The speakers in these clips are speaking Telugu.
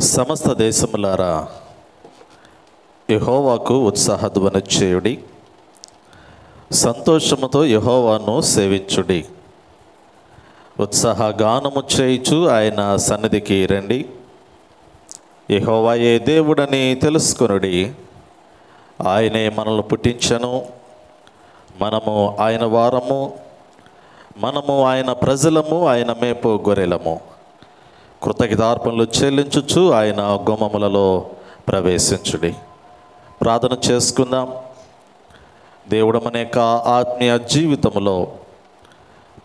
సమస్త దేశములారా యెహోవాకు ఉత్సాహధ్వని చేయుడి, సంతోషముతో యెహోవాను సేవించుడి. ఉత్సాహగానము చేయుచు ఆయన సన్నిధికి రండి. యెహోవాయే దేవుడని తెలుసుకొనుడి. ఆయనే మనల్ని పుట్టించెను, మనము ఆయన వారము, మనము ఆయన ప్రజలము, ఆయన మేపు గొర్రెలము. కృతజ్ఞతార్పణలు చెల్లించుచు ఆయన గుమ్మములలో ప్రవేశించుడి. ప్రార్థన చేసుకుందాం. దేవుడు మన యొక్క ఆత్మీయ జీవితంలో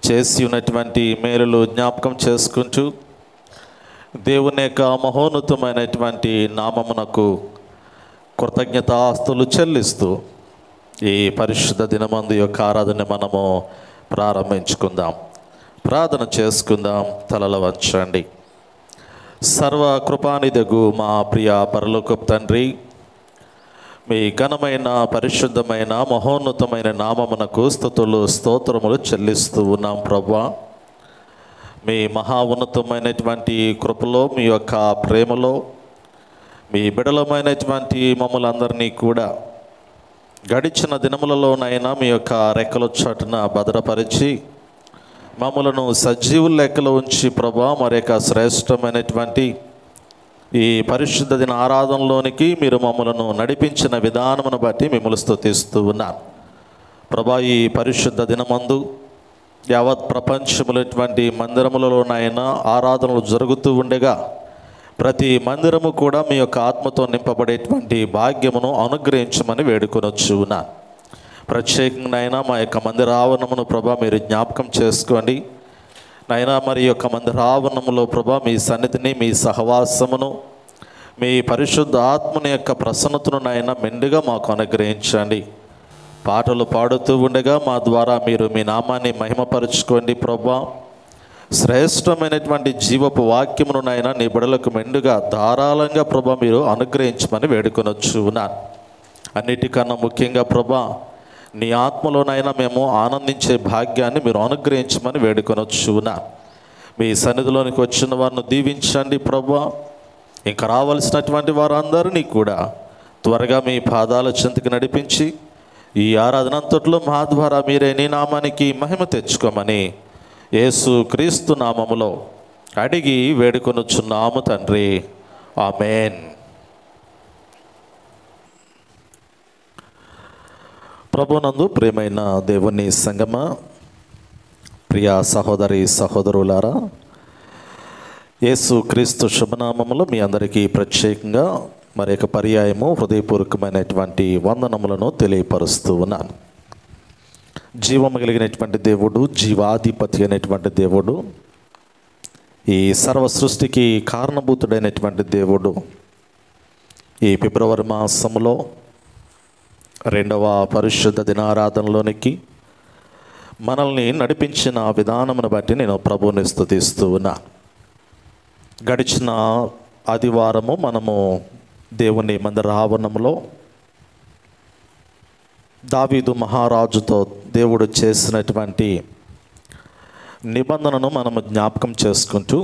చేసి ఉన్నటువంటి మేలులు జ్ఞాపకం చేసుకుంటూ దేవుని యొక్క మహోన్నతమైనటువంటి నామమునకు కృతజ్ఞతాస్తులు చెల్లిస్తూ ఈ పరిశుద్ధ దినమందు యొక్క ఆరాధన మనము ప్రారంభించుకుందాం. ప్రార్థన చేసుకుందాం. తలల వంచండి. సర్వ కృపానిధగు మా ప్రియ పరలోకపు తండ్రి, మీ ఘనమైన పరిశుద్ధమైన మహోన్నతమైన నామమునకు స్తుతులు స్తోత్రములు చెల్లిస్తూ ఉన్నాం ప్రభువా. మీ మహా ఉన్నతమైనటువంటి కృపలో, మీ యొక్క ప్రేమలో, మీ బిడలమైనటువంటి మమ్మల్ని కూడా గడిచిన దినములలోనైనా మీ యొక్క రెక్కల చాటున భద్రపరిచి మమ్మలను సజీవుల లెక్కలో ఉంచి ప్రభా, మరి యొక్క శ్రేష్టమైనటువంటి ఈ పరిశుద్ధ దిన ఆరాధనలోనికి మీరు మమ్మలను నడిపించిన విధానమును బట్టి మిమ్మల్ని స్తుతిస్తూ ఉన్నాను ప్రభా. ఈ పరిశుద్ధ దినమందు యావత్ ప్రపంచములటువంటి మందిరములలోనైనా ఆరాధనలు జరుగుతూ ఉండగా ప్రతి మందిరము కూడా మీ యొక్క ఆత్మతో నింపబడేటువంటి భాగ్యమును అనుగ్రహించమని వేడుకొనొచ్చు ఉన్నాను. ప్రత్యేకంగా నైనా మా యొక్క మందిర ఆవరణమును ప్రభా మీరు జ్ఞాపకం చేసుకోండి నైనా. మరి యొక్క మందిర ఆవరణములో ప్రభా మీ సన్నిధిని, మీ సహవాసమును, మీ పరిశుద్ధ ఆత్మని యొక్క ప్రసన్నతను నైనా మెండుగా మాకు అనుగ్రహించండి. పాటలు పాడుతూ ఉండగా మా ద్వారా మీరు మీ నామాన్ని మహిమపరచుకోండి ప్రభా. శ్రేష్టమైనటువంటి జీవపు వాక్యమును నైనా నీ బిడలకు మెండుగా ధారాళంగా ప్రభా మీరు అనుగ్రహించమని వేడుకొనొచ్చు ఉన్నాను. అన్నిటికన్నా ముఖ్యంగా ప్రభా నీ ఆత్మలోనైనా మేము ఆనందించే భాగ్యాన్ని మీరు అనుగ్రహించమని వేడుకొనొచ్చు ఉన్నాను. మీ సన్నిధిలోనికి వచ్చిన వారిని దీవించండి ప్రభా. ఇంకా రావాల్సినటువంటి వారందరినీ కూడా త్వరగా మీ పాదాల చెంతకు నడిపించి ఈ ఆరాధన అంతట్లో మా ద్వారా మీరే నీ నామానికి మహిమ తెచ్చుకోమని యేసు క్రీస్తు నామములో అడిగి వేడుకొనుచున్నాము తండ్రి, ఆమేన్. ప్రభునందు ప్రియమైన దేవుని సంగమ, ప్రియ సహోదరి సహోదరులారా, యేసు క్రీస్తు శుభనామములో మీ అందరికీ ప్రత్యేకంగా మరి ఒక పర్యాయము హృదయపూర్వకమైనటువంటి వందనములను తెలియపరుస్తూ ఉన్నాను. జీవము కలిగినటువంటి దేవుడు, జీవాధిపతి అయినటువంటి దేవుడు, ఈ సర్వ సృష్టికి కారణభూతుడైనటువంటి దేవుడు ఈ ఫిబ్రవరి మాసంలో 2వ పరిశుద్ధ దినారాధనలోనికి మనల్ని నడిపించిన విధానమును బట్టి నేను ప్రభువుని స్తుతిస్తూ ఉన్నా. గడిచిన ఆదివారము మనము దేవుని మందిర ఆవరణంలో దావీదు మహారాజుతో దేవుడు చేసినటువంటి నిబంధనను మనము జ్ఞాపకం చేసుకుంటూ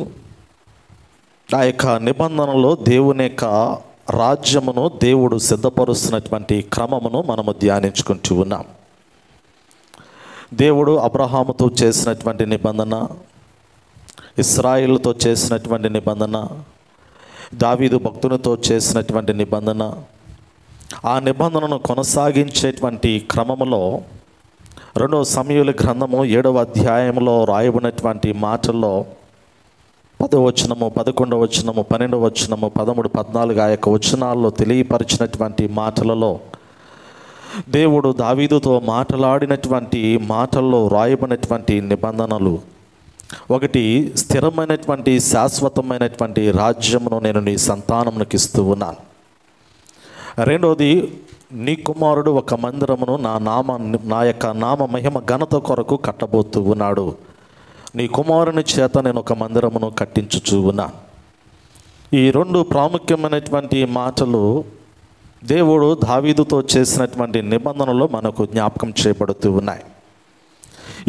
ఆ యొక్క నిబంధనలో దేవుని యొక్క రాజ్యమును దేవుడు సిద్ధపరుస్తున్నటువంటి క్రమమును మనము ధ్యానించుకుంటూ ఉన్నాం. దేవుడు అబ్రహాముతో చేసినటువంటి నిబంధన, ఇశ్రాయేలుతో చేసినటువంటి నిబంధన, దావీదు భక్తునితో చేసినటువంటి నిబంధన, ఆ నిబంధనను కొనసాగించేటువంటి క్రమములో 2వ సమూయేలు గ్రంథము 7వ అధ్యాయంలో రాయబడినటువంటి మాటల్లో 10వ వచనము, 11వ వచనము, 12వ వచనము, 13, 14 ఆ యొక్క వచనాల్లో తెలియపరిచినటువంటి మాటలలో దేవుడు దావీదుతో మాట్లాడినటువంటి మాటల్లో రాయబడినటువంటి నిబంధనలు, ఒకటి స్థిరమైనటువంటి శాశ్వతమైనటువంటి రాజ్యమును నేను నీ సంతానమునకు ఇస్తూ ఉన్నాను. రెండోది, నీ కుమారుడు ఒక మందిరమును నా యొక్క నామ మహిమ ఘనత కొరకు కట్టబోతూ ఉన్నాడు. నీ కుమారుని చేత నేను ఒక మందిరమును కట్టించుచూ ఉన్నా. ఈ 2 ప్రాముఖ్యమైనటువంటి మాటలు దేవుడు దావీదుతో చేసినటువంటి నిబంధనలు మనకు జ్ఞాపకం చేయబడుతూ ఉన్నాయి.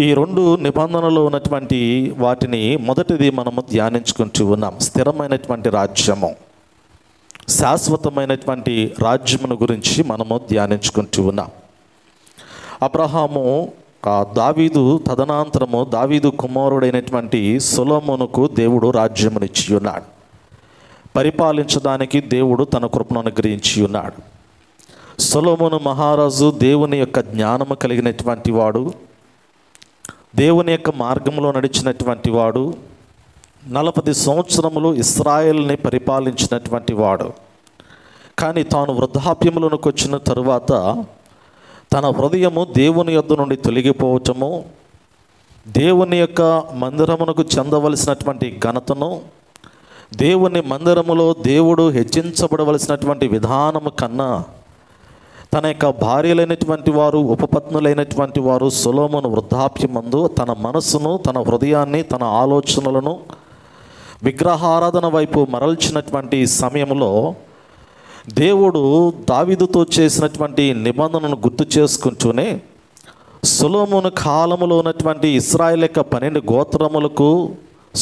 ఈ రెండు నిబంధనలు ఉన్నటువంటి వాటిని మొదటిది మనము ధ్యానించుకుంటూ ఉన్నాం. స్థిరమైనటువంటి రాజ్యము. శాశ్వతమైనటువంటి రాజ్యమును గురించి మనము ధ్యానించుకుంటూ ఉన్నాం. అబ్రహాము దావీదు తదనంతరము దావీదు కుమారుడైనటువంటి సొలొమోనుకు దేవుడు రాజ్యమునిచ్చి ఉన్నాడు. పరిపాలించడానికి దేవుడు తన కృపను అనుగ్రహించి ఉన్నాడు. సొలొమోను మహారాజు దేవుని యొక్క జ్ఞానము కలిగినటువంటి వాడు, దేవుని యొక్క మార్గంలో నడిచినటువంటి వాడు, 40 సంవత్సరములు ఇశ్రాయేలుని పరిపాలించినటువంటి వాడు. కానీ తాను వృద్ధాప్యములోనికి వచ్చిన తరువాత తన హృదయము దేవుని యొద్ద నుండి తొలగిపోవటము, దేవుని యొక్క మందిరమునకు చెందవలసినటువంటి ఘనతను, దేవుని మందిరములో దేవుడు హెచ్చించబడవలసినటువంటి విధానము కన్నా తన యొక్క భార్యలైనటువంటి వారు, ఉపపత్నులైనటువంటి వారు సొలొమోను వృద్ధాప్యమందు తన మనస్సును, తన హృదయాన్ని, తన ఆలోచనలను విగ్రహారాధన వైపు మరల్చినటువంటి సమయంలో దేవుడు దావీదుతో చేసినటువంటి నిబంధనను గుర్తు చేసుకుంటూనే సొలొమోను కాలములో ఉన్నటువంటి ఇశ్రాయేలు యొక్క 12 గోత్రములకు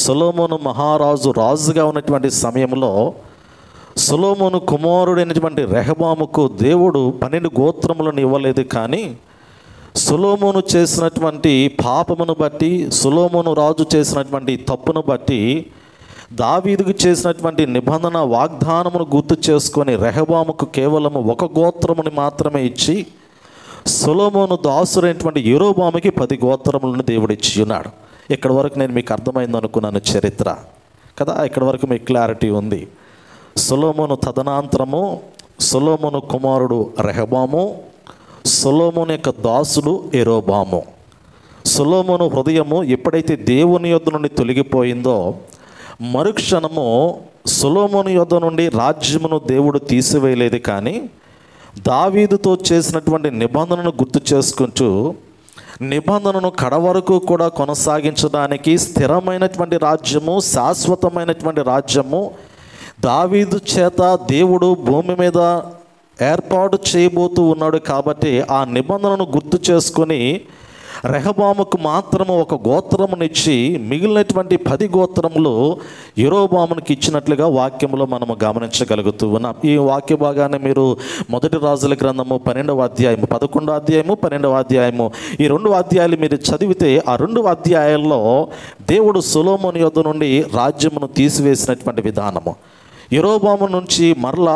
సొలొమోను మహారాజు రాజుగా ఉన్నటువంటి సమయంలో సొలొమోను కుమారుడైనటువంటి రెహబాముకు దేవుడు 12 గోత్రములను ఇవ్వలేదు. కానీ సొలొమోను చేసినటువంటి పాపమును బట్టి, సొలొమోను రాజు చేసినటువంటి తప్పును బట్టి దావీదుకు చేసినటువంటి నిబంధన వాగ్దానమును గుర్తు చేసుకొని రెహబాముకు కేవలము 1 గోత్రముని మాత్రమే ఇచ్చి సొలొమోను దాసుడైనటువంటి యెరోబాముకి 10 గోత్రములను దేవుడు ఇచ్చి ఉన్నాడు. ఇక్కడ వరకు నేను మీకు అర్థమైంది అనుకున్నాను చరిత్ర కదా. ఇక్కడ వరకు మీకు క్లారిటీ ఉంది. సొలొమోను తదనంతరము సొలొమోను కుమారుడు రెహబాము, సొలొమోను యొక్క దాసుడు యెరోబాము. సొలొమోను హృదయము ఎప్పుడైతే దేవుని యొద్ద నుండి తొలగిపోయిందో మరుక్షణము సొలొమోను యొద్ద నుండి రాజ్యమును దేవుడు తీసివేయలేదు. కానీ దావీదుతో చేసినటువంటి నిబంధనను గుర్తు చేసుకుంటూ నిబంధనను కడవరకు కూడా కొనసాగించడానికి స్థిరమైనటువంటి రాజ్యము, శాశ్వతమైనటువంటి రాజ్యము దావీదు చేత దేవుడు భూమి మీద ఏర్పాటు చేయబోతూ ఉన్నాడు. కాబట్టి ఆ నిబంధనను గుర్తు చేసుకొని రెహబాముకు మాత్రము 1 గోత్రమునిచ్చి మిగిలినటువంటి 10 గోత్రములు యెరోబామునికి ఇచ్చినట్లుగా వాక్యంలో మనము గమనించగలుగుతూ ఉన్నాం. ఈ వాక్య భాగాన్ని మీరు 1 రాజుల గ్రంథము 12వ అధ్యాయము, 11వ అధ్యాయము, 12వ అధ్యాయము, ఈ 2 అధ్యాయాలు మీరు చదివితే ఆ 2 అధ్యాయాల్లో దేవుడు సొలొమోను యొద్ద నుండి రాజ్యమును తీసివేసినటువంటి విధానము, యెరోబాము నుంచి మరలా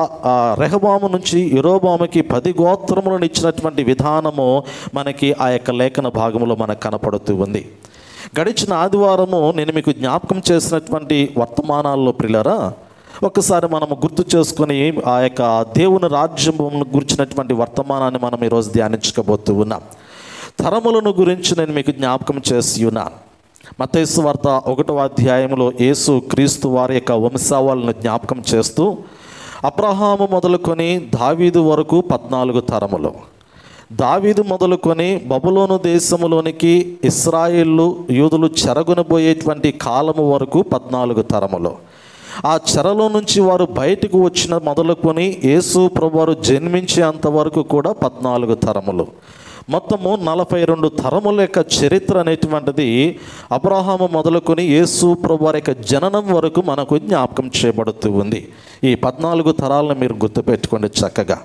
రెహబాము నుంచి యెరోబాముకి 10 గోత్రములను ఇచ్చినటువంటి విధానము మనకి ఆ యొక్క లేఖన భాగంలో మనకు కనపడుతూ ఉంది. గడిచిన ఆదివారము నేను మీకు జ్ఞాపకం చేసినటువంటి వర్తమానాల్లో ప్రియులారా ఒకసారి మనము గుర్తు చేసుకొని ఆ యొక్క దేవుని రాజ్యమును గురించినటువంటి వర్తమానాన్ని మనం ఈరోజు ధ్యానించకపోతూ ఉన్నాం. తరములను గురించి నేను మీకు జ్ఞాపకం చేసి ఉన్నాను. మత్తయి సువార్త 1వ అధ్యాయంలో యేసు క్రీస్తు వారి యొక్క వంశావళిని జ్ఞాపకం చేస్తూ అబ్రహాము మొదలుకొని దావీదు వరకు 14 తరములు, దావీదు మొదలుకొని బబులోను దేశములోనికి ఇశ్రాయేలు యూదులు చెరగొనబోయేటువంటి కాలము వరకు 14 తరములు, ఆ చెరలో నుంచి వారు బయటకు వచ్చిన మొదలుకొని యేసు ప్రభువారు జన్మించేంత వరకు కూడా 14 తరములు, మొత్తము 42 తరముల యొక్క చరిత్ర అనేటువంటిది అబ్రహాము మొదలుకొని యేసు ప్రభువారి యొక్క జననం వరకు మనకు జ్ఞాపకం చేయబడుతూ ఉంది. ఈ 14 తరాలను మీరు గుర్తుపెట్టుకోండి చక్కగా.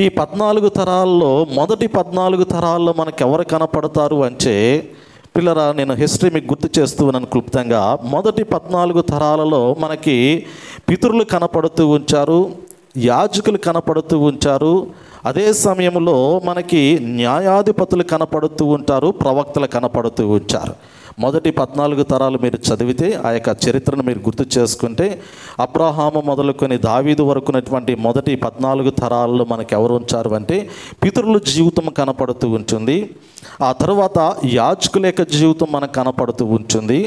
ఈ 14 తరాల్లో మొదటి 14 తరాల్లో మనకు ఎవరు కనపడతారు అంటే పిల్లరా, నేను హిస్టరీ మీకు గుర్తు చేస్తూ ఉన్నాను క్లుప్తంగా. మొదటి 14 తరాలలో మనకి పితరులు కనపడుతూ ఉంచారు, యాజకులు కనపడుతూ ఉంచారు, అదే సమయంలో మనకి న్యాయాధిపతులు కనపడుతూ ఉంటారు, ప్రవక్తలు కనపడుతూ ఉంచారు. మొదటి 14 తరాలు మీరు చదివితే ఆ యొక్క చరిత్రను మీరు గుర్తు చేసుకుంటే అబ్రహాము మొదలుకొని దావీదు వరకు ఉన్నటువంటి మొదటి 14 తరాల్లో మనకు ఎవరు ఉంచారు అంటే పితరుల జీవితం కనపడుతూ ఉంటుంది. ఆ తర్వాత యాజకుల యొక్క జీవితం మనకు కనపడుతూ ఉంటుంది.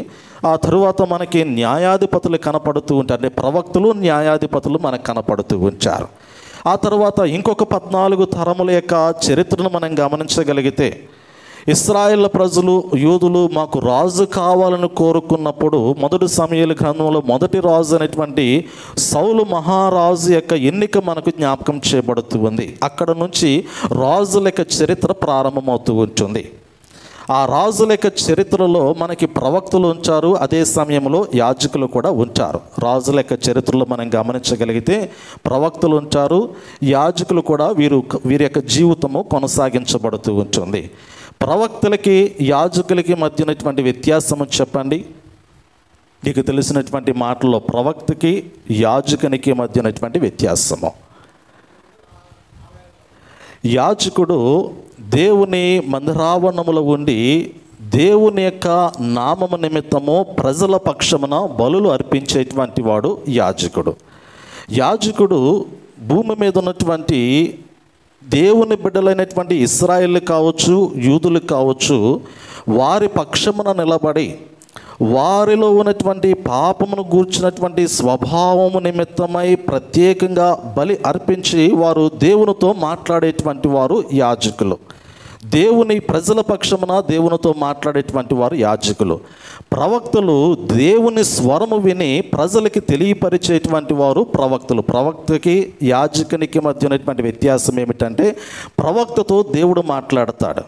ఆ తరువాత మనకి న్యాయాధిపతులు కనపడుతూ ఉంటారు, అంటే ప్రవక్తలు, న్యాయాధిపతులు మనకు కనపడుతూ ఉంచారు. ఆ తర్వాత ఇంకొక 14 తరముల యొక్క చరిత్రను మనం గమనించగలిగితే ఇశ్రాయేల్ ప్రజలు, యూదులు మాకు రాజు కావాలని కోరుకున్నప్పుడు మొదటి సమూయేలు గ్రంథంలో మొదటి రాజు అనేటువంటి సౌలు మహారాజు యొక్క ఎన్నిక మనకు జ్ఞాపకం చేయబడుతూ ఉంది. అక్కడ నుంచి రాజుల యొక్క చరిత్ర ప్రారంభమవుతూ ఉంటుంది. ఆ రాజుల యొక్క చరిత్రలో మనకి ప్రవక్తలు ఉంచారు, అదే సమయంలో యాజకులు కూడా ఉంచారు. రాజుల యొక్క చరిత్రలో మనం గమనించగలిగితే ప్రవక్తలు ఉంచారు, యాజకులు కూడా వీరి యొక్క జీవితము కొనసాగించబడుతూ ఉంటుంది. ప్రవక్తలకి యాజకులకి మధ్య ఉన్నటువంటి వ్యత్యాసము చెప్పండి. నీకు తెలిసినటువంటి మాటల్లో ప్రవక్తకి యాజకునికి మధ్య ఉన్నటువంటి వ్యత్యాసము. యాజకుడు దేవుని మందిరావరణములో ఉండి దేవుని యొక్క నామము నిమిత్తము ప్రజల పక్షమున బలులు అర్పించేటువంటి వాడు యాజకుడు. యాజకుడు భూమి మీద ఉన్నటువంటి దేవుని బిడ్డలైనటువంటి ఇశ్రాయేలు కావచ్చు, యూదులు కావచ్చు, వారి పక్షమున నిలబడి వారిలో ఉన్నటువంటి పాపమును గూర్చినటువంటి స్వభావము నిమిత్తమై ప్రత్యేకంగా బలి అర్పించి వారు దేవునితో మాట్లాడేటువంటి వారు యాజకులు. దేవుని ప్రజల పక్షమున దేవునితో మాట్లాడేటువంటి వారు యాజకులు. ప్రవక్తలు దేవుని స్వరము విని ప్రజలకి తెలియపరిచేటువంటి వారు ప్రవక్తలు. ప్రవక్తకి యాజకునికి మధ్య ఉన్నటువంటి వ్యత్యాసం ఏమిటంటే, ప్రవక్తతో దేవుడు మాట్లాడతాడు.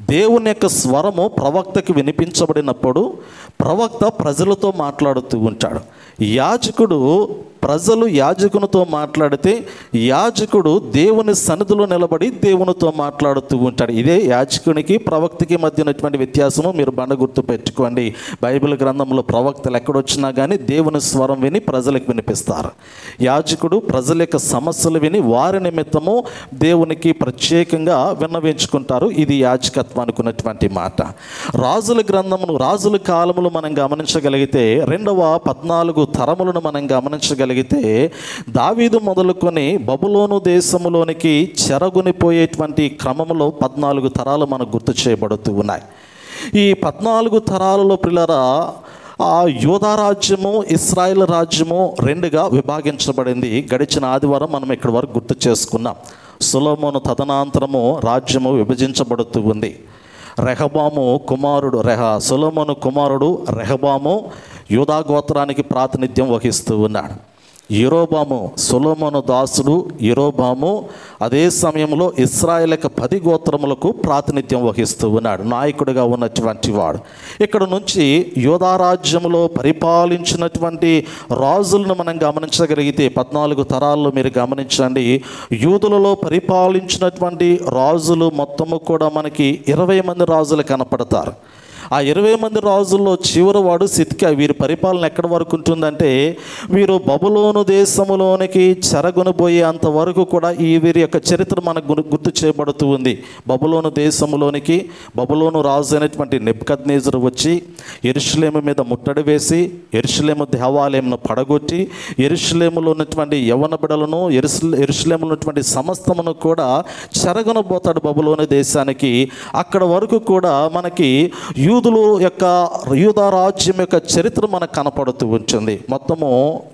దేవుని యొక్క స్వరము ప్రవక్తకి వినిపించబడినప్పుడు ప్రవక్త ప్రజలతో మాట్లాడుతూ ఉంటాడు. యాజకుడు ప్రజలు యాజకునితో మాట్లాడితే యాజకుడు దేవుని సన్నిధిలో నిలబడి దేవునితో మాట్లాడుతూ ఉంటాడు. ఇదే యాజకునికి ప్రవక్తకి మధ్య ఉన్నటువంటి వ్యత్యాసము. మీరు బండ గుర్తు పెట్టుకోండి. బైబిల్ గ్రంథంలో ప్రవక్తలు ఎక్కడొచ్చినా కానీ దేవుని స్వరం విని ప్రజలకు వినిపిస్తారు. యాజకుడు ప్రజల యొక్క సమస్యలు విని వారి నిమిత్తము దేవునికి ప్రత్యేకంగా విన్నవించుకుంటారు. ఇది యాజకత్వానికి ఉన్నటువంటి మాట. రాజుల గ్రంథమును, రాజుల కాలములు మనం గమనించగలిగితే 14 తరములను మనం గమనించగలిగితే దావీదు మొదలుకొని బబులోను దేశములోనికి చెరగొనిపోయేటువంటి క్రమంలో 14 తరాలు మనకు గుర్తు చేయబడుతూ ఉన్నాయి. ఈ 14 తరాలలో పిల్లరా యూదా రాజ్యము, ఇశ్రాయేల్ రాజ్యము 2గా విభాగించబడింది. గడిచిన ఆదివారం మనం ఇక్కడి వరకు గుర్తు చేసుకున్నాం. సొలొమోను తదనంతరము రాజ్యము విభజించబడుతూ ఉంది. సొలొమోను కుమారుడు రెహబాము యూదా గోత్రానికి ప్రాతినిధ్యం వహిస్తూ ఉన్నాడు. యెరోబాము సొలొమోను దాసుడు. యెరోబాము అదే సమయంలో ఇశ్రాయేల్ యొక్క 10 గోత్రములకు ప్రాతినిధ్యం వహిస్తూ ఉన్నాడు, నాయకుడిగా ఉన్నటువంటి వాడు. ఇక్కడ నుంచి యూదా రాజ్యములో పరిపాలించినటువంటి రాజులను మనం గమనించగలిగితే 14 తరాల్లో మీరు గమనించండి, యూదులలో పరిపాలించినటువంటి రాజులు మొత్తము కూడా మనకి 20 మంది రాజులు కనపడతారు. ఆ 20 మంది రాజుల్లో చివరి వాడు సిద్కియా. వీరి పరిపాలన ఎక్కడి వరకు ఉంటుందంటే, వీరు బబులోను దేశములోనికి చెరగొనబోయే అంతవరకు కూడా వీరి యొక్క చరిత్ర మనకు గుర్తు చేయబడుతూ ఉంది. బబులోను దేశములోనికి బబులోను రాజు అయినటువంటి నెబుకద్నెజరు వచ్చి యెరూషలేము మీద ముట్టడి వేసి యెరూషలేము దేవాలయంను పడగొట్టి యెరూషలేములో ఉన్నటువంటి యవ్వన బిడ్డలను, యెరూషలేములో ఉన్నటువంటి సమస్తమును కూడా చెరగొనబోతాడు బబులోను దేశానికి. అక్కడ వరకు కూడా మనకి యూదా రాజ్యం యొక్క చరిత్ర మనకు కనపడుతూ ఉంటుంది. మొత్తము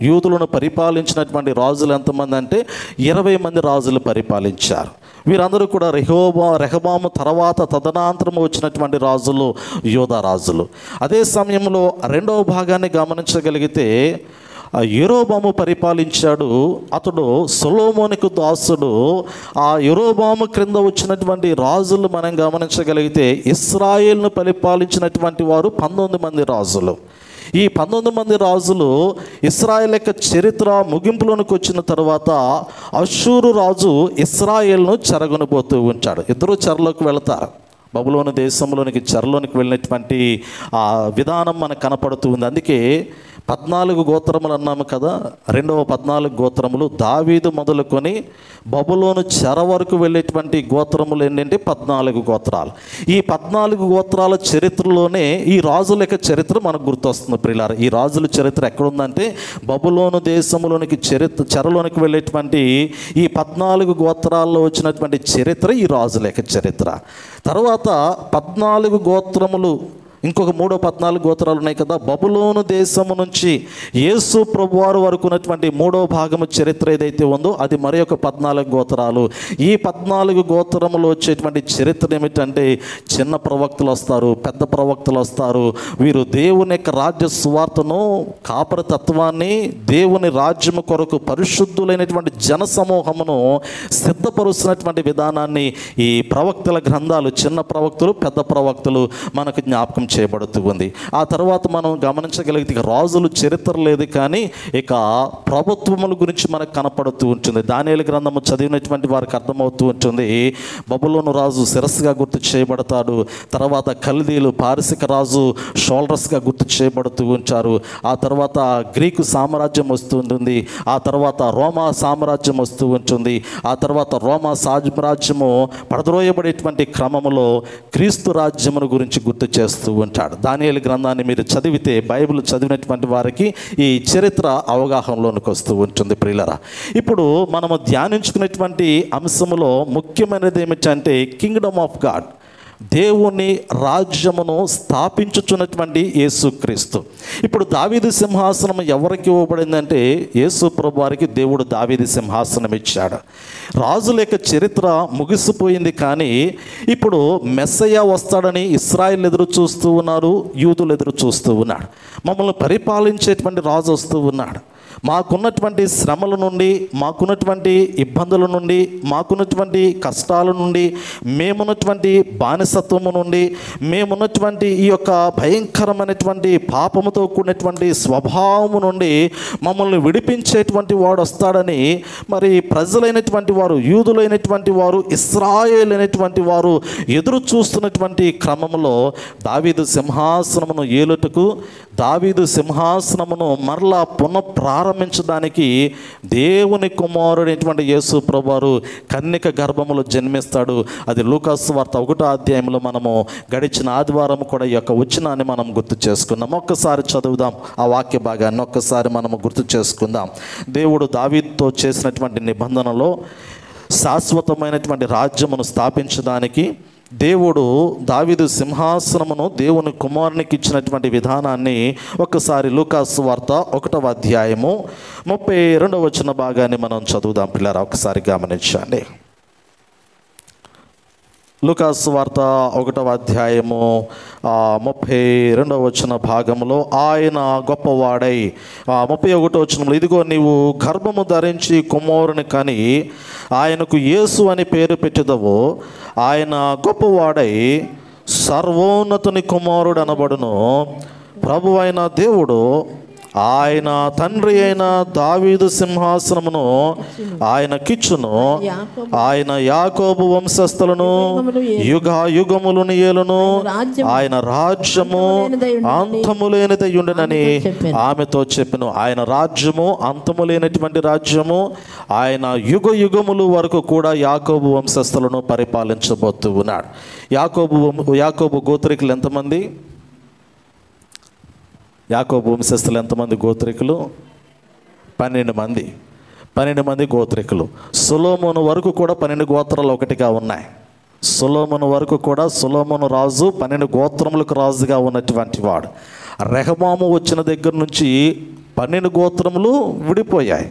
యూదులను పరిపాలించినటువంటి రాజులు ఎంతమంది అంటే 20 మంది రాజులు పరిపాలించారు. వీరందరూ కూడా రెహబాము తర్వాత తదనంతరము వచ్చినటువంటి రాజులు యూదా రాజులు. అదే సమయంలో 2వ భాగాన్ని గమనించగలిగితే యెరోబాము పరిపాలించాడు. అతడు సొలొమోనుకు దాసుడు. ఆ యెరోబాము క్రింద వచ్చినటువంటి రాజులు మనం గమనించగలిగితే ఇశ్రాయేలును పరిపాలించినటువంటి వారు 19 మంది రాజులు. ఈ 19 మంది రాజులు ఇశ్రాయేల్ యొక్క చరిత్ర ముగింపులోనికి వచ్చిన తర్వాత అష్షూరు రాజు ఇశ్రాయేలును చెరగొనబోతూ ఉంటాడు. ఇద్దరు చెరలోకి వెళతారు. బబులోను దేశంలోనికి చెరలోనికి వెళ్ళినటువంటి ఆ విధానం మనకు కనపడుతూ ఉంది. అందుకే 14 గోత్రములు అన్నాము కదా. 14 గోత్రములు దావీదు మొదలుకొని బబులోను చెర వరకు వెళ్ళేటువంటి గోత్రములు ఏంటంటే 14 గోత్రాలు. ఈ 14 గోత్రాల చరిత్రలోనే ఈ రాజుల యొక్క చరిత్ర మనకు గుర్తొస్తుంది ప్రియులారా. ఈ రాజుల చరిత్ర ఎక్కడుందంటే బబులోను దేశంలోనికి చెరలోనికి వెళ్ళేటువంటి ఈ 14 గోత్రాల్లో వచ్చినటువంటి చరిత్ర ఈ రాజుల యొక్క చరిత్ర. తర్వాత 14 గోత్రములు ఇంకొక 14 గోత్రాలు ఉన్నాయి కదా. బబులోను దేశము నుంచి యేసు ప్రభువారు వరకు ఉన్నటువంటి 3వ భాగము చరిత్ర ఏదైతే ఉందో అది మరి ఒక 14 గోత్రాలు. ఈ 14 గోత్రములు వచ్చేటువంటి చరిత్ర ఏమిటంటే, చిన్న ప్రవక్తలు వస్తారు, పెద్ద ప్రవక్తలు వస్తారు. వీరు దేవుని యొక్క రాజ్య సువార్తను, కాపరి తత్వాన్ని, దేవుని రాజ్యము కొరకు పరిశుద్ధులైనటువంటి జన సమూహమును సిద్ధపరుస్తున్నటువంటి విధానాన్ని ఈ ప్రవక్తల గ్రంథాలు, చిన్న ప్రవక్తలు, పెద్ద ప్రవక్తలు మనకు జ్ఞాపకం చేయబడుతూ ఉంది. ఆ తర్వాత మనం గమనించగలిగితే రాజుల చరిత్ర లేదు, కానీ ఇక ప్రభుత్వముల గురించి మనకు కనపడుతూ ఉంటుంది. దానియేలు గ్రంథము చదివినటువంటి వారికి అర్థమవుతూ ఉంటుంది. బబులోను రాజు శిరస్సుగా గుర్తు చేయబడతాడు. తర్వాత కల్దీలు, పారసిక రాజు షోల్డర్స్గా గుర్తు చేయబడుతూ ఉంటారు. ఆ తర్వాత గ్రీకు సామ్రాజ్యం వస్తూ ఉంటుంది. ఆ తర్వాత రోమా సామ్రాజ్యం వస్తూ ఉంటుంది. ఆ తర్వాత రోమా సామ్రాజ్యము పడద్రోయబడేటువంటి క్రమములో క్రీస్తు రాజ్యమును గురించి గుర్తు చేస్తూ ఉంటాడు. దానియేలు గ్రంథాన్ని మీరు చదివితే, బైబిల్ చదివినటువంటి వారికి ఈ చరిత్ర అవగాహనలోనికి వస్తూ ఉంటుంది. ప్రియులరా, ఇప్పుడు మనము ధ్యానించుకునేటువంటి అంశములో ముఖ్యమైనది ఏమిటంటే కింగ్డమ్ ఆఫ్ గాడ్, దేవుని రాజ్యమును స్థాపించుచున్నటువంటి యేసుక్రీస్తు. ఇప్పుడు దావీదు సింహాసనం ఎవరికి ఇవ్వబడిందంటే, యేసు ప్రభు వారికి దేవుడు దావీదు సింహాసనం ఇచ్చాడు. రాజుల యొక్క చరిత్ర ముగిసిపోయింది, కానీ ఇప్పుడు మెస్సయ్య వస్తాడని ఇశ్రాయేలు ఎదురు చూస్తూ ఉన్నారు, యూదులు ఎదురు చూస్తూ ఉన్నాడు. మమ్మల్ని పరిపాలించేటువంటి రాజు వస్తూ ఉన్నాడు. మాకున్నటువంటి శ్రమల నుండి, మాకున్నటువంటి ఇబ్బందుల నుండి, మాకున్నటువంటి కష్టాల నుండి, మేమున్నటువంటి బానిసత్వము నుండి, మేమున్నటువంటి ఈ యొక్క భయంకరమైనటువంటి పాపముతో కూడినటువంటి స్వభావము నుండి మమ్మల్ని విడిపించేటువంటి వాడు వస్తాడని మరి ప్రజలైనటువంటి వారు, యూదులైనటువంటి వారు, ఇశ్రాయేలు అయినటువంటి వారు ఎదురు చూస్తున్నటువంటి క్రమంలో దావీదు సింహాసనమును ఏలుటకు, దావీదు సింహాసనమును మరలా పునఃప్రారంభించడానికి దేవుని కుమారుడైనటువంటి యేసు ప్రభువారు కన్యక గర్భములో జన్మిస్తాడు. అది లూకాసు వార్త 1వ అధ్యాయంలో మనము గడిచిన ఆదివారం కూడా ఈ యొక్క వచనాన్ని మనం గుర్తు చేసుకుందాం. ఒక్కసారి చదువుదాం ఆ వాక్య భాగాన్ని, ఒక్కసారి మనము గుర్తు చేసుకుందాం. దేవుడు దావీదుతో చేసినటువంటి నిబంధనలో శాశ్వతమైనటువంటి రాజ్యమును స్థాపించడానికి దేవుడు దావీదు సింహాసనమును దేవుని కుమారునికి ఇచ్చినటువంటి విధానాన్ని ఒక్కసారి లూకాసు వార్త 1వ అధ్యాయము 32వ వచన భాగాన్ని మనం చదువుదాం. పిల్లరా, ఒకసారి గమనించండి. లూకాసు వార్త 1వ అధ్యాయము 32వ వచన భాగంలో, ఆయన గొప్పవాడై 31వ వచనంలో, ఇదిగో నీవు గర్భము ధరించి కుమారుని కని ఆయనకు యేసు అని పేరు పెట్టుదవు. ఆయన గొప్పవాడై సర్వోన్నతుని కుమారుడు అనబడును. ప్రభువైన దేవుడు ఆయన తండ్రి అయిన దావీదు సింహాసనమును ఆయనకిచ్చును. ఆయన యాకోబు వంశస్థులను యుగములను ఏలును. ఆయన రాజ్యము అంతము లేనిదై ఉండునని ఆమెతో చెప్పెను. ఆయన రాజ్యము అంతము లేనటువంటి రాజ్యము. ఆయన యుగములు వరకు కూడా యాకోబు వంశస్థులను పరిపాలించబోతూ ఉన్నాడు. యాకోబు గోత్రికులు ఎంతమంది? యాకోబు వంశస్థులు ఎంతమంది గోత్రికులు? 12 మంది. 12 మంది గోత్రికులు. సొలొమోను వరకు కూడా 12 గోత్రాలు ఒకటిగా ఉన్నాయి. సొలొమోను వరకు కూడా సొలొమోను రాజు 12 గోత్రములకు రాజుగా ఉన్నటువంటి వాడు. రెహబాము వచ్చిన దగ్గర నుంచి 12 గోత్రములు విడిపోయాయి.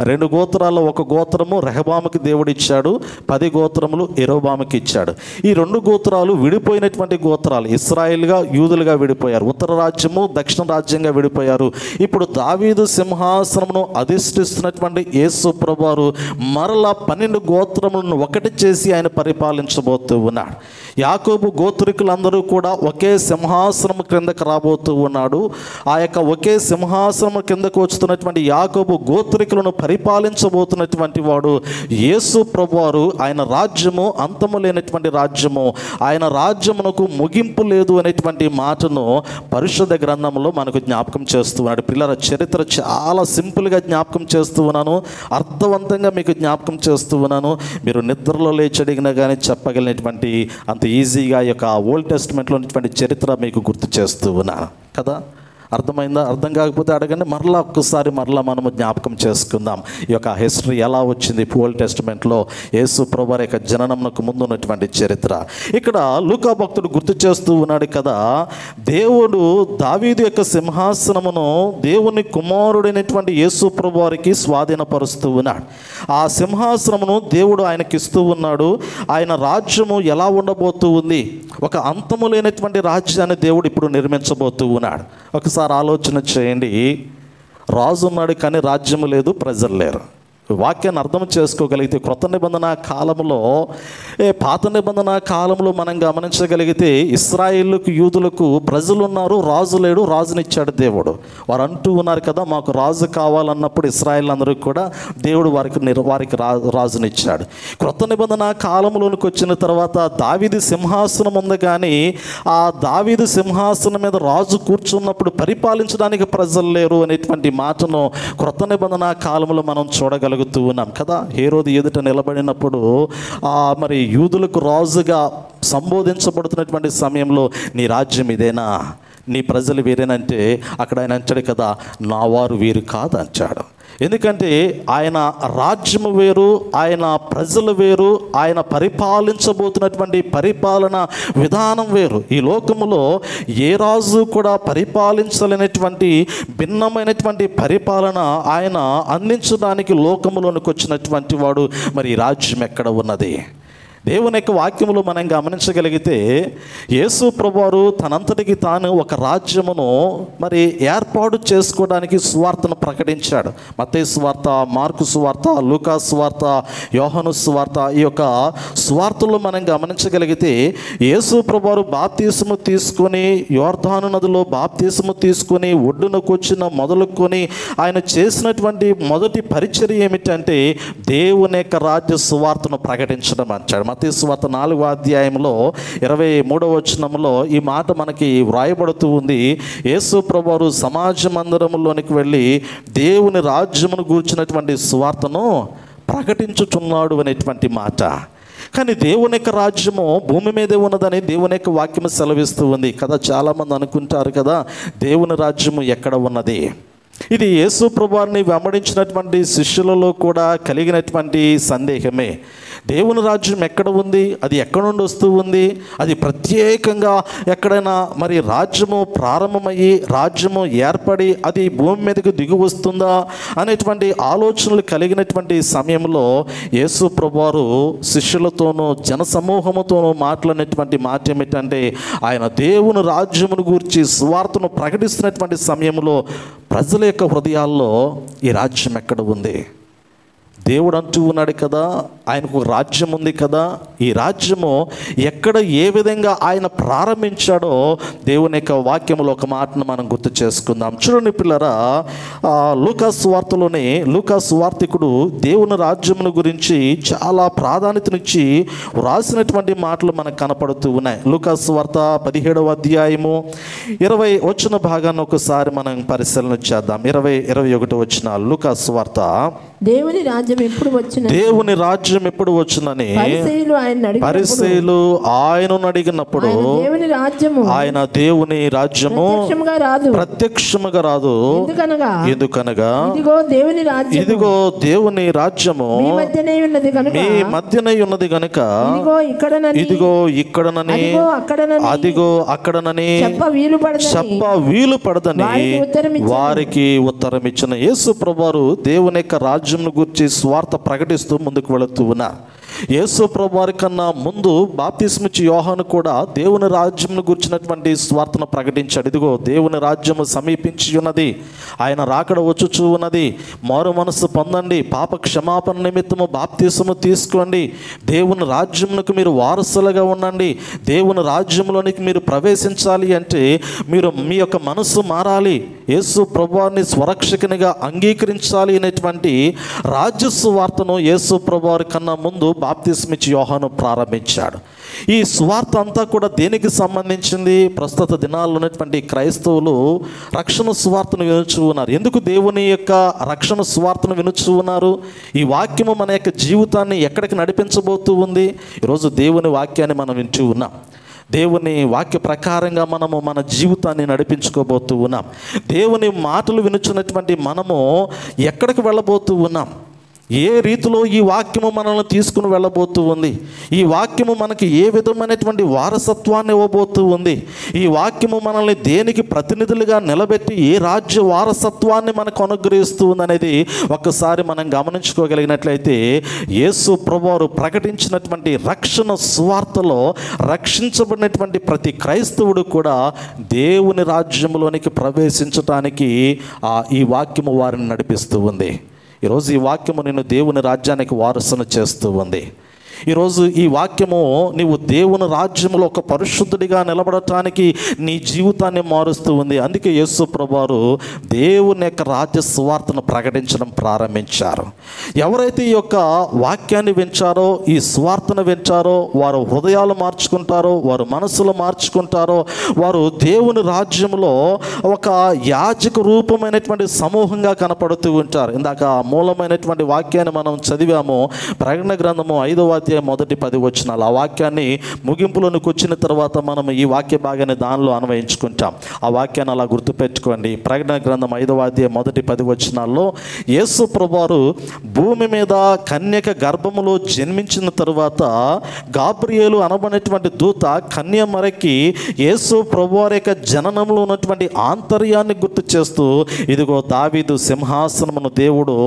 2 గోత్రాల్లో ఒక గోత్రము రెహబాముకి దేవుడు ఇచ్చాడు, 10 గోత్రములు యెరోబాముకి ఇచ్చాడు. ఈ 2 గోత్రాలు విడిపోయినటువంటి గోత్రాలు, ఇశ్రాయేలుగా యూదులుగా విడిపోయారు. ఉత్తర రాజ్యము, దక్షిణ రాజ్యంగా విడిపోయారు. ఇప్పుడు దావీదు సింహాసనమును అధిష్ఠిస్తున్నటువంటి యేసు ప్రభువారు మరలా 12 గోత్రములను ఒకటి చేసి ఆయన పరిపాలించబోతూ ఉన్నాడు. యాకోబు గోత్రికులందరూ కూడా ఒకే సింహాసనం క్రిందకు రాబోతూ ఉన్నాడు. ఆ యొక్క ఒకే సింహాసనం కిందకు వచ్చుతున్నటువంటి యాకోబు గోత్రికులను పరిపాలించబోతున్నటువంటి వాడు యేసు ప్రభువారు. ఆయన రాజ్యము అంతము లేనటువంటి రాజ్యము, ఆయన రాజ్యమునకు ముగింపు లేదు అనేటువంటి మాటను పరిశుద్ధ గ్రంథంలో మనకు జ్ఞాపకం చేస్తూ ఉన్నాడు. పిల్లల చరిత్ర చాలా సింపుల్గా జ్ఞాపకం చేస్తూ ఉన్నాను, అర్థవంతంగా మీకు జ్ఞాపకం చేస్తూ ఉన్నాను. మీరు నిద్రలో లేచి అడిగినా కానీ చెప్పగలిగినటువంటి అంత ఈజీగా ఈ యొక్క ఓల్డ్ టెస్ట్మెంట్లో ఉన్నటువంటి చరిత్ర మీకు గుర్తు చేస్తూ ఉన్నాను కదా. అర్థమైందా? అర్థం కాకపోతే అడగండి, మరలా ఒక్కసారి మనము జ్ఞాపకం చేసుకుందాం ఈ యొక్క హిస్టరీ ఎలా వచ్చింది. ఓల్డ్ టెస్టిమెంట్లో యేసు ప్రభువారి యొక్క జననంకు ముందు ఉన్నటువంటి చరిత్ర ఇక్కడ లూకా భక్తుడు గుర్తు చేస్తూ ఉన్నాడు కదా. దేవుడు దావీదు యొక్క సింహాసనమును దేవుని కుమారుడైనటువంటి యేసు ప్రభువారికి స్వాధీనపరుస్తూ ఉన్నాడు. ఆ సింహాసనమును దేవుడు ఆయనకి ఇస్తూ ఉన్నాడు. ఆయన రాజ్యము ఎలా ఉండబోతూ ఉంది? ఒక అంతము లేనటువంటి రాజ్యాన్ని దేవుడు ఇప్పుడు నిర్మించబోతూ ఉన్నాడు. ఒకసారి ఆలోచన చేయండి. రాజు ఉన్నాడు కానీ రాజ్యము లేదు, ప్రజలు లేరు. వాక్యాన్ని అర్థం చేసుకోగలిగితే క్రొత్త నిబంధన కాలంలో, పాత నిబంధన కాలంలో మనం గమనించగలిగితే ఇశ్రాయేలుకు యూదులకు ప్రజలు ఉన్నారు, రాజు లేడు. రాజునిచ్చాడు దేవుడు. వారు అంటూ ఉన్నారు కదా, మాకు రాజు కావాలన్నప్పుడు ఇశ్రాయేల్ అందరికీ కూడా దేవుడు వారికి రాజునిచ్చాడు. క్రొత్త నిబంధన కాలంలోనికి వచ్చిన తర్వాత దావీదు సింహాసనం ఉంది కానీ ఆ దావీదు సింహాసనం మీద రాజు కూర్చున్నప్పుడు పరిపాలించడానికి ప్రజలు లేరు అనేటువంటి మాటను క్రొత్త నిబంధన కాలంలో మనం చూడగలుగుతాం ఉన్నాం కదా. హేరోదు ఎదుట నిలబడినప్పుడు మరి యూదులకు రాజుగా సంబోధించబడుతున్నటువంటి సమయంలో నీ రాజ్యం ఇదేనా, నీ ప్రజలు వీరేనంటే అక్కడ ఆయన అంటాడు కదా, నా వారు వీరు కాదు అంటాడు. ఎందుకంటే ఆయన రాజ్యము వేరు, ఆయన ప్రజలు వేరు, ఆయన పరిపాలించబోతున్నటువంటి పరిపాలన విధానం వేరు. ఈ లోకములో ఏ రాజు కూడా పరిపాలించలేనటువంటి భిన్నమైనటువంటి పరిపాలన ఆయన అందించడానికి లోకములోనికి వచ్చినటువంటి వాడు. మరి ఈ రాజ్యం ఎక్కడ ఉన్నది? దేవుని యొక్క వాక్యములు మనం గమనించగలిగితే యేసు ప్రభువారు తనంతటికి తాను ఒక రాజ్యమును మరి ఏర్పాటు చేసుకోవడానికి సువార్తను ప్రకటించాడు. మత్తయి సువార్త, మార్కు సువార్త, లూకా సువార్త, యోహాను సువార్త, ఈ యొక్క సువార్తల్లో మనం గమనించగలిగితే యేసు ప్రభువారు బాప్తిసము తీసుకొని యోర్దాను నదిలో బాప్తిసము తీసుకొని ఒడ్డునకు వచ్చిన మొదలుకొని ఆయన చేసినటువంటి మొదటి పరిచర్య ఏమిటంటే దేవుని యొక్క రాజ్య సువార్తను ప్రకటించడం అంటాడు. మత్తయి సువార్త 4వ అధ్యాయంలో 23వ వచనంలో ఈ మాట మనకి వ్రాయబడుతూ ఉంది. యేసు ప్రభువారు సమాజ మందిరంలోనికి వెళ్ళి దేవుని రాజ్యమును గూర్చినటువంటి సువార్తను ప్రకటించుచున్నాడు అనేటువంటి మాట. కానీ దేవుని యొక్క రాజ్యము భూమి మీదే ఉన్నదని దేవుని యొక్క వాక్యము సెలవిస్తూ ఉంది కదా. చాలామంది అనుకుంటారు కదా, దేవుని రాజ్యము ఎక్కడ ఉన్నది? ఇది యేసు ప్రభువారిని వెంబడించినటువంటి శిష్యులలో కూడా కలిగినటువంటి సందేహమే. దేవుని రాజ్యం ఎక్కడ ఉంది? అది ఎక్కడ నుండి వస్తూ ఉంది? అది ప్రత్యేకంగా ఎక్కడైనా మరి రాజ్యము ప్రారంభమయ్యి రాజ్యము ఏర్పడి అది భూమి మీదకు దిగి వస్తుందా అనేటువంటి ఆలోచనలు కలిగినటువంటి సమయంలో యేసు ప్రభువారు శిష్యులతోనూ జనసమూహముతోనూ మాట్లాడినటువంటి మాట ఏమిటంటే, ఆయన దేవుని రాజ్యమును గూర్చి సువార్తను ప్రకటిస్తున్నటువంటి సమయంలో ప్రజల యొక్క హృదయాల్లో ఈ రాజ్యం ఎక్కడ ఉంది? దేవుడు అంటూ ఉన్నాడు కదా, ఆయనకు రాజ్యం ఉంది కదా. ఈ రాజ్యము ఎక్కడ ఏ విధంగా ఆయన ప్రారంభించాడో దేవుని యొక్క వాక్యములో ఒక మాటను మనం గుర్తు చేసుకుందాం. చూడండి పిల్లరా, లూకా సువార్తలోనే లూకా సువార్తికుడు దేవుని రాజ్యమును గురించి చాలా ప్రాధాన్యతనిచ్చి వ్రాసినటువంటి మాటలు మనకు కనపడుతూ ఉన్నాయి. లూకా సువార్త 17వ అధ్యాయము 20 వచన భాగాన్ని ఒకసారి మనం పరిశీలన చేద్దాం. 20-21 వచనాలు. లూకా సువార్త. దేవుని రాజ్యం ఎప్పుడు వచ్చిన దేవుని రాజ్యం ఎప్పుడు వచ్చునని పరిసయ్యులు ఆయనను అడిగినప్పుడు ఆయన దేవుని రాజ్యము ప్రత్యక్షముగా రాదు. ఎందుకనగా ఇదిగో దేవుని రాజ్యము మీ మధ్యనే ఉన్నది గనుక ఇదిగో ఇక్కడనని అదిగో అక్కడనని చెప్ప వీలు పడదని వారికి ఉత్తరం ఇచ్చిన యేసు ప్రభువారు దేవుని యొక్క రాజ్యంను గురించి స్వార్థ ప్రకటిస్తూ ముందుకు వెళుతూ ఉన్నారు. యేసు ప్రభువారి కన్నా ముందు బాప్తిస్మిచ్చి యోహాను కూడా దేవుని రాజ్యంను గుర్చినటువంటి స్వార్థను ప్రకటించాడు. ఇదిగో దేవుని రాజ్యము సమీపించి ఉన్నది, ఆయన రాకడ వచ్చుచూ ఉన్నది, మారు మనసు పొందండి, పాప క్షమాపణ నిమిత్తము బాప్తిసము తీసుకోండి, దేవుని రాజ్యమునకు మీరు వారసులుగా ఉండండి, దేవుని రాజ్యంలోనికి మీరు ప్రవేశించాలి అంటే మీరు మీ యొక్క మనసు మారాలి, యేసు ప్రభువారిని స్వరక్షకునిగా అంగీకరించాలి అనేటువంటి రాజ్య సువార్తను యేసు ప్రభువారి కన్నా ముందు బాప్తిస్మిచ్చి యోహాను ప్రారంభించాడు. ఈ సువార్త అంతా కూడా దేనికి సంబంధించింది? ప్రస్తుత దినాల్లో ఉన్నటువంటి క్రైస్తవులు రక్షణ సువార్తను వినుచూ ఉన్నారు. ఎందుకు దేవుని యొక్క రక్షణ సువార్తను వినుచూ ఉన్నారు? ఈ వాక్యము మన యొక్క జీవితాన్ని ఎక్కడికి నడిపించబోతూ ఉంది? ఈరోజు దేవుని వాక్యాన్ని మనం వింటూ ఉన్నాం. దేవుని వాక్య ప్రకారంగా మనము మన జీవితాన్ని నడిపించుకోబోతూ ఉన్నాం. దేవుని మాటలు వినుచున్నటువంటి మనము ఎక్కడికి వెళ్ళబోతూ ఉన్నాం? ఏ రీతిలో ఈ వాక్యము మనల్ని తీసుకుని వెళ్ళబోతూ ఉంది? ఈ వాక్యము మనకి ఏ విధమైనటువంటి వారసత్వాన్ని ఇవ్వబోతూ ఉంది? ఈ వాక్యము మనల్ని దేనికి ప్రతినిధులుగా నిలబెట్టి ఏ రాజ్య వారసత్వాన్ని మనకు అనుగ్రహిస్తూ ఉందనేది ఒక్కసారి మనం గమనించుకోగలిగినట్లయితే, యేసు ప్రభువారు ప్రకటించినటువంటి రక్షణ సువార్తలో రక్షించబడినటువంటి ప్రతి క్రైస్తవుడు కూడా దేవుని రాజ్యంలోనికి ప్రవేశించటానికి ఈ వాక్యము వారిని నడిపిస్తూ ఉంది. ఈరోజు ఈ వాక్యము నిన్ను దేవుని రాజ్యానికి వారసును చేస్తూ ఉంది. ఈరోజు ఈ వాక్యము నీవు దేవుని రాజ్యంలో ఒక పరిశుద్ధుడిగా నిలబడటానికి నీ జీవితాన్ని మారుస్తూ ఉంది. అందుకే యేసు ప్రభువారు దేవుని యొక్క రాజ్య సువార్తను ప్రకటించడం ప్రారంభించారు. ఎవరైతే ఈ యొక్క వాక్యాన్ని వింటారో, ఈ సువార్తను వింటారో, వారు హృదయాలు మార్చుకుంటారో, వారు మనసులు మార్చుకుంటారో, వారు దేవుని రాజ్యంలో ఒక యాజక రూపమైనటువంటి సమూహంగా కనపడుతూ ఉంటారు. ఇందాక మూలమైనటువంటి వాక్యాన్ని మనం చదివాము, ప్రకటన గ్రంథము 5వ అధ్యాయం మొదటి 10 వచనాలు. ఆ వాక్యాన్ని ముగింపులోనికి వచ్చిన తర్వాత మనం ఈ వాక్య భాగాన్ని దానిలో అన్వయించుకుంటాం. ఆ వాక్యాన్ని అలా గుర్తుపెట్టుకోండి. ప్రకటన గ్రంథం 5వ అధ్యాయం మొదటి 10 వచనాల్లో యేసు ప్రభువారు భూమి మీద కన్యక గర్భములో జన్మించిన తరువాత గాబ్రియేలు అనబడినటువంటి దూత కన్యమరకి యేసు ప్రభువారి యొక్క జననంలో ఉన్నటువంటి ఆంతర్యాన్ని గుర్తు చేస్తూ, ఇదిగో దావీదు సింహాసనమును దేవుడు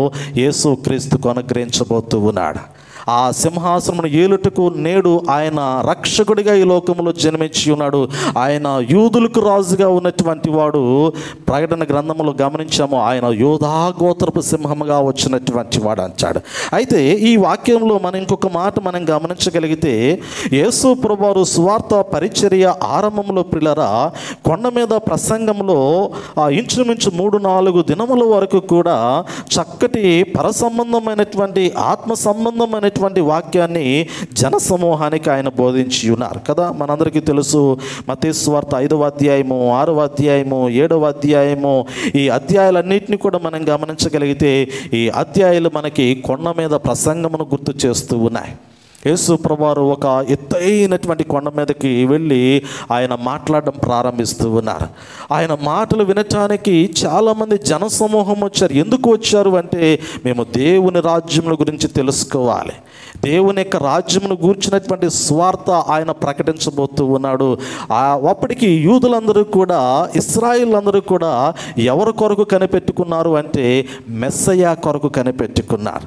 యేసు క్రీస్తుకు అనుగ్రహించబోతూ ఉన్నాడు. ఆ సింహాసనమును ఏలుటకు నేడు ఆయన రక్షకుడిగా ఈ లోకంలో జన్మించి ఉన్నాడు. ఆయన యూదులకు రాజుగా ఉన్నటువంటి వాడు. ప్రకటన గ్రంథంలో గమనించాము, ఆయన యోధా గోత్రపు సింహముగా వచ్చినటువంటి వాడు అంటాడు. అయితే ఈ వాక్యంలో మనం ఇంకొక మాట మనం గమనించగలిగితే, యేసు ప్రభువారు సువార్త పరిచర్య ఆరంభంలో ప్రియులారా కొండ మీద ప్రసంగంలో ఇంచుమించు 3-4 దినముల వరకు కూడా చక్కటి పరసంబంధమైనటువంటి ఆత్మ సంబంధమైన వాక్యాన్ని జన సమూహానికి ఆయన బోధించి ఉన్నారు కదా. మనందరికీ తెలుసు, మత్తయి సువార్త 5వ అధ్యాయము, 6వ అధ్యాయము, 7వ అధ్యాయము, ఈ అధ్యాయాలన్నింటినీ కూడా మనం గమనించగలిగితే ఈ అధ్యాయాలు మనకి కొండ మీద ప్రసంగమును గుర్తు చేస్తూ ఉన్నాయి. యేసు ప్రభువారు ఒక ఎత్తైనటువంటి కొండ మీదకి వెళ్ళి ఆయన మాట్లాడడం ప్రారంభిస్తూ ఉన్నారు. ఆయన మాటలు వినటానికి చాలామంది జనసమూహం వచ్చారు. ఎందుకు వచ్చారు అంటే, మేము దేవుని రాజ్యముల గురించి తెలుసుకోవాలి, దేవుని యొక్క రాజ్యమును గూర్చినటువంటి స్వార్థ ఆయన ప్రకటించబోతూ ఉన్నాడు. అప్పటికి యూదులందరూ కూడా, ఇశ్రాయేలందరూ కూడా ఎవరి కొరకు కనిపెట్టుకున్నారు అంటే మెస్సయ్య కొరకు కనిపెట్టుకున్నారు.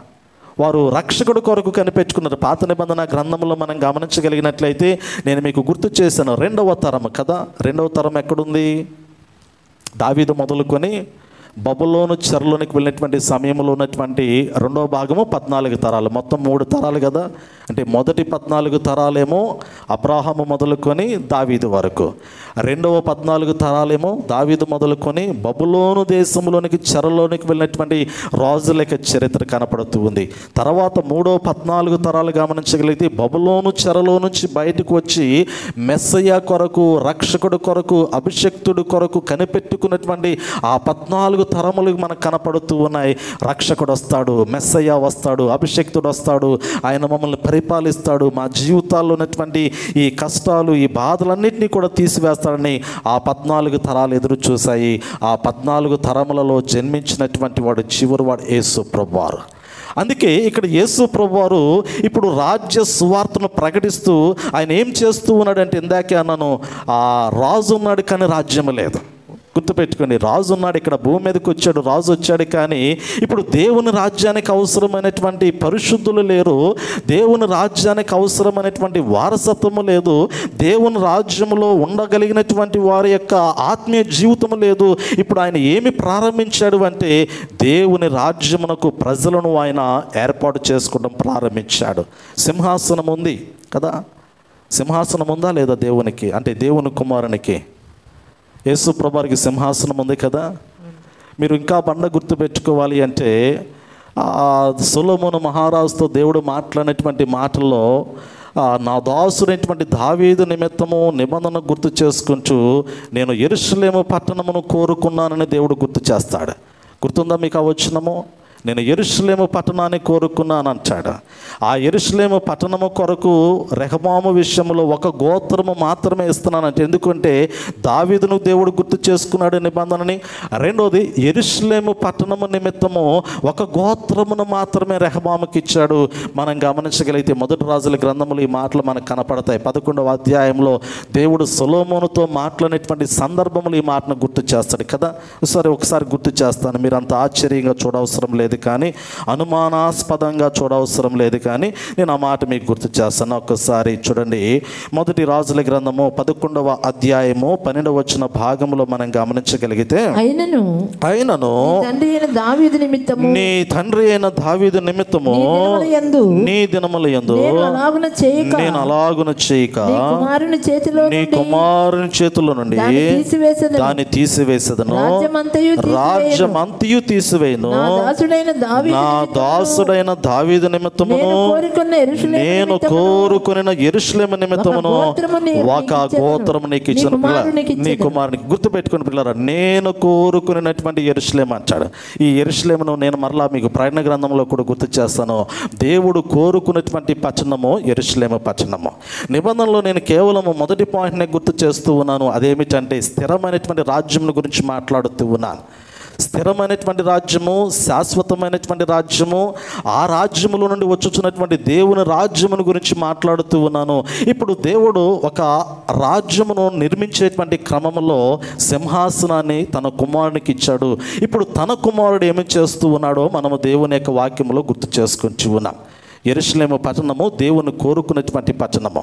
వారు రక్షకుడు కొరకు కనిపెట్టుకున్నారు. పాత నిబంధన గ్రంథంలో మనం గమనించగలిగినట్లయితే, నేను మీకు గుర్తు చేశాను, 2వ తరం కదా. 2వ తరం ఎక్కడుంది? దావీదు మొదలుకొని బబులోను చెరలోనికి వెళ్ళినటువంటి సమయంలో ఉన్నటువంటి 2వ భాగము 14 తరాలు, మొత్తం 3 తరాలు కదా. అంటే మొదటి 14 తరాలేమో అబ్రాహాము మొదలుకొని దావీదు వరకు, 2వ 14 తరాలేమో దావీదు మొదలుకొని బబులోను దేశంలోనికి చెరలోనికి వెళ్ళినటువంటి రాజుల యొక్క చరిత్ర కనపడుతూ ఉంది. తర్వాత 3వ 14 తరాలు గమనించగలిగితే బబులోను చెరలో నుంచి బయటకు వచ్చి మెస్సయ్య కొరకు, రక్షకుడు కొరకు, అభిషక్తుడు కొరకు కనిపెట్టుకున్నటువంటి ఆ 14 తరములు మనకు కనపడుతూ ఉన్నాయి. రక్షకుడు వస్తాడు, మెస్సయ్య వస్తాడు, అభిషక్తుడు వస్తాడు, ఆయన మమ్మల్ని పరిపాలిస్తాడు, మా జీవితాల్లో ఉన్నటువంటి ఈ కష్టాలు, ఈ బాధలన్నింటినీ కూడా తీసివేస్తాడని ఆ 14 తరాలు ఎదురు చూశాయి. ఆ 14 తరములలో జన్మించినటువంటి వాడు చివరి వాడు యేసు ప్రభువారు. అందుకే ఇక్కడ యేసు ప్రభువారు ఇప్పుడు రాజ్య సువార్తను ప్రకటిస్తూ ఆయన ఏం చేస్తూ ఉన్నాడంటే, ఇందాకే అన్నాను, ఆ రాజు ఉన్నాడు కానీ రాజ్యం లేదు. గుర్తుపెట్టుకోండి, రాజు ఉన్నాడు, ఇక్కడ భూమి మీదకి వచ్చాడు, రాజు వచ్చాడు, కానీ ఇప్పుడు దేవుని రాజ్యానికి అవసరమైనటువంటి పరిశుద్ధులు లేరు, దేవుని రాజ్యానికి అవసరమైనటువంటి వారసత్వము లేదు, దేవుని రాజ్యంలో ఉండగలిగినటువంటి వారి యొక్క ఆత్మీయ జీవితము లేదు. ఇప్పుడు ఆయన ఏమి ప్రారంభించాడు అంటే, దేవుని రాజ్యమునకు ప్రజలను ఆయన ఏర్పాటు చేసుకోవడం ప్రారంభించాడు. సింహాసనం ఉంది కదా. సింహాసనం ఉందా లేదా దేవునికి? అంటే దేవుని కుమారునికి, యేసు ప్రభువారికి సింహాసనం ఉంది కదా. మీరు ఇంకా బండ గుర్తు పెట్టుకోవాలి అంటే, సొలొమోను మహారాజుతో దేవుడు మాట్లాడినటువంటి మాటల్లో, నా దాసుడైనటువంటి దావీదు నిమిత్తము నిబంధన గుర్తు చేసుకుంటూ నేను యెరూషలేము పట్టణమును కోరుకున్నానని దేవుడు గుర్తు చేస్తాడు. గుర్తుందా మీకు ఆ వచనము? నేను యెరూషలేము పట్టణాన్ని కోరుకున్నాను అంటాడు. ఆ యెరూషలేము పట్టణము కొరకు రెహబాము విషయంలో ఒక గోత్రము మాత్రమే ఇస్తున్నానంటే, ఎందుకంటే దావీదును దేవుడు గుర్తు చేసుకున్నాడు నిబంధనని. రెండోది, యెరూషలేము పట్టణము నిమిత్తము ఒక గోత్రమును మాత్రమే రెహబాముకి ఇచ్చాడు. మనం గమనించగలిగితే మొదటి రాజుల గ్రంథములు ఈ మాటలు మనకు కనపడతాయి. 11వ అధ్యాయంలో దేవుడు సొలొమోనుతో మాట్లాడినటువంటి సందర్భములు ఈ మాటను గుర్తు చేస్తాడు కదా. ఒకసారి గుర్తు చేస్తాను, మీరు అంత ఆశ్చర్యంగా చూడవసరం లేదు, కానీ అనుమానాస్పదంగా చూడవసరం లేదు, కానీ నేను ఆ మాట మీకు గుర్తు చేస్తాను. ఒక్కసారి చూడండి, మొదటి రాజుల గ్రంథము 11వ అధ్యాయము 12వ వచన భాగంలో మనం గమనించగలిగితే, అయినను నీ తండ్రి అయిన దావీదు నిమిత్తము నీ దినముల యందు నేను అలాగున చేయక నీ కుమారుని చేతిలో నుండి దాన్ని తీసివేసేదను, రాజ్యమంతయు తీసివేయను, నా దాసుడైన దావీదు నిమిత్తమును నేను కోరుకొనిన యెరూషలేము నిమిత్తమును ఒక గోత్రము నీకు ఇచ్చిన నీ కుమారునికి. గుర్తుపెట్టుకుని పిల్లరా, నేను కోరుకునేటువంటి యెరూషలేము అంటాడు. ఈ యెరూషలేమును నేను మరలా మీకు ప్రకటన గ్రంథంలో కూడా గుర్తు చేస్తాను. దేవుడు కోరుకునేటువంటి పట్టణము యెరూషలేము పట్టణము. నిబంధనలో నేను కేవలం మొదటి పాయింట్ని గుర్తు చేస్తూ ఉన్నాను. అదేమిటంటే స్థిరమైనటువంటి రాజ్యం గురించి మాట్లాడుతూ ఉన్నాను. స్థిరమైనటువంటి రాజ్యము, శాశ్వతమైనటువంటి రాజ్యము, ఆ రాజ్యములో నుండి వచ్చుచున్నటువంటి దేవుని రాజ్యమును గురించి మాట్లాడుతూ ఉన్నాను. ఇప్పుడు దేవుడు ఒక రాజ్యమును నిర్మించేటువంటి క్రమంలో సింహాసనాన్ని తన కుమారునికి ఇచ్చాడు. ఇప్పుడు తన కుమారుడు ఏమి చేస్తూ ఉన్నాడో మనము దేవుని యొక్క వాక్యములో గుర్తు చేసుకుంటూ ఉన్నాం. యెరూషలేము పట్టణము దేవుని కోరుకునేటువంటి పట్టణము.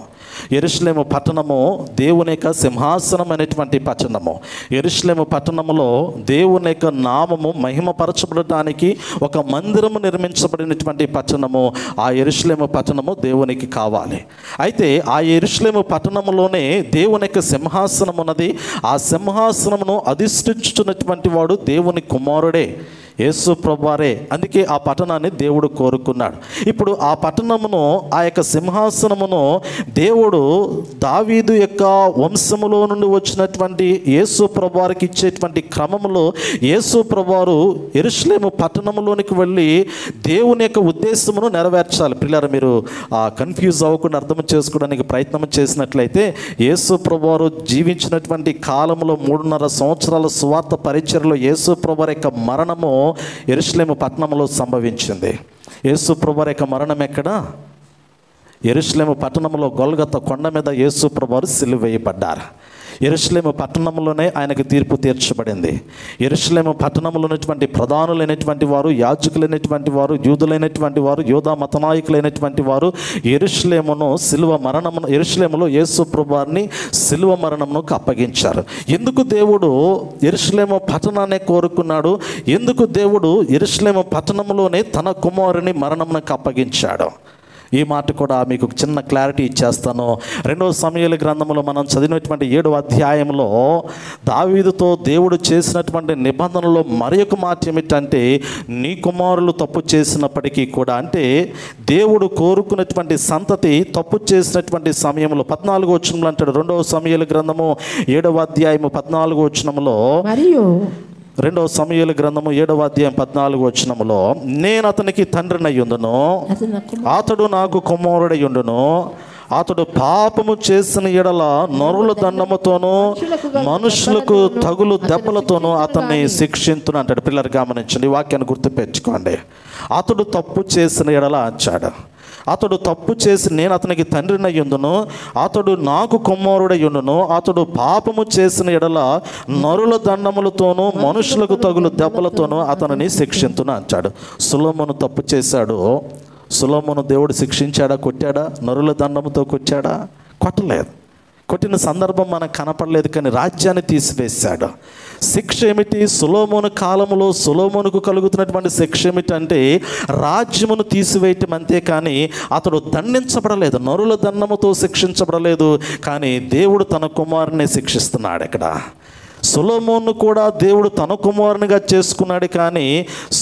యెరూషలేము పట్టణము దేవుని యొక్క సింహాసనం అనేటువంటి పట్టణము. యెరూషలేము పట్టణములో దేవుని యొక్క నామము మహిమపరచబడటానికి ఒక మందిరము నిర్మించబడినటువంటి పట్టణము. ఆ యెరూషలేము పట్టణము దేవునికి కావాలి. అయితే ఆ యెరూషలేము పట్టణములోనే దేవుని యొక్క సింహాసనం ఉన్నది. ఆ సింహాసనమును అధిష్ఠించుతున్నటువంటి వాడు దేవుని కుమారుడే, యేసు ప్రభువారే. అందుకే ఆ పట్టణాన్ని దేవుడు కోరుకున్నాడు. ఇప్పుడు ఆ పట్టణమును, ఆ యొక్క సింహాసనమును దేవుడు దావీదు యొక్క వంశములో నుండి వచ్చినటువంటి యేసు ప్రభువారికి ఇచ్చేటువంటి క్రమంలో యేసు ప్రభువారు యెరూషలేము పట్టణంలోనికి వెళ్ళి దేవుని యొక్క ఉద్దేశమును నెరవేర్చాలి. పిల్లలు, మీరు కన్ఫ్యూజ్ అవ్వకుండా అర్థం చేసుకోవడానికి ప్రయత్నం చేసినట్లయితే, యేసు ప్రభువారు జీవించినటువంటి కాలంలో 3.5 సంవత్సరాల సువార్త పరిచర్యలో యేసు ప్రభువారి యొక్క మరణము యెరూషలేము పట్టణంలో సంభవించింది. యేసు ప్రభువారి యొక్క మరణం ఎక్కడ? యెరూషలేము పట్టణంలో గొల్గొతా కొండ మీద యేసు ప్రభువారు సిలువ వేయబడ్డారు. యెరూషలేము పట్టణంలోనే ఆయనకు తీర్పు తీర్చబడింది. యెరూషలేము పట్టణంలో ఉన్నటువంటి ప్రధానులైనటువంటి వారు, యాజకులైనటువంటి వారు, యూదులైనటువంటి వారు, యోధా మతనాయకులైనటువంటి వారు యెరూషలేములో యేసు ప్రభువారిని సిలువ మరణమునకు అప్పగించారు. ఎందుకు దేవుడు యెరూషలేము పట్టణాన్ని కోరుకున్నాడు? ఎందుకు దేవుడు యెరూషలేము పట్టణంలోనే తన కుమారుని మరణమునకు అప్పగించాడు? ఈ మాట కూడా మీకు చిన్న క్లారిటీ ఇచ్చేస్తాను. 2వ సమూయేలు గ్రంథంలో మనం చదివినటువంటి 7వ అధ్యాయంలో దావీదుతో దేవుడు చేసినటువంటి నిబంధనలో మరి ఒక మాట ఏమిటంటే, నీ కుమారులు తప్పు చేసినప్పటికీ కూడా, అంటే దేవుడు కోరుకున్నటువంటి సంతతి తప్పు చేసినటువంటి సమయంలో 14వ వచనంలో అంటాడు. 2వ సమూయేలు గ్రంథము 7వ అధ్యాయము 14వ వచనంలో, మరియు 2వ సమూయేలు గ్రంథము 7వ అధ్యాయం 14వ వచనములో, నేను అతనికి తండ్రినయ్యుండును, అతడు నాకు కుమారుడయ్యుండును, అతడు పాపము చేసిన ఎడల నరుల దండముతోనూ మనుషులకు తగులు దెబ్బలతోనూ అతన్ని శిక్షించును అంటాడు. పిల్లలు గమనించండి, ఈ వాక్యాన్ని గుర్తుపెట్టుకోండి. అతడు తప్పు చేసిన ఎడల అంచాడు. అతడు తప్పు చేసి నేను అతనికి తండ్రినయ్యుండును, అతడు నాకు కుమారుడయ్యుండును, అతడు పాపము చేసిన ఎడల నరుల దండములతోనూ మనుషులకు తగులు దెబ్బలతోనూ అతనిని శిక్షించును అంటాడు. సొలొమోను తప్పు చేశాడు. సొలొమోను దేవుడు శిక్షించాడా? కొట్టాడా? నరుల దండముతో కొట్టాడా? కొట్టలేదు. కొట్టిన సందర్భం మనకు కనపడలేదు, కానీ రాజ్యాన్ని తీసివేశాడు. శిక్ష ఏమిటి? సొలొమోను కాలంలో సొలొమోనుకు కలుగుతున్నటువంటి శిక్ష ఏమిటంటే రాజ్యమును తీసివేయటం, అంతే. కానీ అతడు దండించబడలేదు, నరుల దండముతో శిక్షించబడలేదు. కానీ దేవుడు తన కుమారుని శిక్షిస్తున్నాడు. ఇక్కడ సొలొమోను కూడా దేవుడు తన కుమారునిగా చేసుకున్నాడు, కానీ